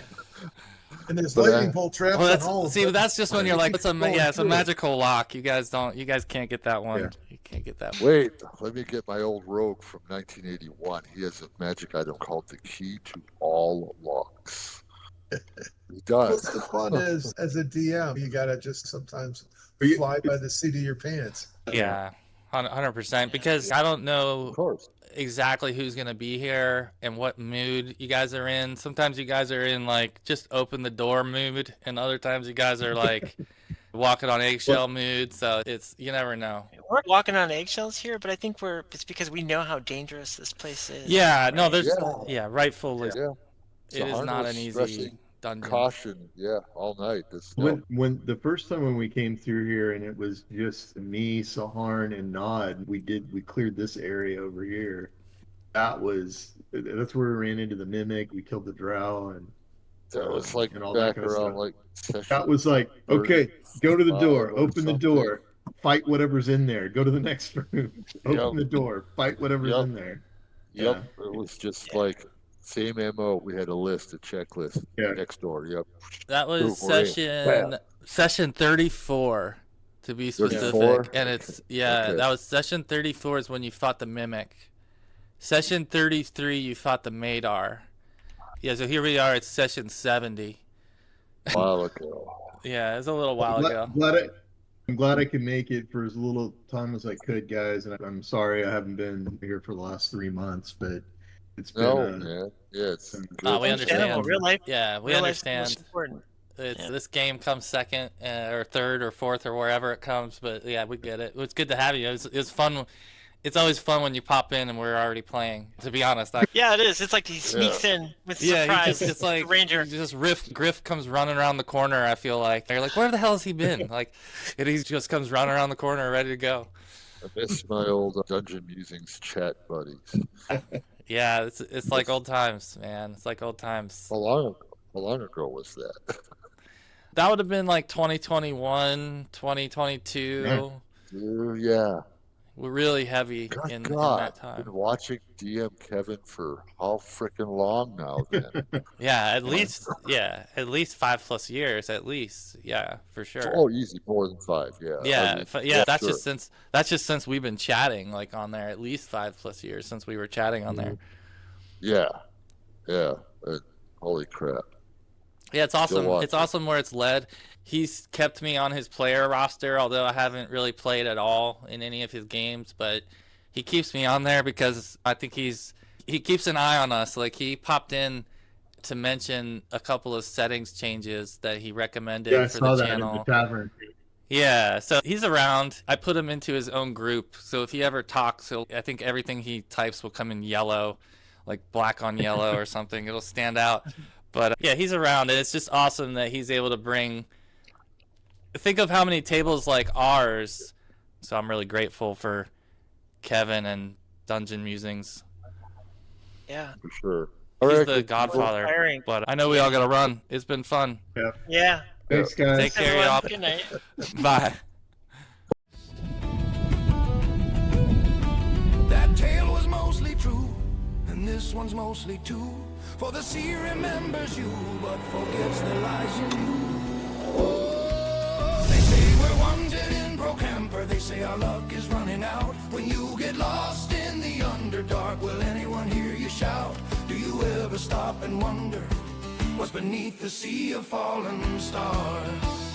And there's But lightning bolt traps well, on all of see, them. that's just when you're like, it's a Going magical lock. You guys can't get that one. Yeah. You can't get that. Wait, let me get my old rogue from 1981. He has a magic item called the key to all locks. He What does. the fun is, as a DM, you gotta just sometimes fly by the seat of your pants. Yeah, 100%. Because I don't know Of course. exactly who's gonna be here and what mood you guys are in. Sometimes you guys are in like just open the door mood, and other times you guys are like walking on eggshell mood. So you never know. We're walking on eggshells here, but I think it's because we know how dangerous this place is. Yeah, no, right? there's Yeah. rightfully, Yeah. it is Sahar not was an easy stressing dungeon. Caution, yeah, all night. No. When the first time when we came through here and it was just me, Saharn, and Nod, we cleared this area over here. That's where we ran into the mimic. We killed the drow, and That was like and all that back kind of around stuff. like session. That was like, okay, go to the door, 35 or open the something. door, fight whatever's in there. Go to the next room, open Yep. the door, fight whatever's Yep. in there. Yep, it was just like same MO. We had a checklist. Yeah. Next door. Yep. That was Boom, we're in. session 34 to be specific. 34? And it's Okay. that was session 34 is when you fought the mimic. Session 33 you fought the Maedar. Yeah, so here we are at session 70. A while ago. Yeah, it was a little while ago. I'm glad I could make it for as little time as I could, guys. And I'm sorry I haven't been here for the last 3 months, but it's been No, man. Yeah, it's good. We understand. Understandable. Real life. Yeah, we real life's the understand. most important. Yeah. This game comes second or third or fourth or wherever it comes, but yeah, we get it. It's good to have you. It's fun. It's always fun when you pop in and we're already playing. To be honest, Yeah, it is. It's like he sneaks in with surprise. it's like Ranger. Griff comes running around the corner. I feel like they're like, where the hell has he been? Like, and he just comes running around the corner, ready to go. I miss my old Dungeon Musings chat buddies. Yeah, it's like old times, man. It's like old times. How long ago was that? That would have been like 2021, 2022. Yeah. We're really heavy God, in God, that time. I've been watching DM Kevin for how freaking long now then? Yeah, at least 5+ years, at least. Yeah, for sure. Oh, easy, more than 5, yeah. Yeah, I mean, yeah. That's sure. just since we've been chatting like on there. At least 5+ years since we were chatting on there. Yeah, yeah. Holy crap. Yeah, it's awesome. watch It's it. awesome where it's led. He's kept me on his player roster, although I haven't really played at all in any of his games. But he keeps me on there because I think he keeps an eye on us. Like he popped in to mention a couple of settings changes that he recommended Yeah, I for saw the that in channel. the tavern. Yeah, so he's around. I put him into his own group, so if he ever talks, I think everything he types will come in yellow, like black on yellow or something. It'll stand out. But yeah, he's around, and it's just awesome that he's able to bring. Think of how many tables like ours. So I'm really grateful for Kevin and Dungeon Musings. Yeah. For sure. He's All right, the good people. godfather. Inspiring. But I know we all gotta run. It's been fun. Yeah. Thanks, guys. Take care, Everyone, y'all. good night. Bye. That tale was mostly true, and this one's mostly too. For the sea remembers you, but forgets the lies you knew. Oh, they say we're wanted in Procampur. They say our luck is running out. When you get lost in the Underdark, will anyone hear you shout? Do you ever stop and wonder what's beneath the sea of fallen stars?